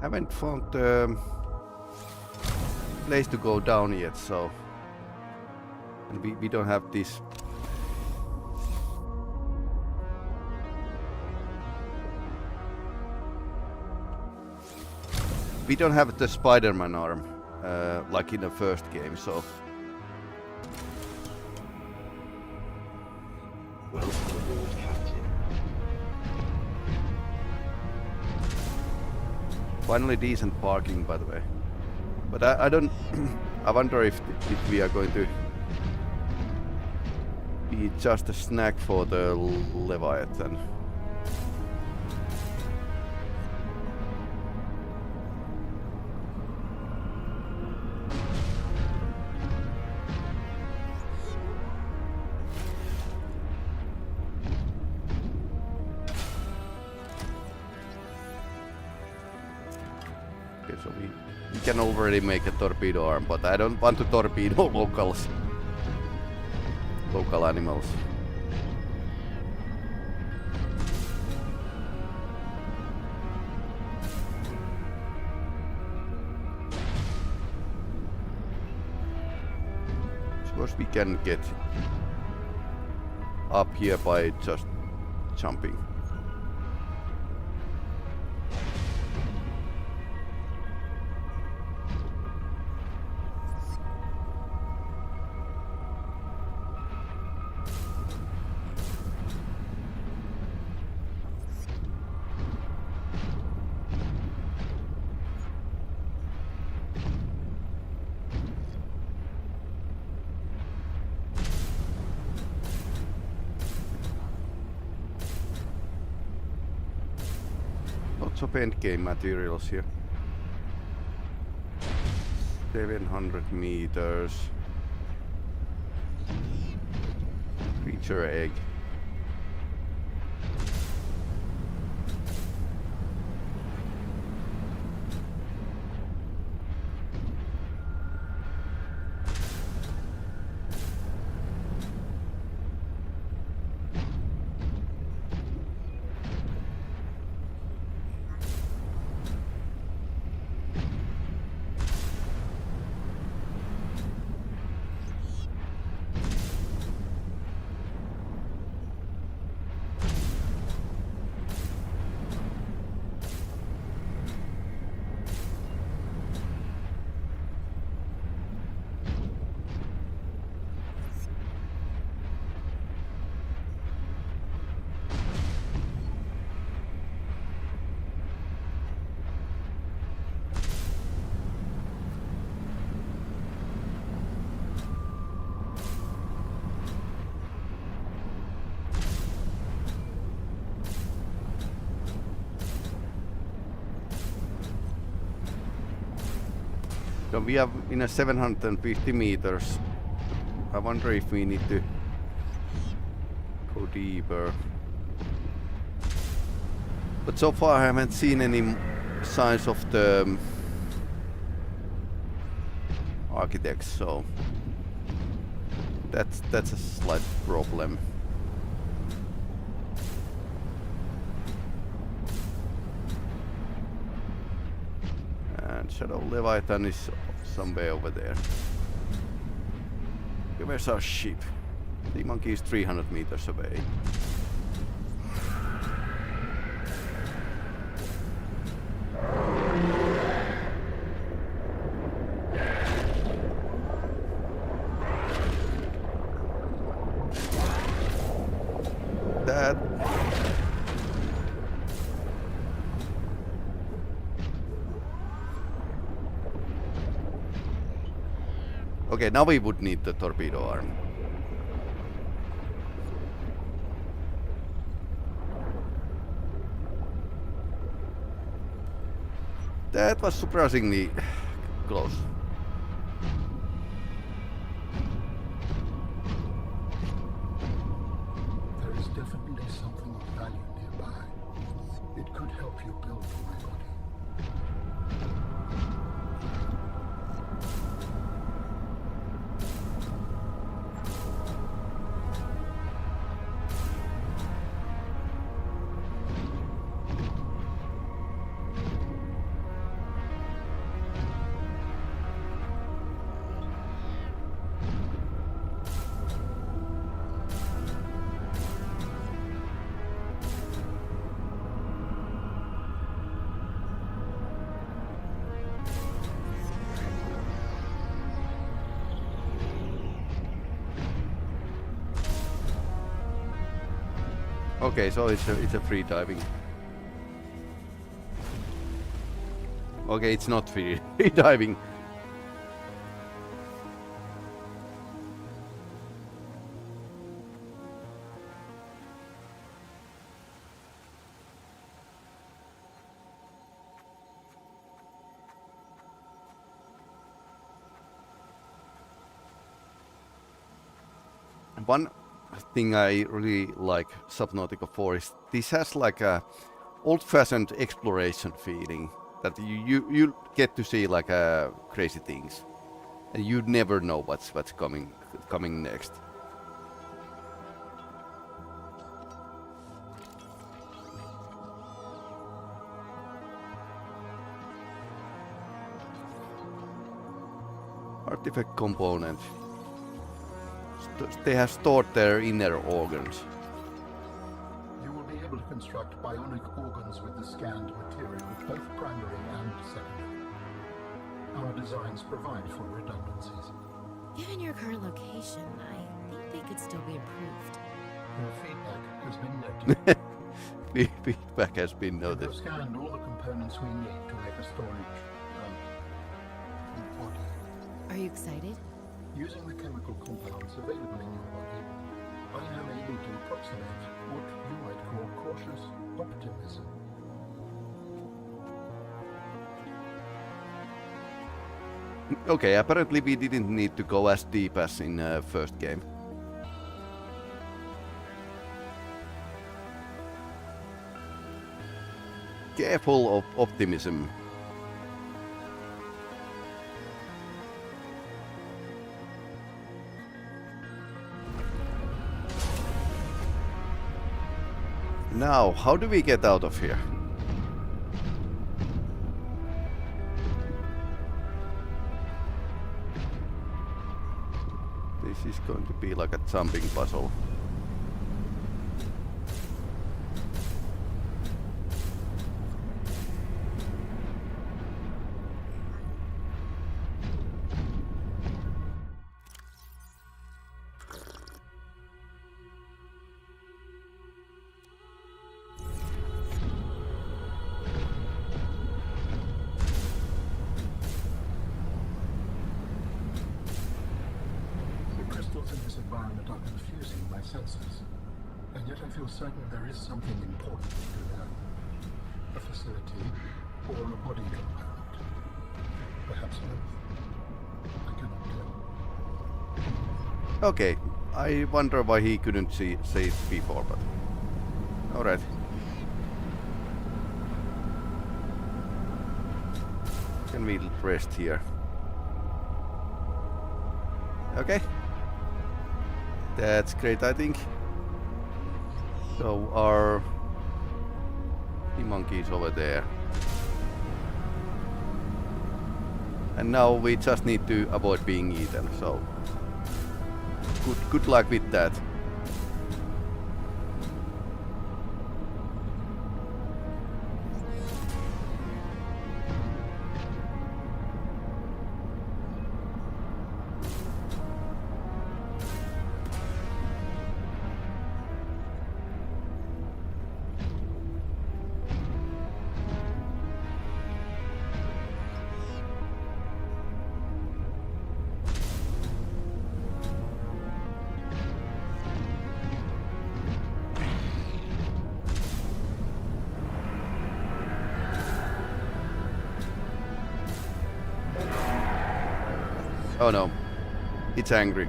Haven't found the place to go down yet, so and we don't have this. We don't have the Spider-Man arm like in the first game, so. Welcome aboard, Captain. Finally decent parking, by the way. But I don't I wonder if we are going to be just a snack for the Leviathan. Okay, so we can already make a torpedo arm, but I don't want to torpedo local animals. Suppose we can get up here by just jumping. Lots of endgame materials here. 700 meters. Creature egg. So we have in a 750 meters. I wonder if we need to go deeper. But so far I haven't seen any signs of the architects, so that's a slight problem. And Shadow Leviathan is somewhere over there. Okay, where's our ship? The monkey is 300 meters away. That. Okay, now we would need the torpedo arm. That was surprisingly close. There is definitely something of value nearby. It could help you build my body. Okay, so it's a free diving. Okay, it's not free diving. one thing I really like Subnautica 4 is this has like a old-fashioned exploration feeling that you get to see like crazy things, and you never know what's coming next. Artifact component. They have stored their inner organs. You will be able to construct bionic organs with the scanned material, both primary and secondary. Our designs provide for redundancies. Given your current location, I think they could still be improved. Your feedback has been noted. Feedback has been We have noted. scanned all the components we need to make a storage body. Are you excited? Using the chemical compounds available in your body, I am able to approximate what you might call cautious optimism. Okay, apparently we didn't need to go as deep as in first game. Careful of optimism. Now, how do we get out of here? This is going to be like a jumping puzzle. Crystals in this environment are confusing my senses, and yet I feel certain there is something important to know. A facility or a body component. Perhaps both. I cannot tell. Okay, I wonder why he couldn't say it before, but... Alright. Can we rest here? Okay. That's great, I think. So our monkey is over there. And now we just need to avoid being eaten, so good luck with that. Oh no, it's angry.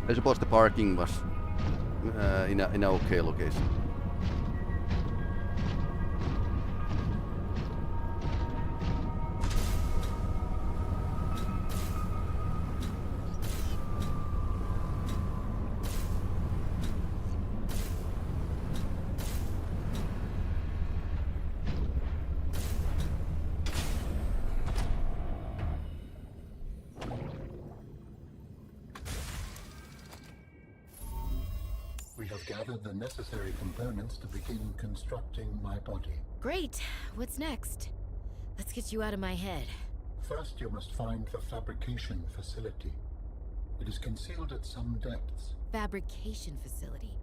I suppose the parking was in a okay location. We have gathered the necessary components to begin constructing my body. Great. What's next? Let's get you out of my head. First, you must find the fabrication facility. It is concealed at some depths. Fabrication facility.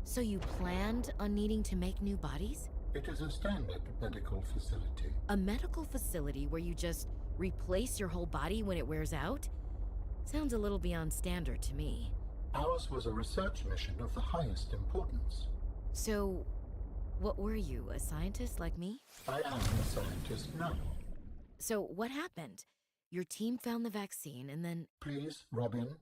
So you planned on needing to make new bodies? It is a standard medical facility. A medical facility where you just replace your whole body when it wears out? Sounds a little beyond standard to me. Ours was a research mission of the highest importance. So, what were you, a scientist like me? I am a scientist now. So, what happened? Your team found the vaccine and then... Please, Robin,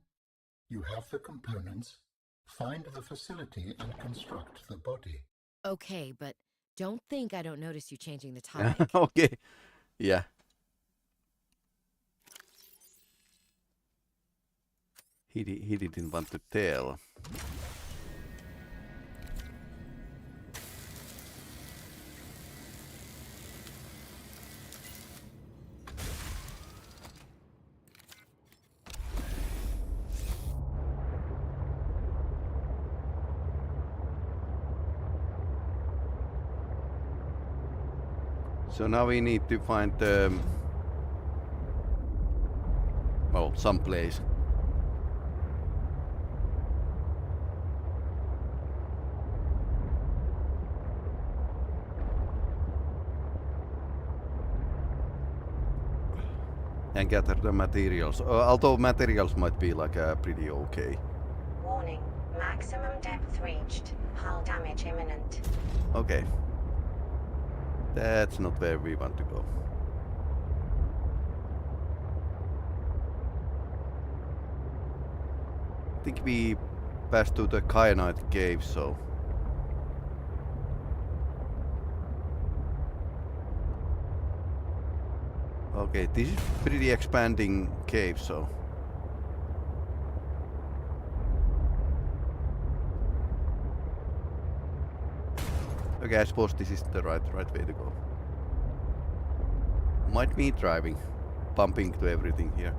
you have the components. Find the facility and construct the body. Okay, but don't think I don't notice you changing the topic. Okay. Yeah. He didn't want to tell. So now we need to find well, some place. And gather the materials. Although materials might be like pretty okay. Warning. Maximum depth reached. Hull damage imminent. Okay. That's not where we want to go. I think we passed to the kyanite cave, so... Okay, this is pretty expanding cave, so... Okay, I suppose this is the right way to go. Might be driving, bumping to everything here.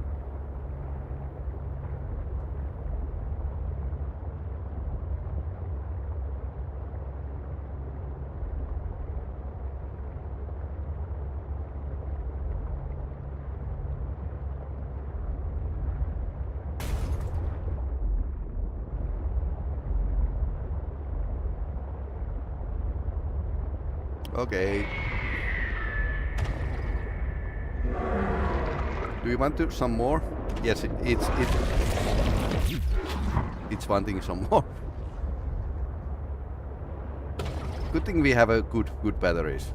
Okay. Do you want to some more? Yes, it's wanting some more. Good thing we have a good batteries.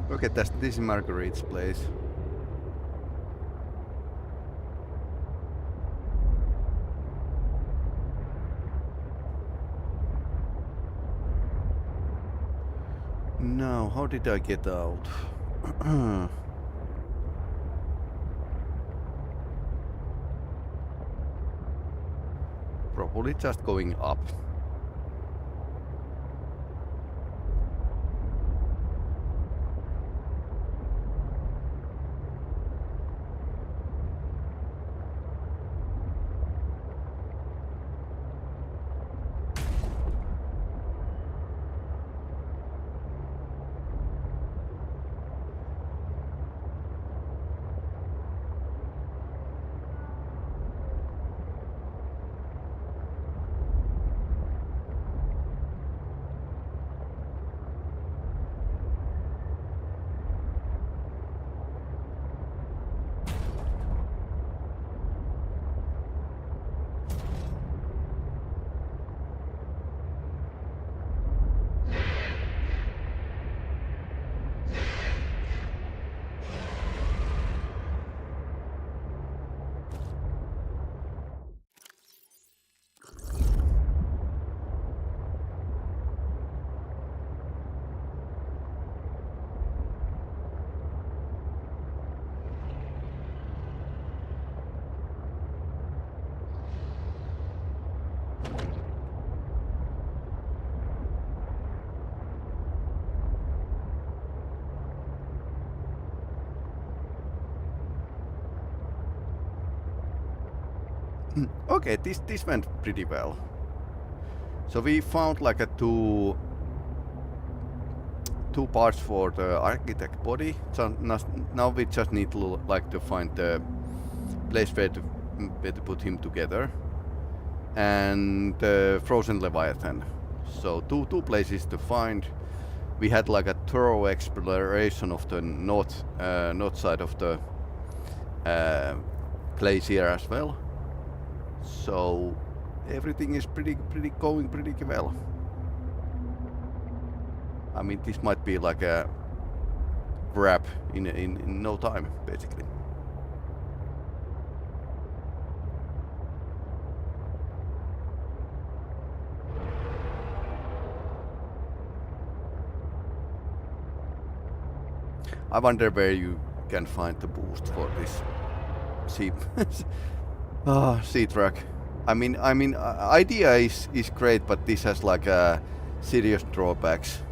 Okay, this is Marguerite's place. Now, how did I get out? Probably just going up. Okay, this went pretty well. So we found like a two parts for the architect body. So now we just need to find the place where to put him together, and frozen leviathan. So two places to find. We had like a thorough exploration of the north side of the glacier as well. So everything is going pretty well. I mean, this might be like a wrap in no time, basically. I wonder where you can find the boost for this sea truck. I mean, idea is great, but this has like serious drawbacks.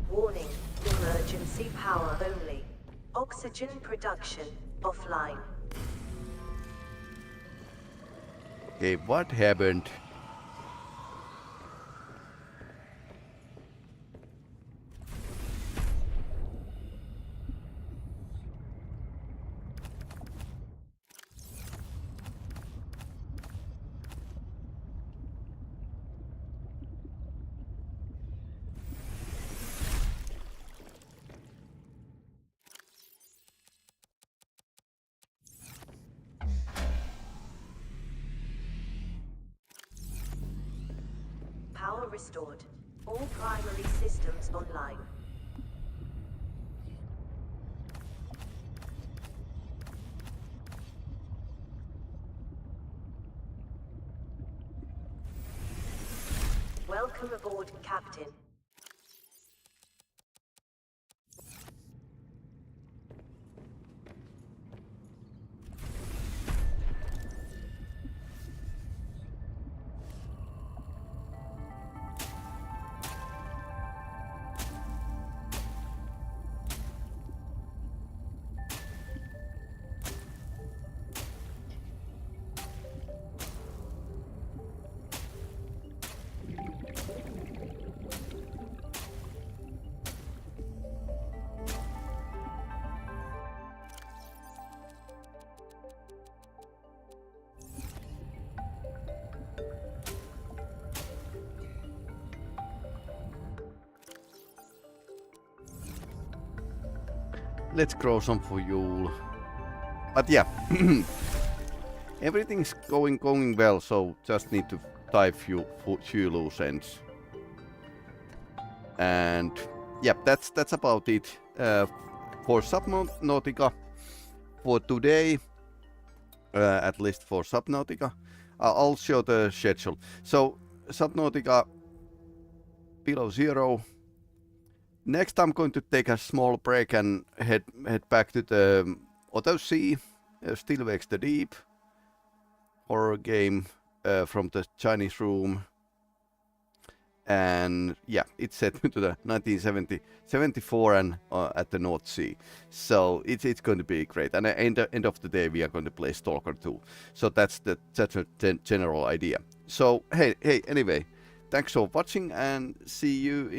Warning, emergency power only. Oxygen production offline. Okay, what happened? Power restored. All primary systems online. Welcome aboard, Captain. Let's grow some fuel. But yeah, everything's going well, so just need to tie few loose ends. And yeah, that's about it for Subnautica for today. At least for Subnautica. I'll show the schedule. So Subnautica Below Zero, Next, I'm going to take a small break and head back to the Otto Sea, Still Wakes the Deep horror game from the Chinese room. And yeah, it's set to the 1974 and at the North Sea. So it's going to be great. And at the end of the day, we are going to play Stalker 2. So that's a general idea. So hey, anyway, thanks for watching and see you in